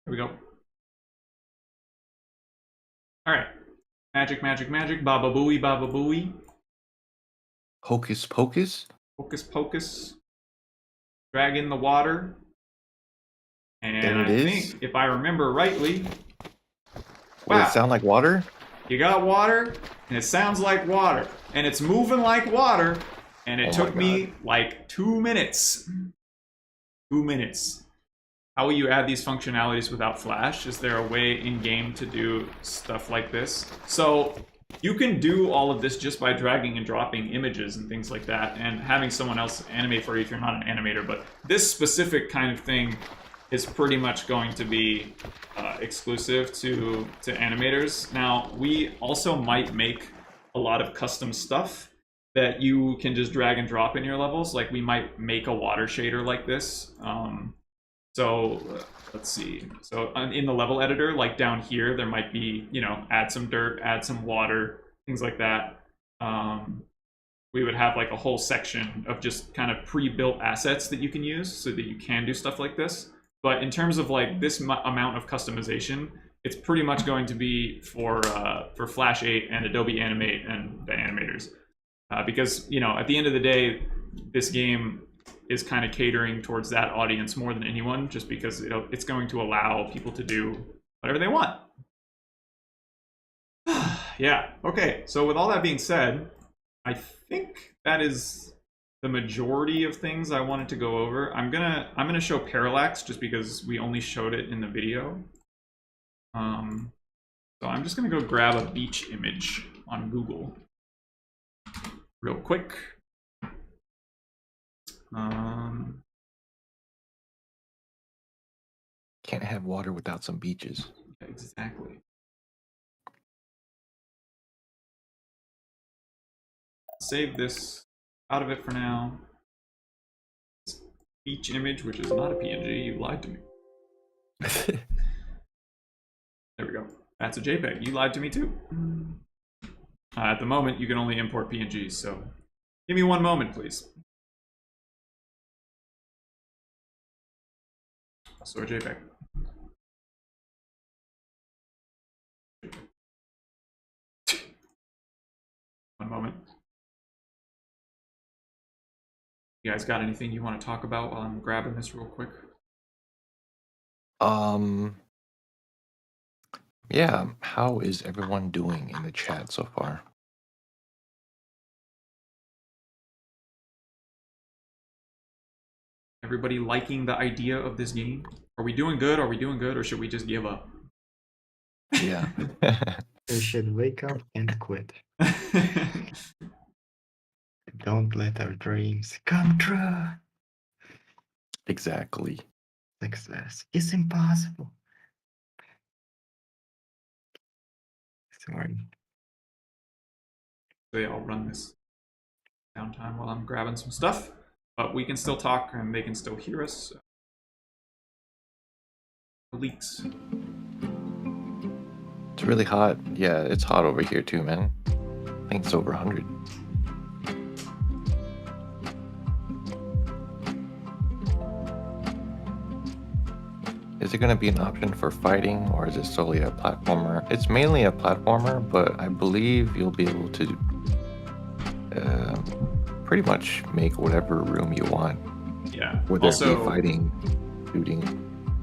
Here we go. All right. Magic, magic, magic. Baba booey, baba booey. Hocus pocus? Hocus pocus. Drag in the water. And There it I is. think, if I remember rightly, Will wow, it sound like water? you got water, and it sounds like water, and it's moving like water, and it Oh my took me like 2 minutes. 2 minutes. How will you add these functionalities without Flash? Is there a way in-game to do stuff like this? So you can do all of this just by dragging and dropping images and things like that, and having someone else animate for you if you're not an animator, but this specific kind of thing is pretty much going to be exclusive to animators. Now, we also might make a lot of custom stuff that you can just drag and drop in your levels. Like, we might make a water shader like this. Let's see. So in the level editor, like down here, there might be, you know, add some dirt, add some water, things like that. We would have like a whole section of just kind of pre-built assets that you can use so that you can do stuff like this. But in terms of like this amount of customization, it's pretty much going to be for Flash 8 and Adobe Animate and the animators. Because, you know, at the end of the day, this game is kind of catering towards that audience more than anyone, just because it's going to allow people to do whatever they want. Yeah, okay. So with all that being said, I think that is the majority of things I wanted to go over. I'm gonna show Parallax just because we only showed it in the video. So I'm just gonna go grab a beach image on Google real quick. Can't have water without some beaches. Exactly. Save this out of it for now. Beach image, which is not a PNG. You lied to me. There we go. That's a JPEG. You lied to me too. At the moment, you can only import PNGs, so give me one moment, please. So a JPEG. One moment. You guys got anything you want to talk about while I'm grabbing this real quick? Yeah, how is everyone doing in the chat so far? Everybody liking the idea of this game? Are we doing good? Are we doing good? Or should we just give up? Yeah. You should wake up and quit. Don't let our dreams come true. Exactly. Success is impossible. Sorry. So yeah, I'll run this downtime while I'm grabbing some stuff. But we can still talk and they can still hear us. Leaks. It's really hot. Yeah, it's hot over here too, man. I think it's over 100. Is it going to be an option for fighting, or is it solely a platformer? It's mainly a platformer, but I believe you'll be able to pretty much make whatever room you want. Yeah. Whether Also, it be fighting, shooting.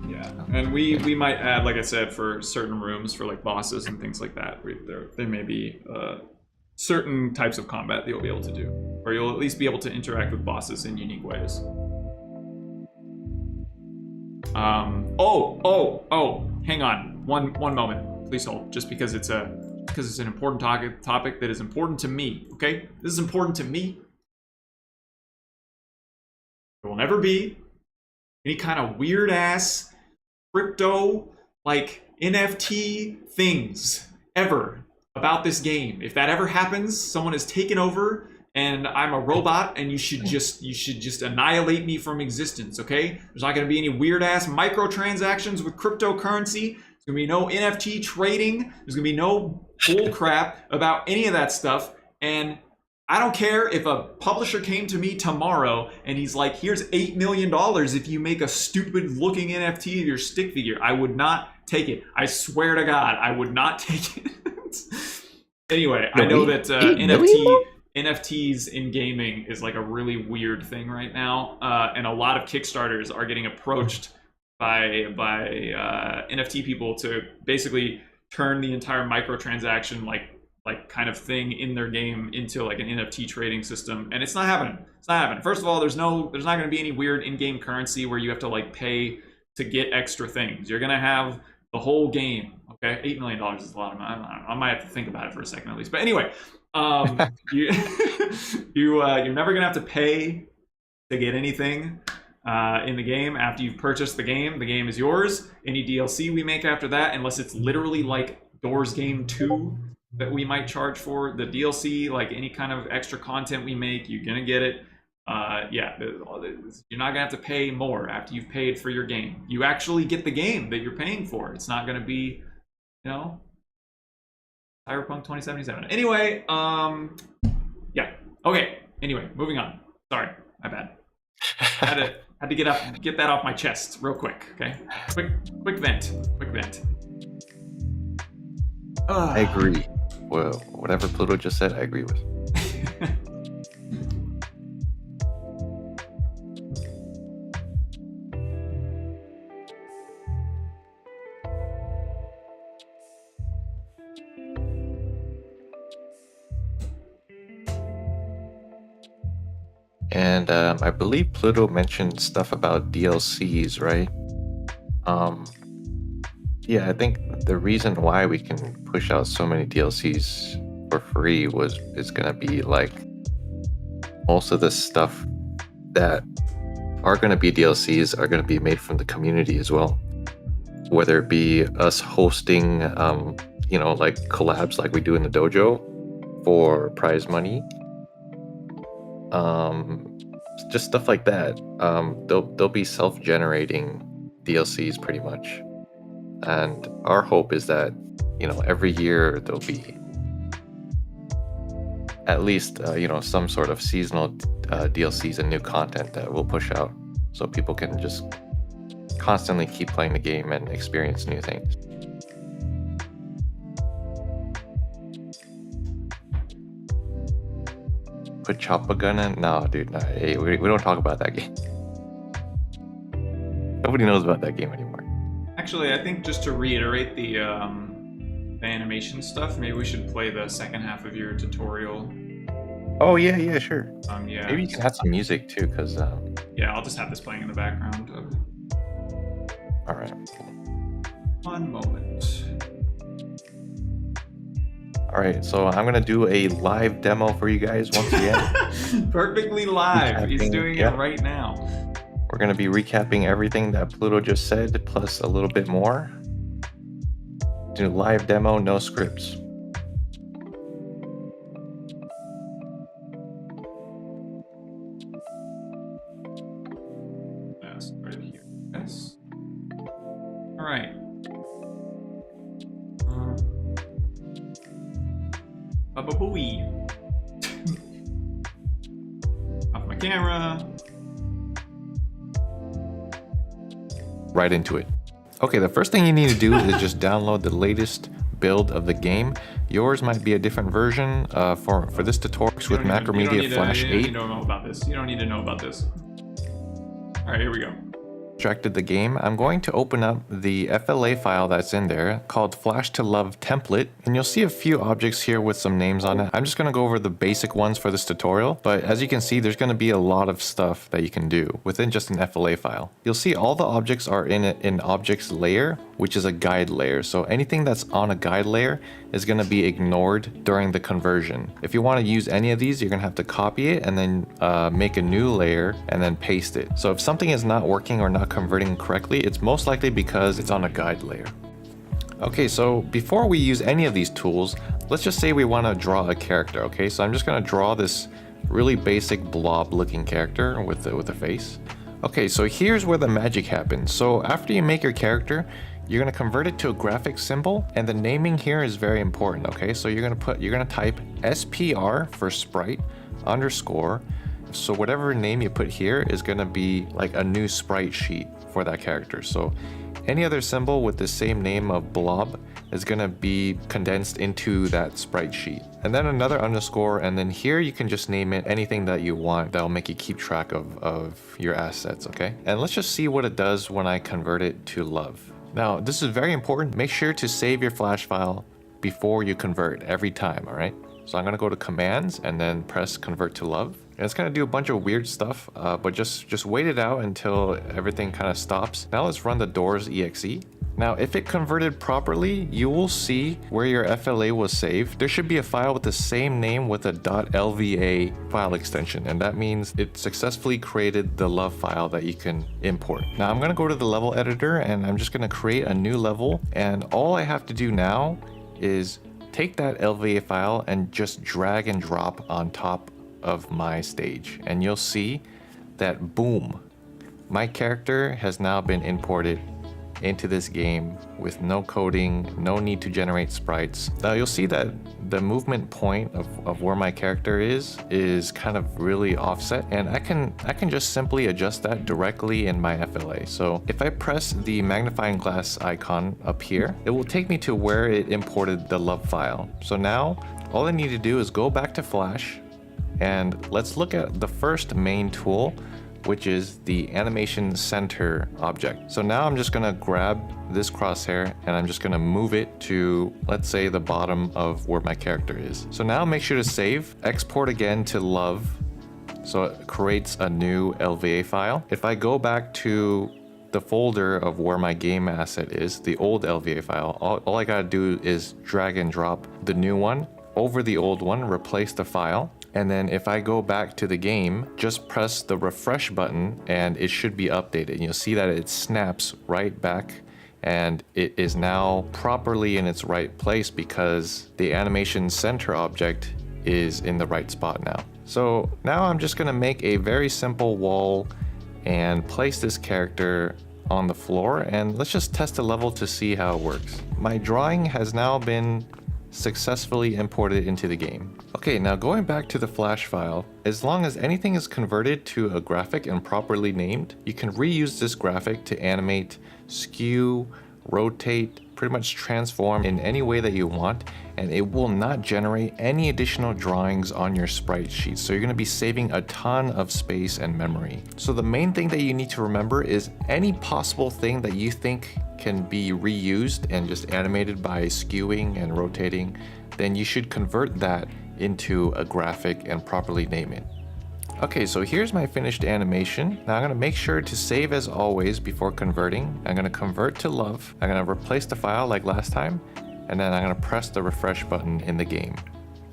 Yeah, and we might add, like I said, for certain rooms, for like bosses and things like that, there may be certain types of combat that you'll be able to do, or you'll at least be able to interact with bosses in unique ways. Hang on. One moment. Please hold. Just because it's an important topic that is important to me. Okay, this is important to me. There will never be any kind of weird ass crypto like NFT things ever about this game. If that ever happens, someone has taken over and I'm a robot and you should just annihilate me from existence, okay? There's not gonna be any weird ass microtransactions with cryptocurrency. There's gonna be no NFT trading. There's gonna be no bull crap about any of that stuff. And I don't care if a publisher came to me tomorrow and he's like, here's $8 million if you make a stupid looking NFT of your stick figure. I would not take it. I swear to God, I would not take it. Anyway, I know that NFTs in gaming is like a really weird thing right now. And a lot of Kickstarters are getting approached by NFT people to basically turn the entire microtransaction like kind of thing in their game into like an NFT trading system, and it's not happening. It's not happening. First of all, there's not going to be any weird in-game currency where you have to like pay to get extra things. You're going to have the whole game. Okay, $8 million is a lot of money. I might have to think about it for a second at least. But anyway, you're never going to have to pay to get anything in the game after you've purchased the game. The game is yours. Any DLC we make after that, unless it's literally like Doors Game 2 that we might charge for, the DLC, like any kind of extra content we make, you're gonna get it. Yeah, you're not gonna have to pay more after you've paid for your game. You actually get the game that you're paying for. It's not gonna be, you know, Cyberpunk 2077. Anyway, yeah. Okay. Anyway, moving on. Sorry, my bad. Had to get that off my chest real quick. Okay, quick vent. I agree. Well, whatever Pluto just said, I agree with. And I believe Pluto mentioned stuff about DLCs, right? Yeah, I think the reason why we can push out so many DLCs for free is gonna be like most of the stuff that are gonna be DLCs are gonna be made from the community as well. Whether it be us hosting, like collabs like we do in the dojo for prize money, just stuff like that. They'll be self-generating DLCs pretty much. And our hope is that, every year there'll be at least, some sort of seasonal DLCs and new content that we'll push out so people can just constantly keep playing the game and experience new things. Put Choppa Gun in? No, dude, no. Hey, we don't talk about that game. Nobody knows about that game anymore. Actually, I think just to reiterate the animation stuff, maybe we should play the second half of your tutorial. Oh yeah, sure. Yeah. Maybe you can add some music too, because yeah, I'll just have this playing in the background. All right. One moment. All right, so I'm gonna do a live demo for you guys once again. Perfectly live. He's doing it right now. We're gonna be recapping everything that Pluto just said, plus a little bit more. Do live demo, no scripts. Yes, right here. Yes. All right. Ba-ba-booey. Off my camera. Right into it. Okay, the first thing you need to do is just download the latest build of the game. Yours might be a different version. For this tutorial with Macromedia Flash 8. You don't need to know about this. You don't need to know about this. All right, here we go. extracted the game, I'm going to open up the FLA file that's in there called Flash to Love template, and you'll see a few objects here with some names on it. I'm just going to go over the basic ones for this tutorial, but as you can see, there's going to be a lot of stuff that you can do within just an FLA file. You'll see all the objects are in an objects layer, which is a guide layer. So anything that's on a guide layer is going to be ignored during the conversion. If you want to use any of these, you're going to have to copy it and then make a new layer and then paste it. So if something is not working or not converting correctly, it's most likely because it's on a guide layer. Okay, so before we use any of these tools, let's just say we want to draw a character. Okay, so I'm just going to draw this really basic blob looking character with a face. Okay, so here's where the magic happens. So after you make your character, you're going to convert it to a graphic symbol, and the naming here is very important. Okay, so you're going to type SPR for sprite underscore. So whatever name you put here is going to be like a new sprite sheet for that character. So any other symbol with the same name of blob is going to be condensed into that sprite sheet. And then another underscore, and then here you can just name it anything that you want that'll make you keep track of your assets, okay? And let's just see what it does when I convert it to love. Now, this is very important. Make sure to save your Flash file before you convert every time, all right? So I'm gonna go to commands and then press convert to love. And it's gonna do a bunch of weird stuff, but just wait it out until everything kind of stops. Now let's run the doors exe. Now, if it converted properly, you will see where your FLA was saved. There should be a file with the same name with a .lva file extension, and that means it successfully created the love file that you can import. Now, I'm gonna go to the level editor and I'm just gonna create a new level, and all I have to do now is take that LVA file and just drag and drop on top of my stage, and you'll see that boom, my character has now been imported into this game with no coding, no need to generate sprites. Now you'll see that the movement point of where my character is kind of really offset, and I can just simply adjust that directly in my FLA. So if I press the magnifying glass icon up here, it will take me to where it imported the love file. So now all I need to do is go back to Flash, and let's look at the first main tool, which is the animation center object. So now I'm just gonna grab this crosshair and I'm just gonna move it to, let's say, the bottom of where my character is. So now make sure to save, export again to love, so it creates a new LVA file. If I go back to the folder of where my game asset is, the old LVA file, all I gotta do is drag and drop the new one over the old one, replace the file. And then if I go back to the game, just press the refresh button and it should be updated. And you'll see that it snaps right back and it is now properly in its right place because the animation center object is in the right spot now. So now I'm just gonna make a very simple wall and place this character on the floor, and let's just test the level to see how it works. My drawing has now been successfully imported into the game. Okay, now going back to the Flash file, as long as anything is converted to a graphic and properly named, you can reuse this graphic to animate, skew, rotate, pretty much transform in any way that you want, and it will not generate any additional drawings on your sprite sheet. So you're going to be saving a ton of space and memory. So the main thing that you need to remember is any possible thing that you think can be reused and just animated by skewing and rotating, then you should convert that into a graphic and properly name it. Okay, so here's my finished animation. Now I'm gonna make sure to save as always before converting. I'm gonna convert to love. I'm gonna replace the file like last time, and then I'm gonna press the refresh button in the game.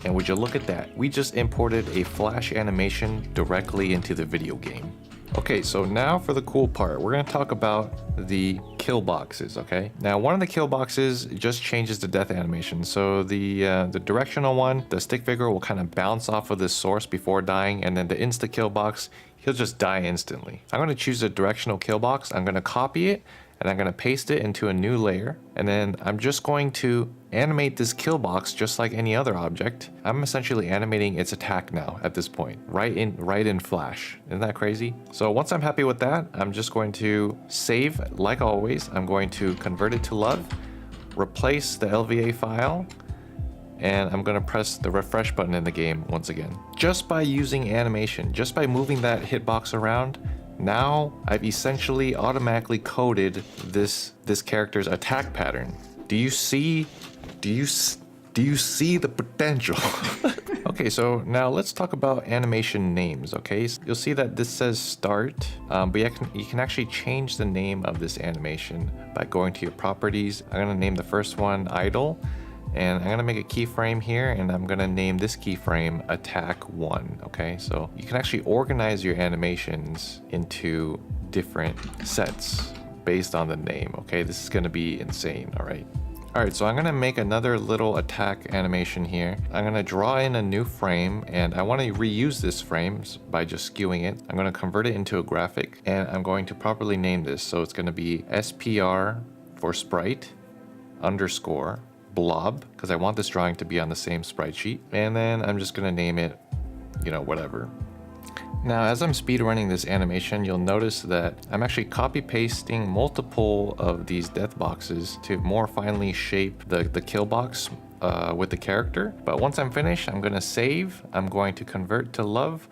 And would you look at that? We just imported a Flash animation directly into the video game. Okay, so now for the cool part, we're gonna talk about the kill boxes, okay? Now, one of the kill boxes just changes the death animation. So the directional one, the stick figure will kind of bounce off of this source before dying, and then the insta kill box, he'll just die instantly. I'm gonna choose the directional kill box, I'm gonna copy it, and I'm gonna paste it into a new layer, and then I'm just going to animate this kill box just like any other object. I'm essentially animating its attack now at this point, right in Flash. Isn't that crazy? So once I'm happy with that, I'm just going to save like always. I'm going to convert it to love, replace the LVA file, and I'm gonna press the refresh button in the game once again. Just by using animation, just by moving that hitbox around, now I've essentially automatically coded this character's attack pattern. Do you see the potential? Okay, so now let's talk about animation names, okay? So you'll see that this says start, but you can actually change the name of this animation by going to your properties. I'm gonna name the first one idle, and I'm gonna make a keyframe here, and I'm gonna name this keyframe attack 1, okay? So you can actually organize your animations into different sets based on the name, okay? This is gonna be insane, all right? All right, so I'm gonna make another little attack animation here. I'm gonna draw in a new frame, and I wanna reuse this frame by just skewing it. I'm gonna convert it into a graphic, and I'm going to properly name this. So it's gonna be SPR for sprite underscore blob, because I want this drawing to be on the same sprite sheet. And then I'm just gonna name it, you know, whatever. Now, as I'm speedrunning this animation, you'll notice that I'm actually copy pasting multiple of these death boxes to more finely shape the kill box with the character. But once I'm finished, I'm gonna save, I'm going to convert to love,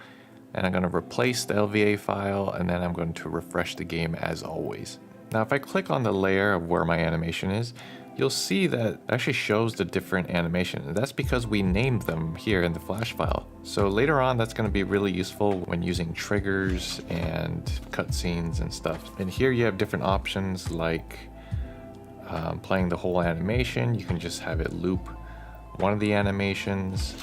and I'm gonna replace the LVA file, and then I'm going to refresh the game as always. Now, if I click on the layer of where my animation is, you'll see that it actually shows the different animation. And that's because we named them here in the Flash file. So later on, that's going to be really useful when using triggers and cutscenes and stuff. And here you have different options like playing the whole animation. You can just have it loop one of the animations.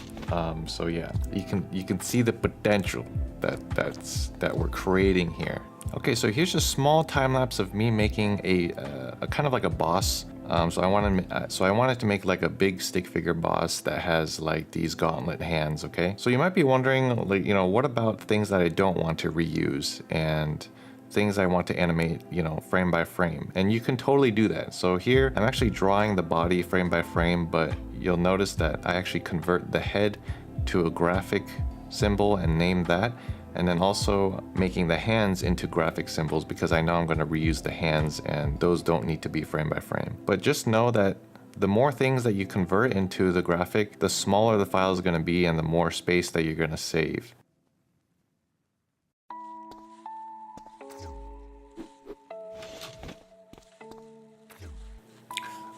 So yeah, you can see the potential that we're creating here. Okay, so here's a small time lapse of me making a kind of like a boss. So I wanted to make like a big stick figure boss that has like these gauntlet hands. Okay, so you might be wondering, like, you know, what about things that I don't want to reuse and things I want to animate, you know, frame by frame? And you can totally do that. So here I'm actually drawing the body frame by frame, but you'll notice that I actually convert the head to a graphic symbol and name that. And then also making the hands into graphic symbols because I know I'm going to reuse the hands and those don't need to be frame by frame. But just know that the more things that you convert into the graphic, the smaller the file is going to be and the more space that you're going to save.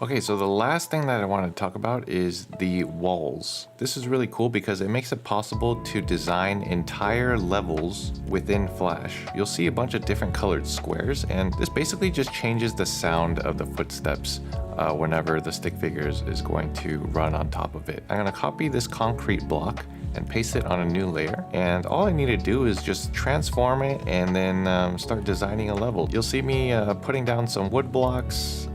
Okay, so the last thing that I want to talk about is the walls. This is really cool because it makes it possible to design entire levels within Flash. You'll see a bunch of different colored squares, and this basically just changes the sound of the footsteps whenever the stick figure is going to run on top of it. I'm going to copy this concrete block and paste it on a new layer, and all I need to do is just transform it and then start designing a level. You'll see me putting down some wood blocks.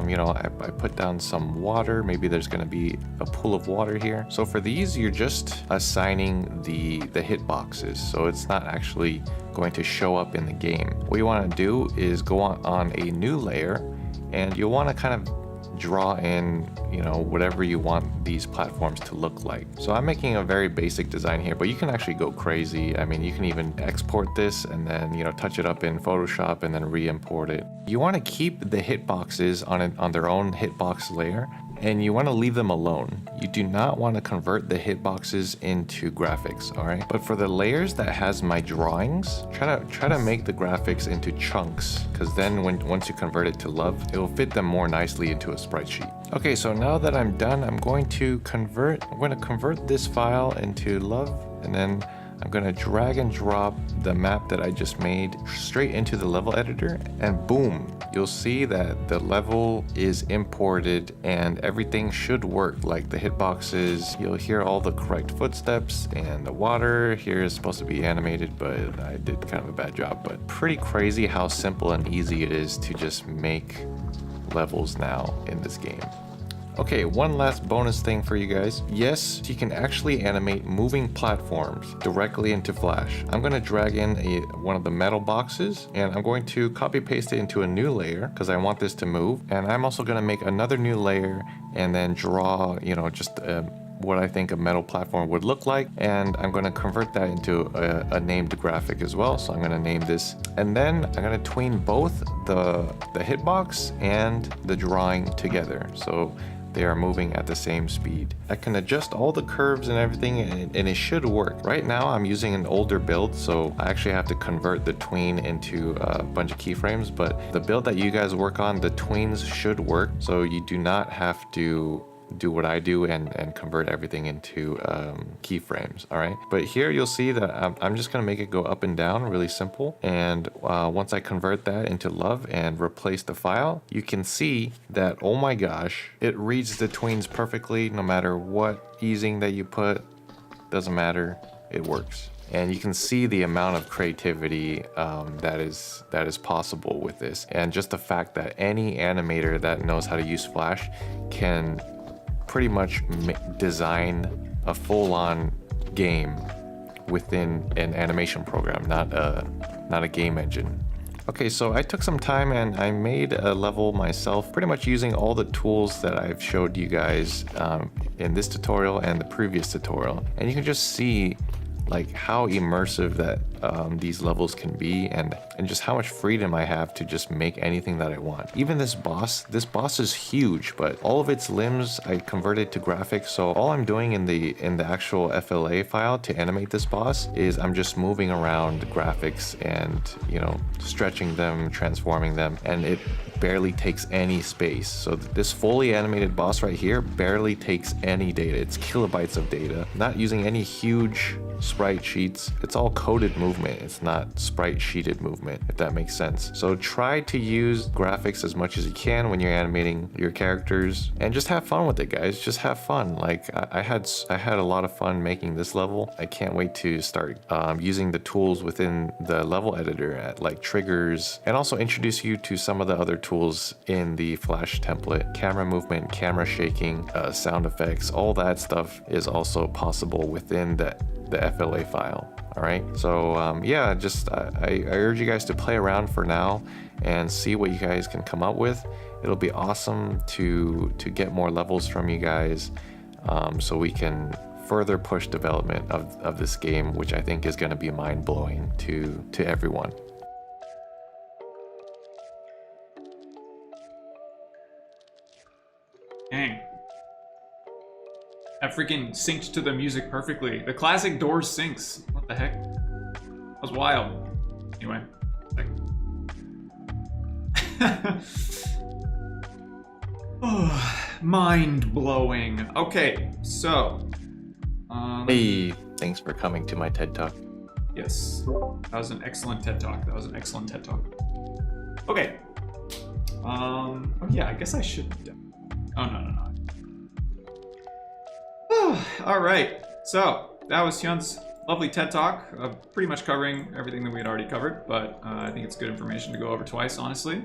You know, I put down some water. Maybe there's going to be a pool of water here. So for these, you're just assigning the hitboxes, so it's not actually going to show up in the game. What you want to do is go on a new layer, and you'll want to kind of draw in, you know, whatever you want these platforms to look like. So I'm making a very basic design here, but you can actually go crazy. I mean, you can even export this and then, you know, touch it up in Photoshop and then re-import it. You want to keep the hitboxes on their own hitbox layer, and you want to leave them alone. You do not want to convert the hitboxes into graphics, all right? But for the layers that has my drawings, try to make the graphics into chunks, because then once you convert it to love, it will fit them more nicely into a sprite sheet. Okay, so now that I'm done, I'm going to convert this file into love, and then I'm going to drag and drop the map that I just made straight into the level editor, and boom, you'll see that the level is imported and everything should work. Like the hitboxes, you'll hear all the correct footsteps, and the water here is supposed to be animated, but I did kind of a bad job. But pretty crazy how simple and easy it is to just make levels now in this game. Okay, one last bonus thing for you guys. Yes, you can actually animate moving platforms directly into Flash. I'm going to drag in one of the metal boxes, and I'm going to copy paste it into a new layer because I want this to move. And I'm also going to make another new layer and then draw, you know, just what I think a metal platform would look like, and I'm going to convert that into a named graphic as well. So I'm going to name this, and then I'm going to tween both the hitbox and the drawing together. So they are moving at the same speed. I can adjust all the curves and everything, and it should work. Right now I'm using an older build, so I actually have to convert the tween into a bunch of keyframes, but the build that you guys work on, the tweens should work, so you do not have to do what I do and convert everything into keyframes. All right, but here you'll see that I'm just gonna make it go up and down, really simple. And once I convert that into love and replace the file, you can see that, oh my gosh, it reads the tweens perfectly. No matter what easing that you put, doesn't matter, it works. And you can see the amount of creativity that is possible with this, and just the fact that any animator that knows how to use Flash can pretty much design a full-on game within an animation program, not a game engine. Okay, so I took some time and I made a level myself, pretty much using all the tools that I've showed you guys in this tutorial and the previous tutorial. And you can just see like how immersive that these levels can be, and just how much freedom I have to just make anything that I want. Even this boss is huge, but all of its limbs I converted to graphics. So all I'm doing in the actual FLA file to animate this boss is I'm just moving around the graphics and, you know, stretching them, transforming them, and it barely takes any space. So this fully animated boss right here barely takes any data. It's kilobytes of data, not using any huge sprite sheets. It's all coded movement. It's not sprite sheeted movement, if that makes sense. So try to use graphics as much as you can when you're animating your characters, and just have fun with it, guys. Just have fun. Like I had a lot of fun making this level. I can't wait to start using the tools within the level editor, at like triggers, and also introduce you to some of the other tools in the Flash template. Camera movement, camera shaking, sound effects, all that stuff is also possible within the FLA file. All right, so yeah, just I urge you guys to play around for now and see what you guys can come up with. It'll be awesome to get more levels from you guys, so we can further push development of this game, which I think is going to be mind-blowing to everyone. Dang. That freaking synced to the music perfectly. The classic Doors syncs. What the heck? That was wild. Anyway. Oh, mind-blowing. Okay, so... Hey, thanks for coming to my TED Talk. Yes, that was an excellent TED Talk. Okay. Oh yeah, I guess I should... Oh, no. All right, so that was Hyun's lovely TED Talk, pretty much covering everything that we had already covered, but I think it's good information to go over twice, honestly.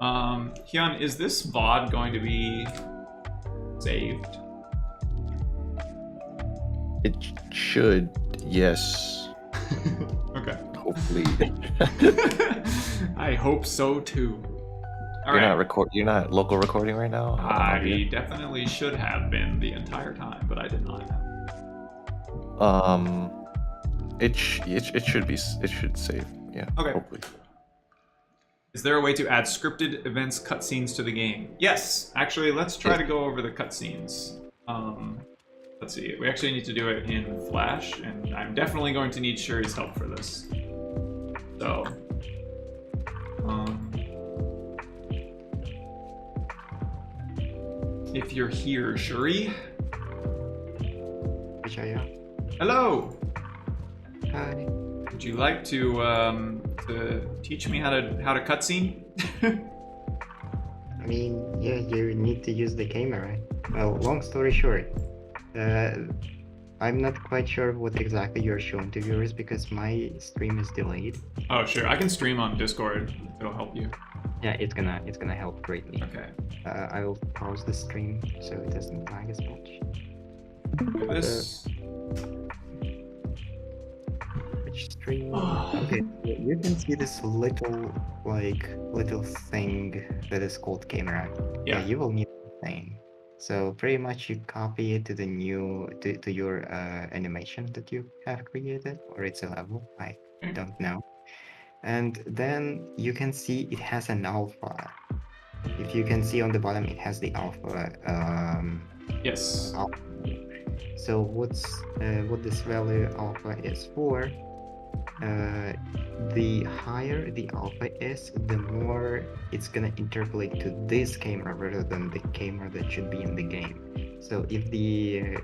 Hyun, is this VOD going to be saved? It should, yes. Okay. Hopefully. I hope so too. All You're right. You're not local recording right now? I definitely should have been the entire time, but I did not. It should save. Yeah. Okay. Hopefully. Is there a way to add scripted events cutscenes to the game? Yes. Actually, let's try to go over the cutscenes. Let's see. We actually need to do it in Flash, and I'm definitely going to need Shuri's help for this. So, if you're here, Shuri. Which I am. Hello. Hi. Would you like to teach me how to cutscene? I mean, yeah, you need to use the camera. Well, long story short, I'm not quite sure what exactly you're showing to viewers because my stream is delayed. Oh, sure. I can stream on Discord. It'll help you. Yeah, it's gonna help greatly. Okay. I will pause the stream so it doesn't lag as much. Do this. Which stream? Okay, you can see this little thing that is called camera. Yeah. You will need the thing. So pretty much you copy it to the to your animation that you have created, or it's a level. I don't know. And then you can see it has an alpha. if you can see on the bottom, it has the alpha. Yes. Alpha. So what this value alpha is for? The higher the alpha is, the more it's gonna interpolate to this camera rather than the camera that should be in the game. So if the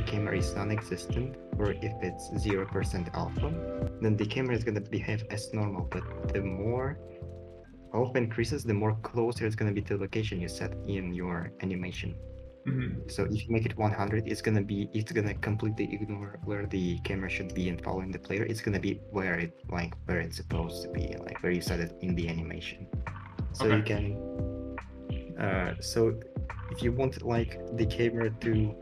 camera is non-existent, or if it's 0% alpha, then the camera is gonna behave as normal. But the more alpha increases, the more closer it's gonna be to the location you set in your animation. So if you make it 100, it's gonna completely ignore where the camera should be and following the player. It's gonna be where it's supposed to be, like where you set it in the animation. So Okay. you can so if you want like the camera to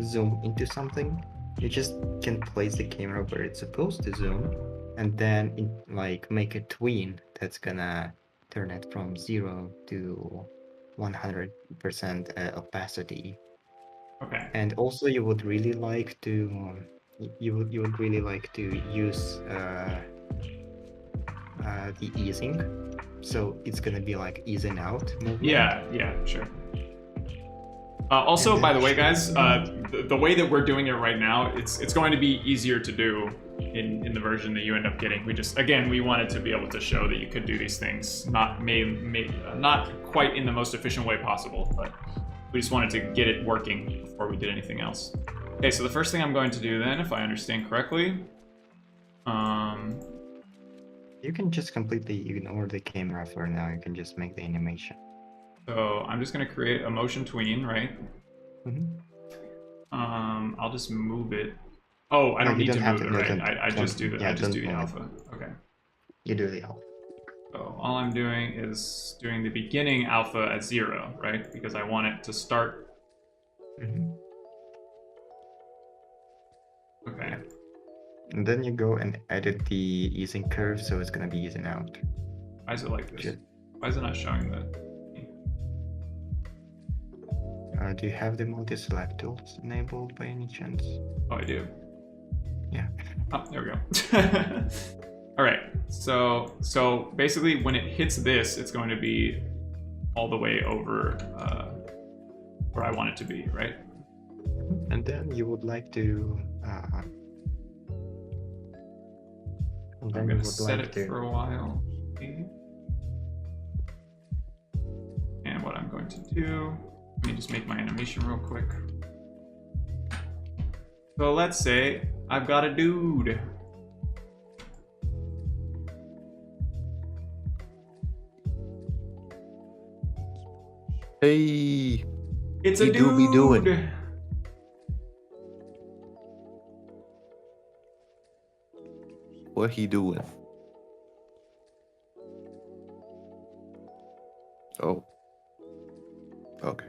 zoom into something, you just can place the camera where it's supposed to zoom, and then make a tween that's gonna turn it from 0 to 100% opacity. Okay. And also, you would really like to use the easing, so it's gonna be like easing out movement. Yeah, sure. Also, by the way, guys, the way that we're doing it right now, it's going to be easier to do in the version that you end up getting. We wanted to be able to show that you could do these things, not quite in the most efficient way possible, but we just wanted to get it working before we did anything else. Okay, so the first thing I'm going to do then, if I understand correctly, you can just completely ignore the camera for now. You can just make the animation. So I'm just going to create a motion tween, right? I'll just move it. Oh, I don't need to move it, right? I just do the alpha. Okay. You do the alpha. So all I'm doing is doing the beginning alpha at 0, right? Because I want it to start. Okay. And then you go and edit the easing curve, so it's gonna be easing out. Why is it like this? Why is it not showing that? Do you have the multi-select tools enabled by any chance? Oh, I do. Yeah. Oh, there we go. All right. So basically, when it hits this, it's going to be all the way over where I want it to be, right? And then you would like to. I'm going to set it for a while. And what I'm going to do, let me just make my animation real quick. So let's say I've got a dude. Hey, it's a dude. Do be doing. What he doing? Oh. Okay.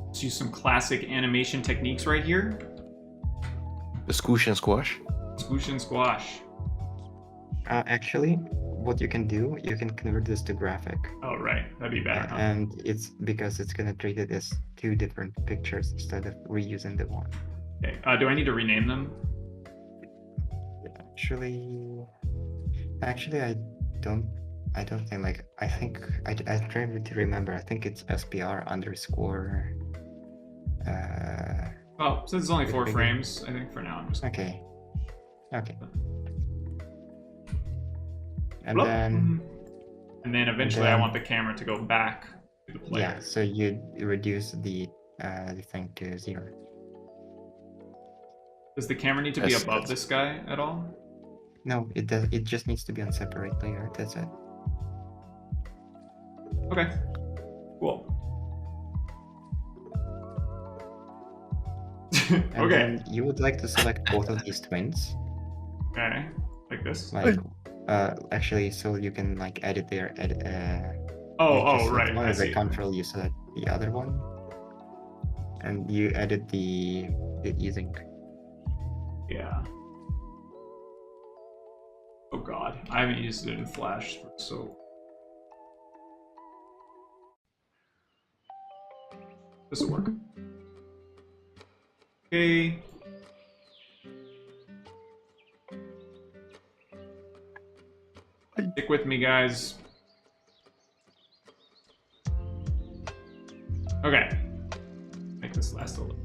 Let's use some classic animation techniques right here. The squish and squash? Squish and squash. Actually, what you can do, you can convert this to graphic. Oh, right. That'd be better, huh? And it's because it's gonna treat it as 2 different pictures instead of reusing the one. Okay. Do I need to rename them? Actually, I don't think I think I trying to remember. I think it's SPR underscore. Oh, since it's only 4 frames, I think for now I'm just. Okay. And then eventually I want the camera to go back to the player. Yeah, so you reduce the thing to 0. Does the camera need to be above this guy at all? No, it does. It just needs to be on separate layer. That's it. Okay. Cool. And okay. Then you would like to select both of these twins. Okay. Like this. Actually, so you can edit their right. One is a control. You select the other one, and you edit the easing. Yeah. Oh god, I haven't used it in Flash, so This will work. Okay. Stick with me, guys. Okay. Make this last a little.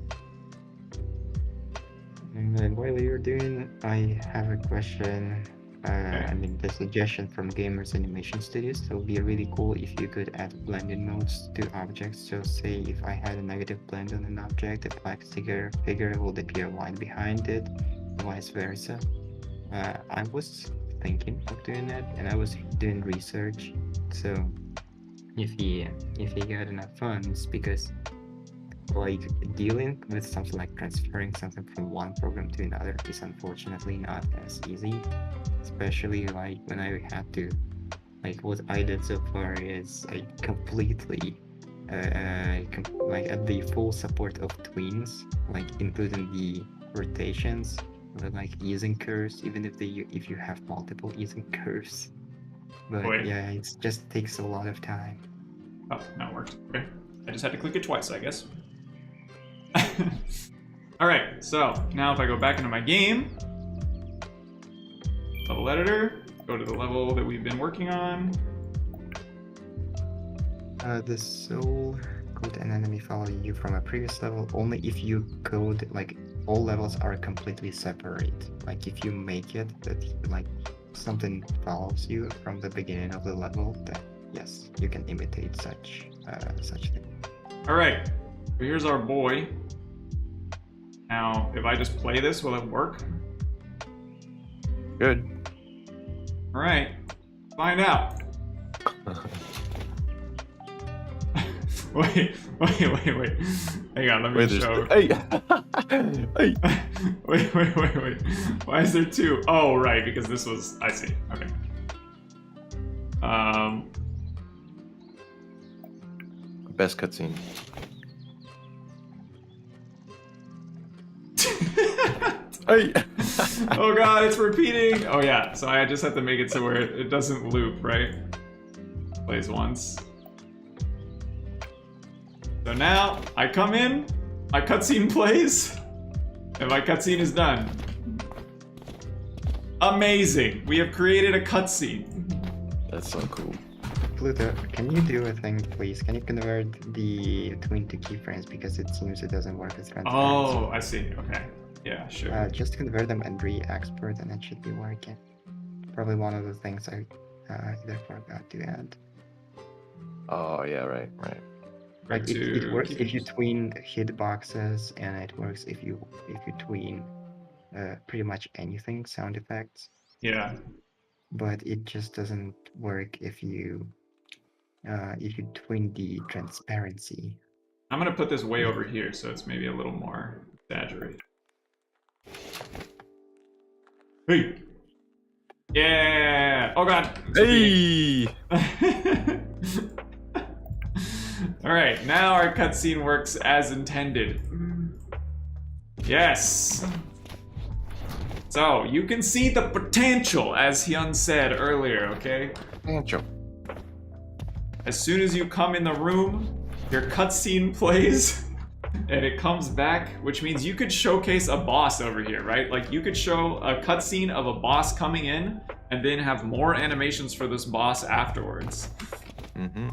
And then while you're doing, I have a question. I mean, the suggestion from Gamers Animation Studios. So it would be really cool if you could add blending modes to objects. So say if I had a negative blend on an object, a black figure would appear white behind it, vice versa. I was thinking of doing that, and I was doing research. So if you got enough funds, because like dealing with something like transferring something from one program to another is unfortunately not as easy, especially like when I had to, like what I did so far is I completely like at the full support of twins, like including the rotations, like using curves, even if you have multiple using curves. But Wait. yeah, it just takes a lot of time. Oh, now it worked. Okay. I just had to click it twice, I guess. Alright, so now if I go back into my game, level editor, go to the level that we've been working on. The soul could an enemy follow you from a previous level only if you code, like all levels are completely separate. Like if you make it that like something follows you from the beginning of the level, then yes, you can imitate such thing. Alright, so here's our boy. Now, if I just play this, will it work? Good. Alright, find out. wait. Hang on, let me show. Hey! Hey! Wait. Why is there two? Oh, right, because this was... I see. Okay. Best cutscene. Hey! Oh god, it's repeating! Oh yeah, so I just have to make it so where it doesn't loop, right? Plays once. So now, I come in, my cutscene plays, and my cutscene is done. Amazing! We have created a cutscene. That's so cool. Pluto, can you do a thing, please? Can you convert the twin to keyframes, because it seems it doesn't work as transparency. Oh, I see. Okay. Yeah, sure. Just convert them and re-export, and it should be working. Probably one of the things I either forgot to add. Oh yeah, right. Like it works if you tween hitboxes, and it works if you tween pretty much anything, sound effects. Yeah. But it just doesn't work if you tween the transparency. I'm gonna put this way over here so it's maybe a little more exaggerated. Hey! Yeah! Oh god! Hey! Alright, now our cutscene works as intended. Yes! So, you can see the potential, as Hyun said earlier, okay? Potential. As soon as you come in the room, your cutscene plays, and it comes back, which means you could showcase a boss over here, right? Like, you could show a cutscene of a boss coming in, and then have more animations for this boss afterwards. Mm-hmm.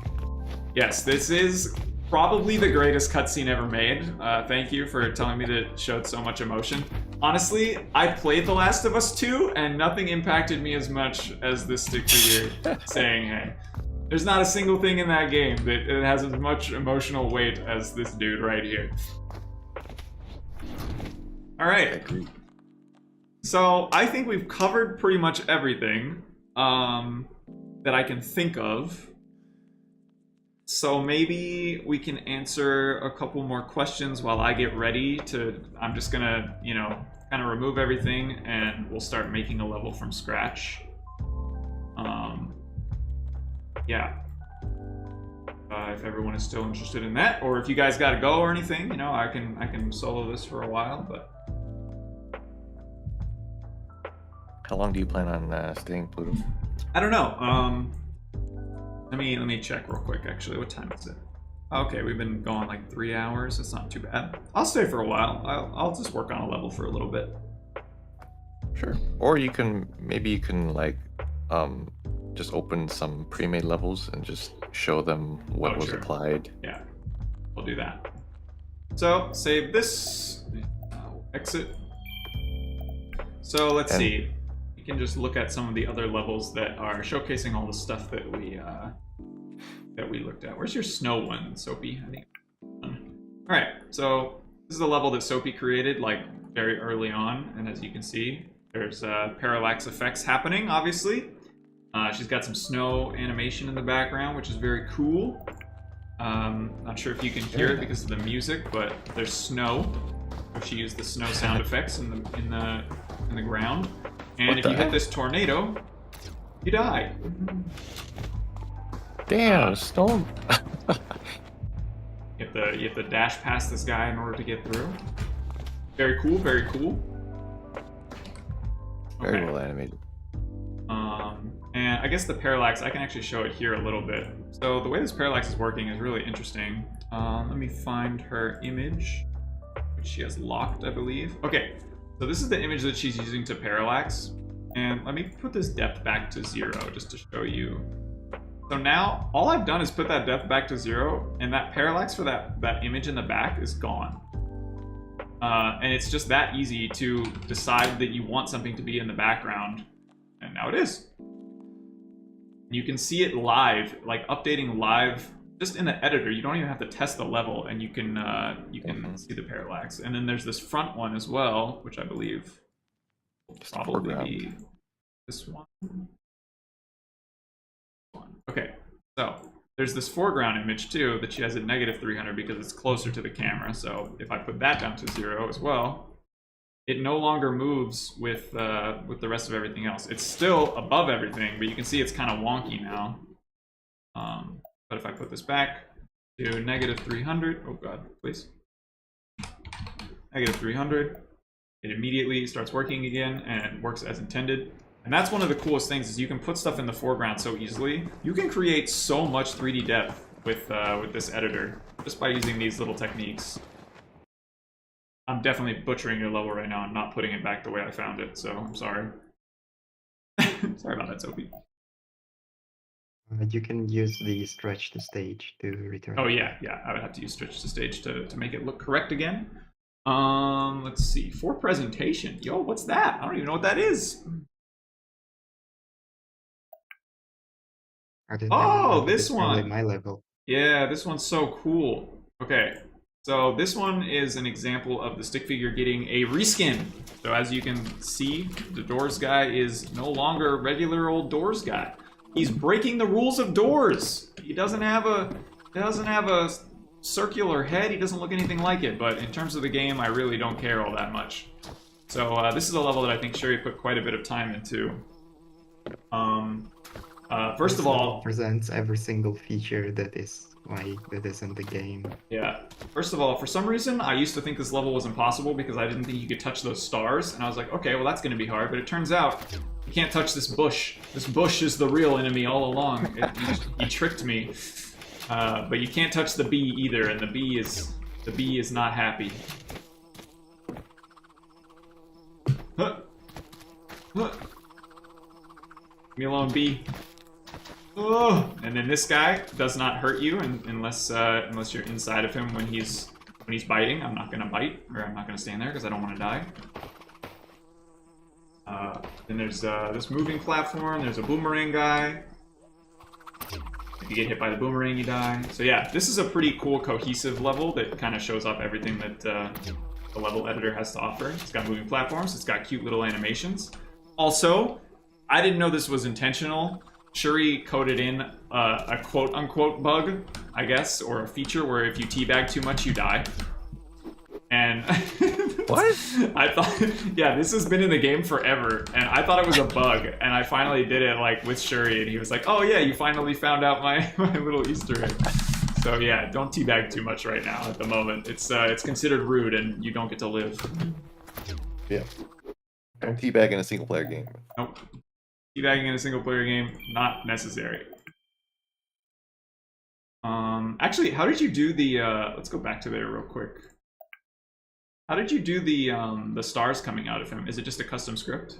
Yes, this is probably the greatest cutscene ever made. Thank you for telling me that it showed so much emotion. Honestly, I played The Last of Us 2, and nothing impacted me as much as this stick figure saying, hey. There's not a single thing in that game that it has as much emotional weight as this dude right here. Alright. So, I think we've covered pretty much everything that I can think of. So maybe we can answer a couple more questions while I get ready to... I'm just gonna, you know, kind of remove everything and we'll start making a level from scratch. Yeah. If everyone is still interested in that, or if you guys gotta go or anything, you know, I can solo this for a while, but... How long do you plan on staying, Pluto? I don't know. Let me check real quick, actually. What time is it? Okay, we've been going like 3 hours. It's not too bad. I'll stay for a while. I'll just work on a level for a little bit. Sure. Or maybe you can like just open some pre-made levels and just show them what was sure. applied. Yeah, we'll do that. So save this. Exit. So let's see. You can just look at some of the other levels that are showcasing all the stuff that we looked at. Where's your snow one, Soapy? I think. All right. So this is a level that Soapy created like very early on, and as you can see, there's parallax effects happening. Obviously, she's got some snow animation in the background, which is very cool. Not sure if you can hear it because of the music, but there's snow. She used the snow sound effects in the ground. And if you hit this tornado, you die. Damn, snow. You have to dash past this guy in order to get through. Very cool, very cool. Very well animated. And I guess the parallax, I can actually show it here a little bit. So the way this parallax is working is really interesting. Let me find her image, which she has locked, I believe. Okay, so this is the image that she's using to parallax. And let me put this depth back to 0 just to show you. So now, all I've done is put that depth back to 0, and that parallax for that image in the back is gone. And it's just that easy to decide that you want something to be in the background, and now it is. You can see it live, like updating live, just in the editor. You don't even have to test the level, and you can see the parallax. And then there's this front one as well, which I believe will probably be this one. Okay, so there's this foreground image too that she has at -300 because it's closer to the camera. So if I put that down to 0 as well, it no longer moves with the rest of everything else. It's still above everything, but you can see it's kind of wonky now. But if I put this back to -300, oh god, please, -300, it immediately starts working again and works as intended. And that's one of the coolest things, is you can put stuff in the foreground so easily. You can create so much 3D depth with this editor just by using these little techniques. I'm definitely butchering your level right now and not putting it back the way I found it, so I'm sorry. Sorry about that, Sophie. You can use the stretch to stage to return. Oh yeah, I would have to use stretch to stage to make it look correct again. Let's see, for presentation. Yo, what's that? I don't even know what that is. Oh, this one. My level. Yeah, this one's so cool. Okay, so this one is an example of the stick figure getting a reskin. So as you can see, the Doors guy is no longer a regular old Doors guy. He's breaking the rules of Doors. He doesn't have a circular head. He doesn't look anything like it. But in terms of the game, I really don't care all that much. So this is a level that I think Shuri put quite a bit of time into. First of all, presents every single feature that is in the game. Yeah. First of all, for some reason, I used to think this level was impossible because I didn't think you could touch those stars, and I was like, okay, well that's going to be hard. But it turns out you can't touch this bush. This bush is the real enemy all along. He tricked me. But you can't touch the bee either, and the bee is not happy. Huh. Huh. Leave me alone, bee. Oh, and then this guy does not hurt you unless you're inside of him when he's biting. I'm not gonna bite, or I'm not gonna stand there because I don't want to die. Then there's this moving platform. There's a boomerang guy. If you get hit by the boomerang, you die. So yeah, this is a pretty cool, cohesive level that kind of shows off everything that the level editor has to offer. It's got moving platforms. It's got cute little animations. Also, I didn't know this was intentional. Shuri coded in a quote-unquote bug, I guess, or a feature where if you teabag too much, you die. And what? I thought, yeah, this has been in the game forever, and I thought it was a bug, and I finally did it like with Shuri, and he was like, "Oh yeah, you finally found out my little Easter egg." So yeah, don't teabag too much right now. At the moment, it's considered rude, and you don't get to live. Yeah, don't teabag in a single-player game. Nope. Teabagging in a single-player game, not necessary. Actually, how did you do the? Let's go back to there real quick. How did you do the stars coming out of him? Is it just a custom script?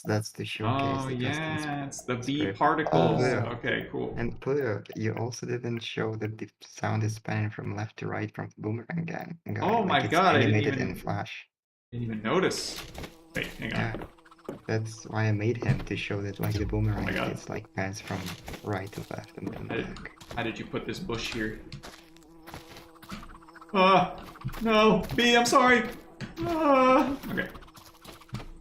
That's the showcase. Oh the custom yeah, it's the B script. particles. Yeah. Okay, cool. And Pluto, you also didn't show that the sound is spanning from left to right from the boomerang guy. Oh my like God, I it's didn't animated even- in Flash. Didn't even notice. Wait, hang on. Yeah, that's why I made him to show that like the boomerang God. is like pans from right to left and then back. How did you put this bush here? No, B, I'm sorry. Okay.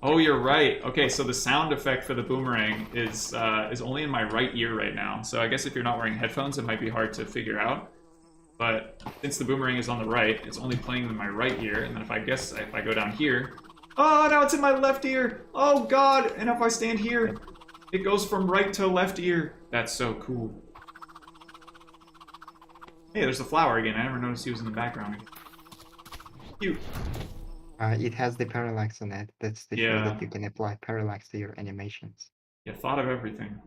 Oh, you're right. Okay, so the sound effect for the boomerang is only in my right ear right now. So I guess if you're not wearing headphones, it might be hard to figure out. But since the boomerang is on the right, it's only playing in my right ear. And then if I go down here, oh, now it's in my left ear. Oh God! And if I stand here, it goes from right to left ear. That's so cool. Hey, there's the flower again. I never noticed he was in the background. Cute. It has the parallax on it. That's the show Yeah. that you can apply parallax to your animations. You thought of everything.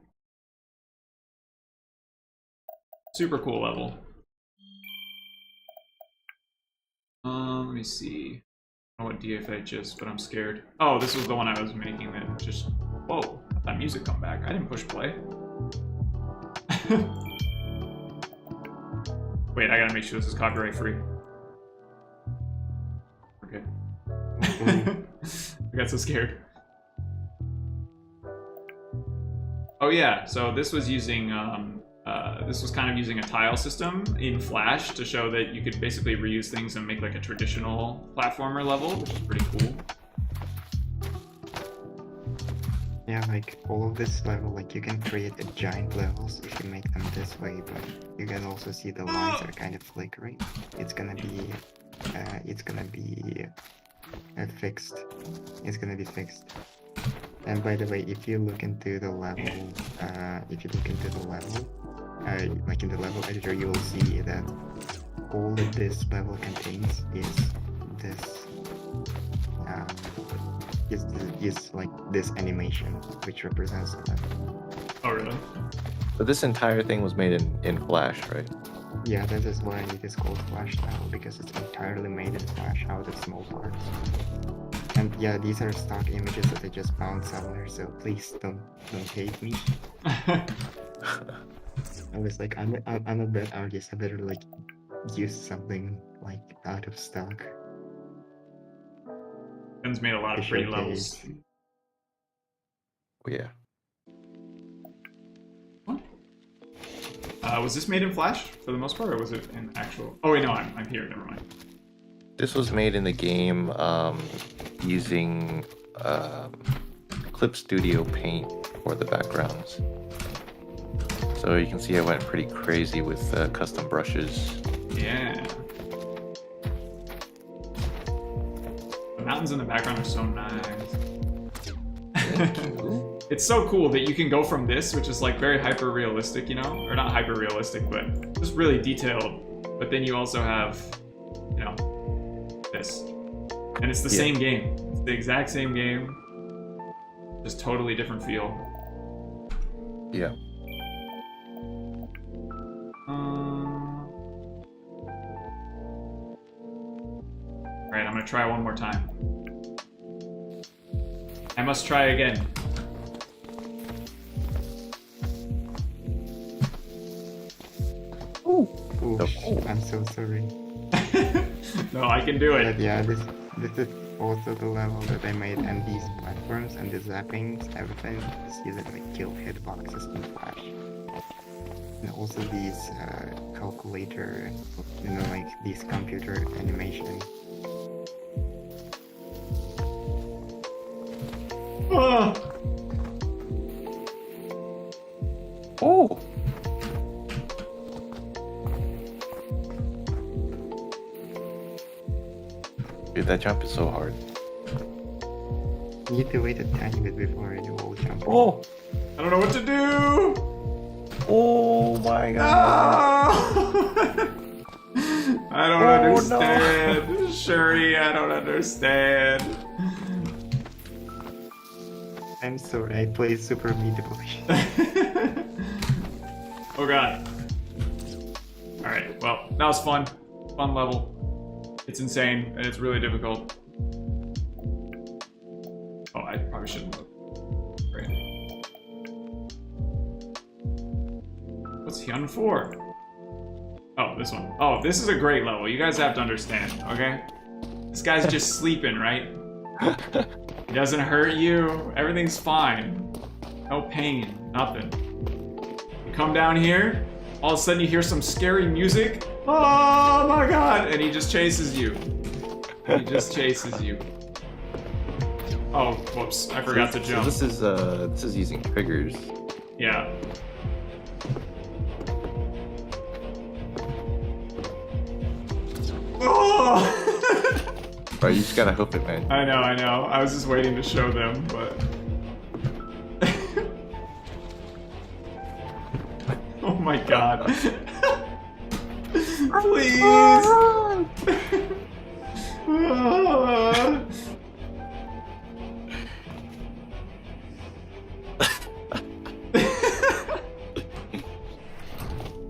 Super cool level. Let me see. I don't know what DFH is, but I'm scared. Oh, this was the one I was making that just... Whoa, let that music come back. I didn't push play. Wait, I gotta make sure this is copyright free. Okay. I got so scared. Oh yeah, so this was using this was kind of using a tile system in Flash to show that you could basically reuse things and make like a traditional platformer level, which is pretty cool. Yeah, like all of this level, like you can create a giant levels if you make them this way, but you can also see the lines are kind of flickering. It's gonna be fixed. It's gonna be fixed. And by the way, if you look into the level, like in the level editor, you will see that all that this level contains is this, is like this animation, which represents the level. Oh really? So this entire thing was made in Flash, right? Yeah, that is why it is called Flash level, because it's entirely made in Flash out of small parts. And yeah, these are stock images that I just found somewhere, so please don't hate me. I was like, I'm a bad artist. I better like use something like out of stock. Ben's made a lot of to pretty levels. showcase. Oh, yeah. Was this made in Flash for the most part, or was it in actual? Oh wait, no, I'm here. Never mind. This was made in the game using Clip Studio Paint for the backgrounds. So you can see I went pretty crazy with custom brushes. Yeah. The mountains in the background are so nice. It's so cool that you can go from this, which is like very hyper realistic, you know, or not hyper realistic, but just really detailed. But then you also have, you know, this, and it's the same game. It's the exact same game, just totally different feel. Yeah. All right, I'm gonna try one more time. I must try again. Ooh, Oh. I'm so sorry. No, I can do But it. yeah, this is also the level that I made, and these platforms and the zappings, everything is using like kill hitboxes in Flash. And also these calculator, you know, like these computer animation. Ah! Oh! Dude, that jump is so hard. You need to wait a tiny bit before you will jump. Oh! I don't know what to do. Oh my god! No! I don't Oh, understand. Shuri, I don't understand. I'm sorry, I played super meatably. Oh god. Alright, well, that was fun. Fun level. It's insane, and it's really difficult. Oh, I probably shouldn't look. Great. What's Hyun for? Oh, this one. Oh, this is a great level. You guys have to understand, okay? This guy's just sleeping, right? He doesn't hurt you. Everything's fine. No pain. Nothing. You come down here, all of a sudden you hear some scary music. Oh my god! And he just chases you. He just chases you. Oh, whoops. I forgot to jump. So this is using triggers. Yeah. Oh! Bro, you just gotta hook it, man. I know. I was just waiting to show them, but... Oh my god. Please!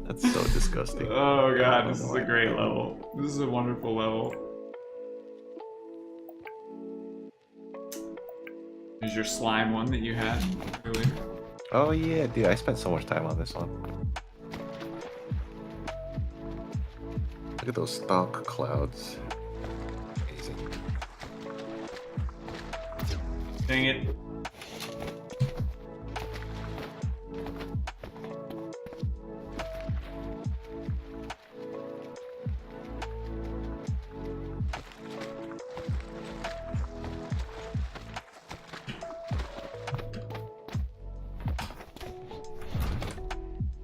That's so disgusting. Oh god, this is a great level. This is a wonderful level. There's your slime one that you had earlier. Oh yeah, dude, I spent so much time on this one. Look at those stock clouds. Amazing. Dang it.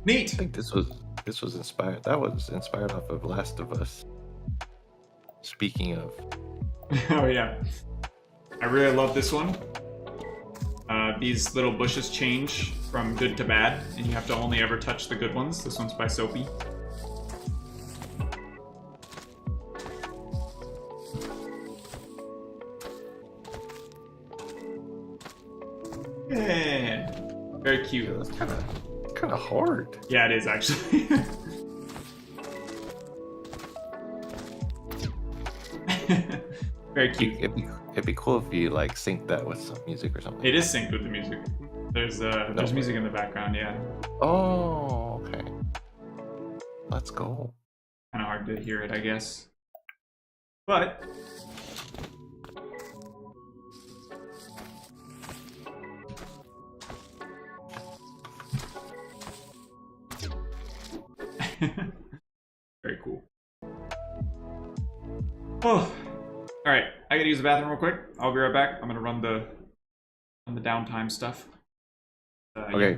Neat. I think this was inspired. That was inspired off of Last of Us. Speaking of, Oh yeah. I really love this one. These little bushes change from good to bad, and you have to only ever touch the good ones. This one's by Soapy. Yeah. Very cute. yeah, that's kind of hard. Yeah, it is actually. Very cute. It'd be cool if you like sync that with some music or something. It is synced with the music. There's way. music in the background, yeah. Oh, okay. Let's go. Kind of hard to hear it, I guess. But very cool. Oh, all right. I gotta use the bathroom real quick. I'll be right back. I'm gonna run the downtime stuff. Okay. Yeah,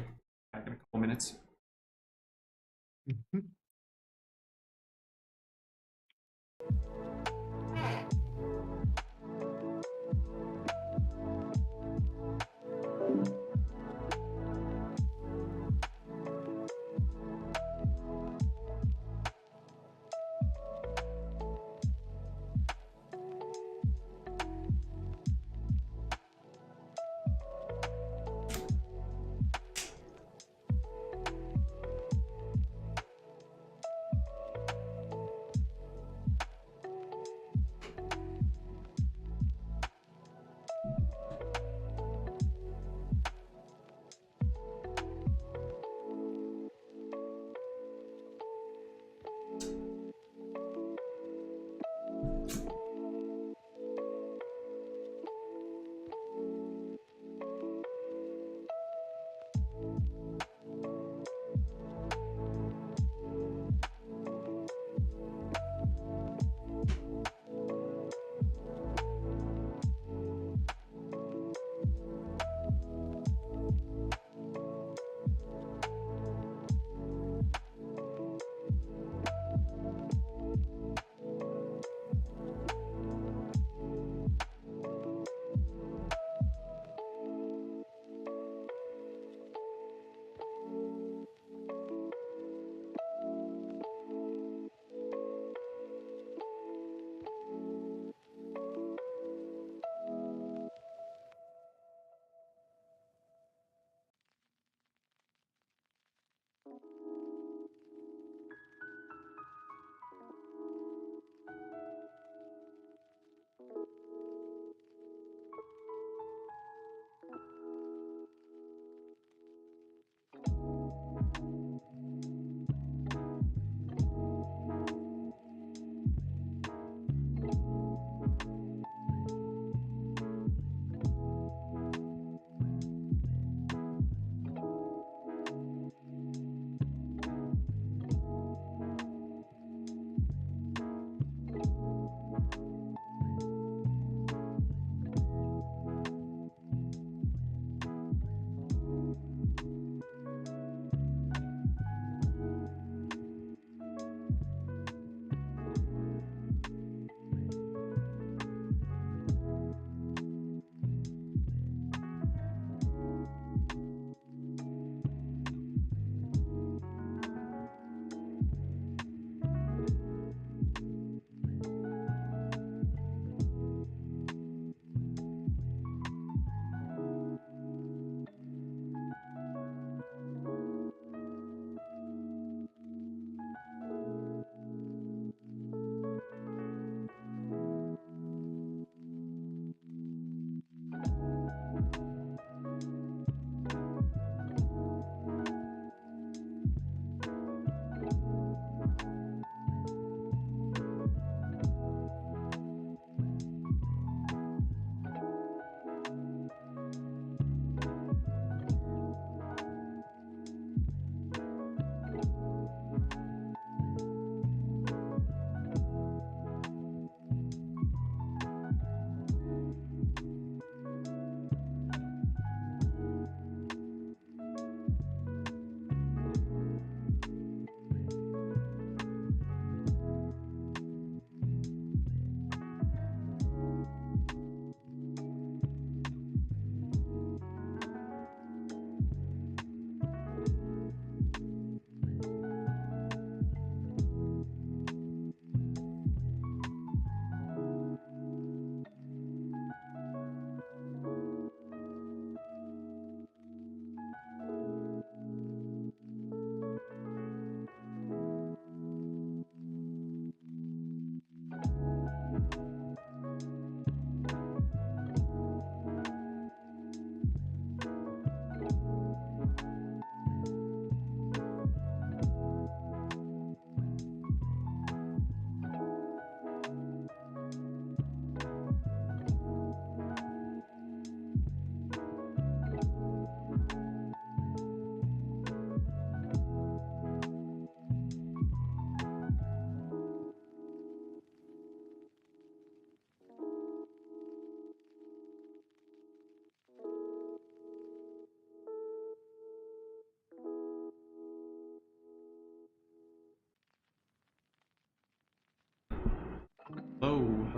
back in a couple minutes. Mhm.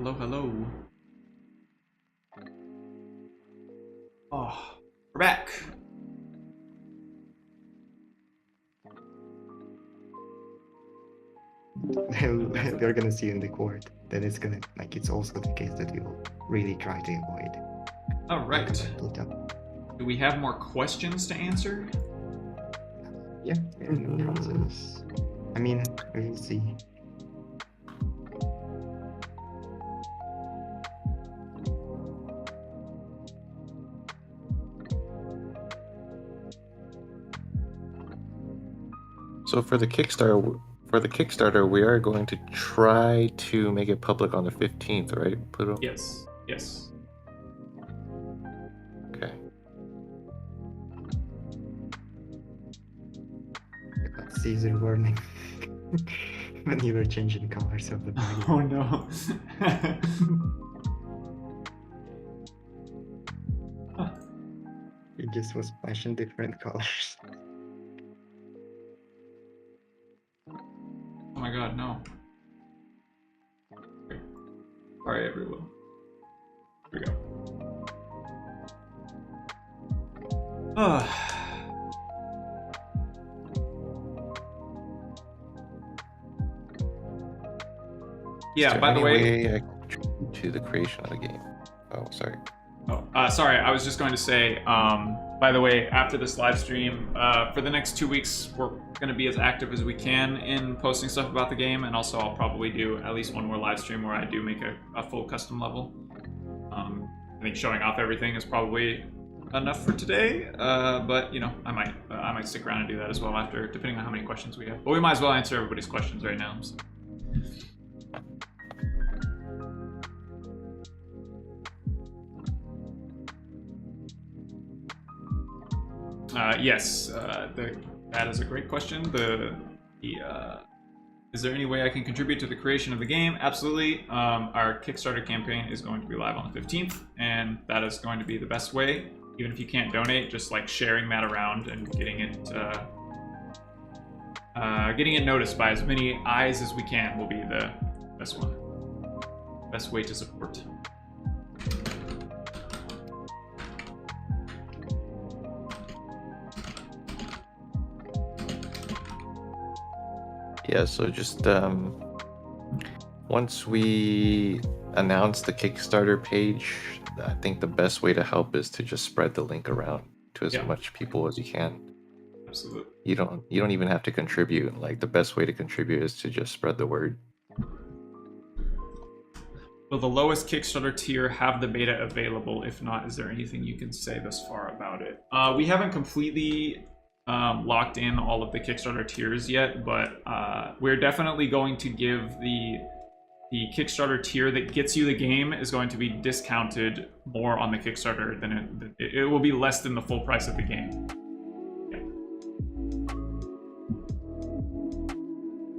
Hello, hello. Oh, we're back. They're gonna see you in the court. Then it's gonna it's also the case that you'll really try to avoid. All right. Pluto. Do we have more questions to answer? Yeah, in the process. I mean, we'll see. So for the Kickstarter, we are going to try to make it public on the 15th, right, Pluto? Yes. Yes. Okay. Caesar warning. When you were changing colors of the body. Oh no. It just was flashing different colors. Oh my god, no. Okay. Sorry, everyone. Here we go. Yeah, by the way, I contribute to the creation of the game. Oh, sorry. Sorry, I was just going to say, by the way, after this live stream, for the next 2 weeks, we're going to be as active as we can in posting stuff about the game, and also I'll probably do at least one more live stream where I do make a full custom level. I think showing off everything is probably enough for today, but you know, I might stick around and do that as well after, depending on how many questions we have. But we might as well answer everybody's questions right now. So. Yes, that is a great question. Is there any way I can contribute to the creation of the game? Absolutely. Our Kickstarter campaign is going to be live on the 15th, and that is going to be the best way. Even if you can't donate, just like sharing that around and getting it noticed by as many eyes as we can will be the best one. Best way to support. Yeah, so just once we announce the Kickstarter page, I think the best way to help is to just spread the link around to as much people as you can. Absolutely. You don't even have to contribute. Like, the best way to contribute is to just spread the word. Will the lowest Kickstarter tier have the beta available? If not, is there anything you can say thus far about it? We haven't completely locked in all of the Kickstarter tiers yet, but we're definitely going to give the Kickstarter tier that gets you the game is going to be discounted more on the Kickstarter than it will be less than the full price of the game. Yeah.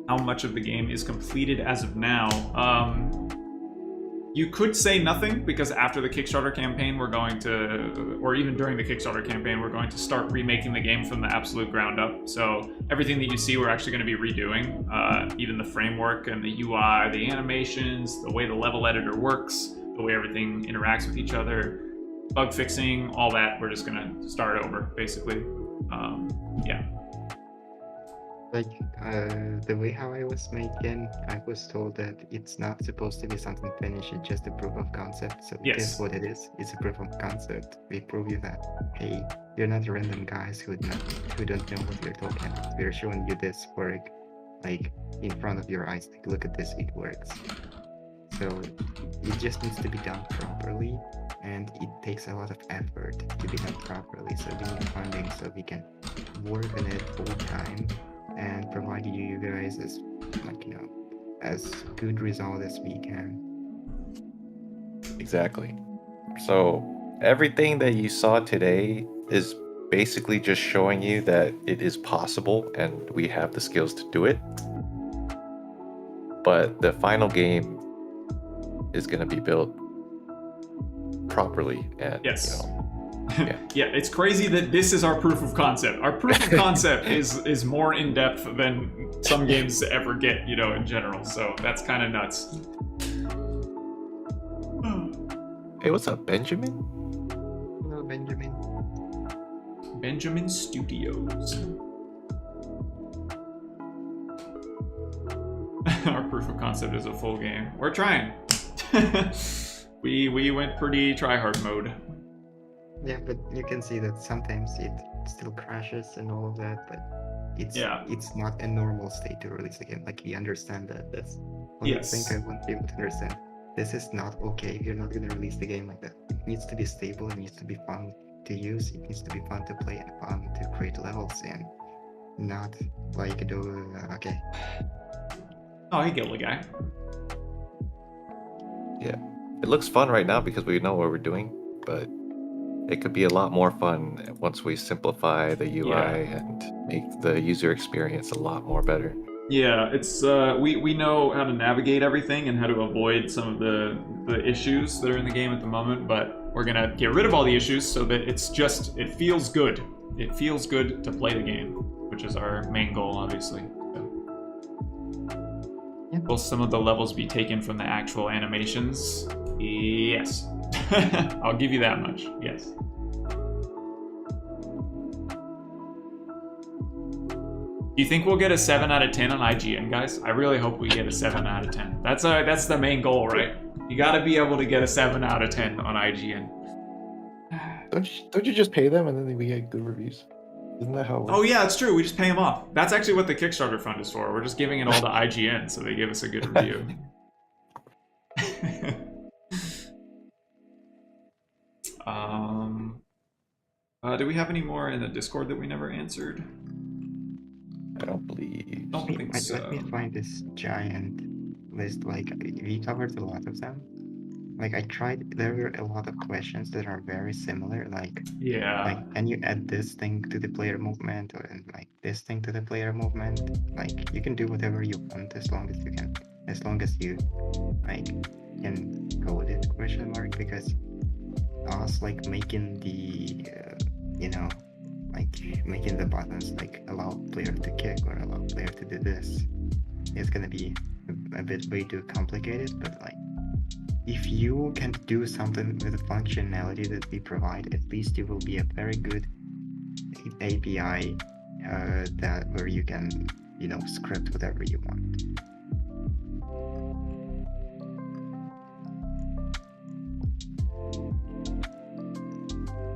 How much of the game is completed as of now? You could say nothing, because after the Kickstarter campaign, we're going to, or even during the Kickstarter campaign, we're going to start remaking the game from the absolute ground up. So everything that you see, we're actually going to be redoing. Even the framework and the UI, the animations, the way the level editor works, the way everything interacts with each other, bug fixing, all that. We're just going to start over, basically. Yeah. Like, the way how I was making, I was told that it's not supposed to be something finished, it's just a proof of concept. So guess what it is? It's a proof of concept. We prove you that, hey, you're not random guys who don't know what you're talking about. We're showing you this work, like, in front of your eyes. Like, look at this, it works. So it just needs to be done properly, and it takes a lot of effort to be done properly. So we need funding so we can work on it full time and provide you guys as, like, you know, as good result as we can. Exactly. So everything that you saw today is basically just showing you that it is possible and we have the skills to do it. But the final game is going to be built properly, and yes. You know, yeah, it's crazy that this is our proof of concept. Our proof of concept is more in depth than some games ever get, you know, in general. So that's kind of nuts. Hey, what's up, Benjamin? Hello, Benjamin. Benjamin Studios. Our proof of concept is a full game. We're trying. we went pretty try-hard mode. Yeah, but you can see that sometimes it still crashes and all of that, but it's not a normal state to release the game. Like, we understand that. That's what I think I want people to understand. This is not okay if you're not going to release the game like that. It needs to be stable, it needs to be fun to use, it needs to be fun to play and fun to create levels, and not like do okay. Oh, hey, Gilda guy. Yeah, it looks fun right now because we know what we're doing, but it could be a lot more fun once we simplify the UI and make the user experience a lot more better. Yeah, it's we know how to navigate everything and how to avoid some of the issues that are in the game at the moment, but we're gonna get rid of all the issues so that it feels good. It feels good to play the game, which is our main goal, obviously. So. Yeah. Will some of the levels be taken from the actual animations? Yes. I'll give you that much. Yes. Do you think we'll get a 7 out of 10 on IGN, guys? I really hope we get a 7 out of 10. That's the main goal, right? You got to be able to get a 7 out of 10 on IGN. Don't you just pay them and then we get good reviews? Isn't that how it works? Oh yeah, it's true. We just pay them off. That's actually what the Kickstarter fund is for. We're just giving it all to IGN so they give us a good review. Do we have any more in the Discord that we never answered? I don't believe. Don't think so. Let me find this giant list. Like, we covered a lot of them. Like, I tried, there were a lot of questions that are very similar. Like, can you add this thing to the player movement, or like this thing to the player movement? Like, you can do whatever you want as long as you can, as long as you like can code it, question mark, because us like making the like making the buttons like allow player to kick or allow player to do this is gonna be a bit way too complicated. But like, if you can do something with the functionality that we provide, at least it will be a very good API that where you can script whatever you want.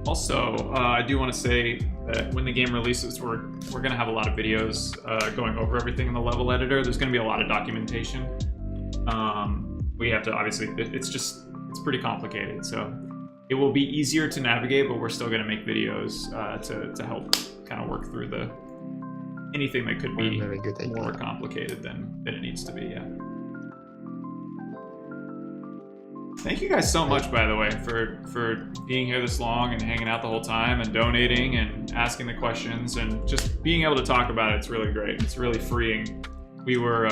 Also, I do want to say that when the game releases, we're going to have a lot of videos going over everything in the level editor. There's going to be a lot of documentation. We have to, obviously, it's pretty complicated. So it will be easier to navigate, but we're still going to make videos to help kind of work through anything that could be more complicated than it needs to be, yeah. Thank you guys so much, by the way, for being here this long and hanging out the whole time and donating and asking the questions and just being able to talk about it. It's really great. It's really freeing. We were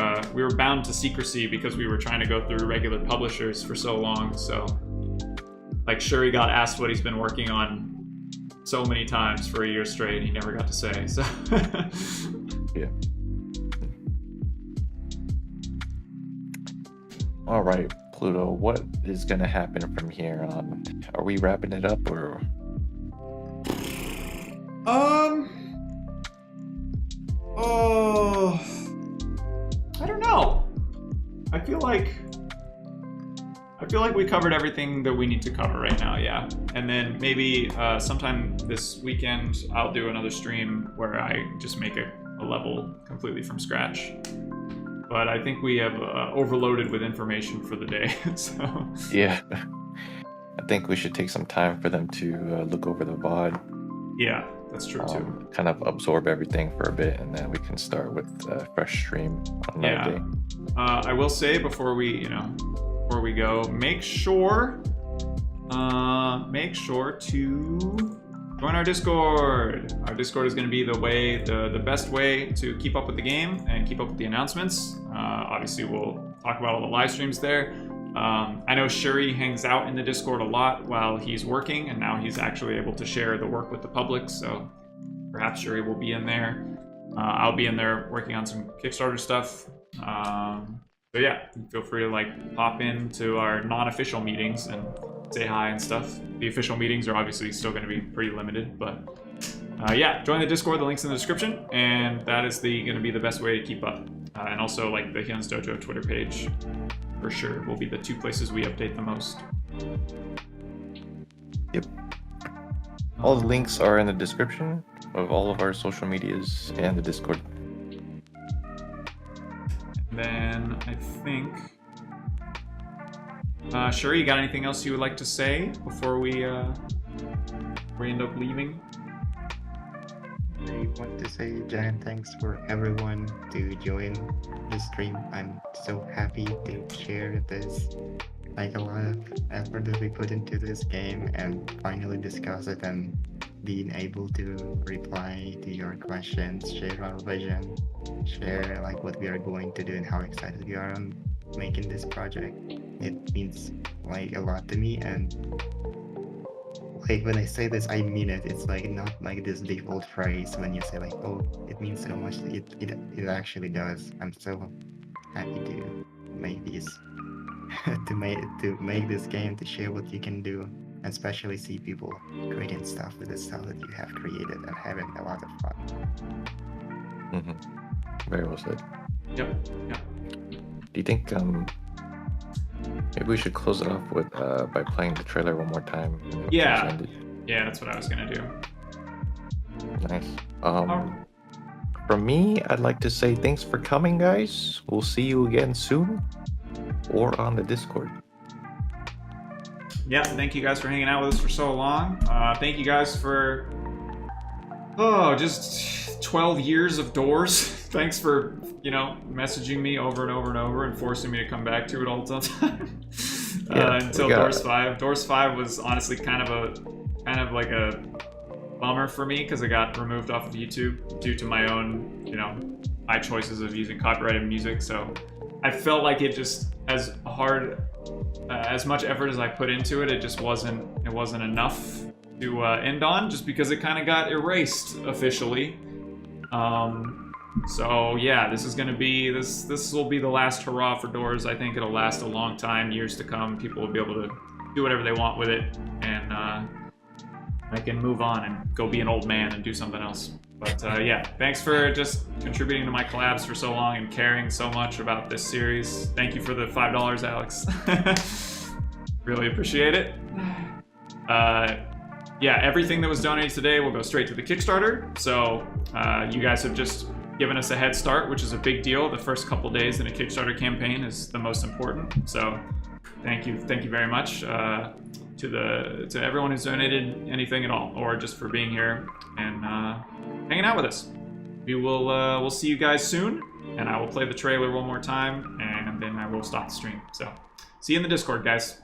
bound to secrecy because we were trying to go through regular publishers for so long. So, like, Shuri got asked what he's been working on so many times for a year straight, and he never got to say. So, yeah. All right. Pluto, what is going to happen from here on? Are we wrapping it up or? Oh, I don't know. I feel like we covered everything that we need to cover right now, yeah. And then maybe sometime this weekend I'll do another stream where I just make a level completely from scratch. But I think we have overloaded with information for the day, so... Yeah. I think we should take some time for them to look over the VOD. Yeah, that's true too. Kind of absorb everything for a bit, and then we can start with a fresh stream on that day. I will say before we go, make sure to join our Discord. Our Discord is going to be the best way to keep up with the game and keep up with the announcements. Obviously, we'll talk about all the live streams there. I know Shuri hangs out in the Discord a lot while he's working, and now he's actually able to share the work with the public, so perhaps Shuri will be in there. I'll be in there working on some Kickstarter stuff. So yeah, feel free to like pop into our non-official meetings and say hi and stuff. The official meetings are obviously still going to be pretty limited, but yeah, join the Discord. The link's in the description, and that is going to be the best way to keep up. And also, like, the Hyun's Dojo Twitter page, for sure, will be the 2 places we update the most. Yep. All the links are in the description of all of our social medias and the Discord. And then I think, sure, you got anything else you would like to say before we end up leaving? I want to say giant thanks for everyone to join the stream. I'm so happy to share this, like, a lot of effort that we put into this game and finally discuss it and being able to reply to your questions, share our vision, share like what we are going to do and how excited we are on making this project. It means like a lot to me, and like when I say this, I mean it. It's like not like this default phrase when you say like, oh, it means so much. It actually does. I'm so happy to make these to make this game, to share what you can do, and especially see people creating stuff with the stuff that you have created and having a lot of fun. Very well said. Yep. Do you think maybe we should close it off with by playing the trailer one more time? And then Yeah. finish it? Yeah, that's what I was gonna do. Nice. From me, I'd like to say thanks for coming, guys. We'll see you again soon, or on the Discord. Yeah, thank you guys for hanging out with us for so long. Thank you guys for, just 12 years of Doors. Thanks for, messaging me over and over and over and forcing me to come back to it all the time. Until Doors 5. Doors 5 was honestly kind of like a bummer for me because it got removed off of YouTube due to my own, my choices of using copyrighted music. So I felt like it just, as much effort as I put into it, it wasn't enough to end on, just because it kind of got erased officially. So yeah, this will be the last hurrah for Doors. I think it'll last a long time, years to come. People will be able to do whatever they want with it, and I can move on and go be an old man and do something else. But yeah, thanks for just contributing to my collabs for so long and caring so much about this series. Thank you for the $5, Alex. Really appreciate it. Yeah, everything that was donated today will go straight to the Kickstarter. So you guys have just given us a head start, which is a big deal. The first couple days in a Kickstarter campaign is the most important. So thank you very much to everyone who's donated anything at all, or just for being here and hanging out with us. We'll see you guys soon, and I will play the trailer one more time, and then I will stop the stream. So see you in the Discord, guys.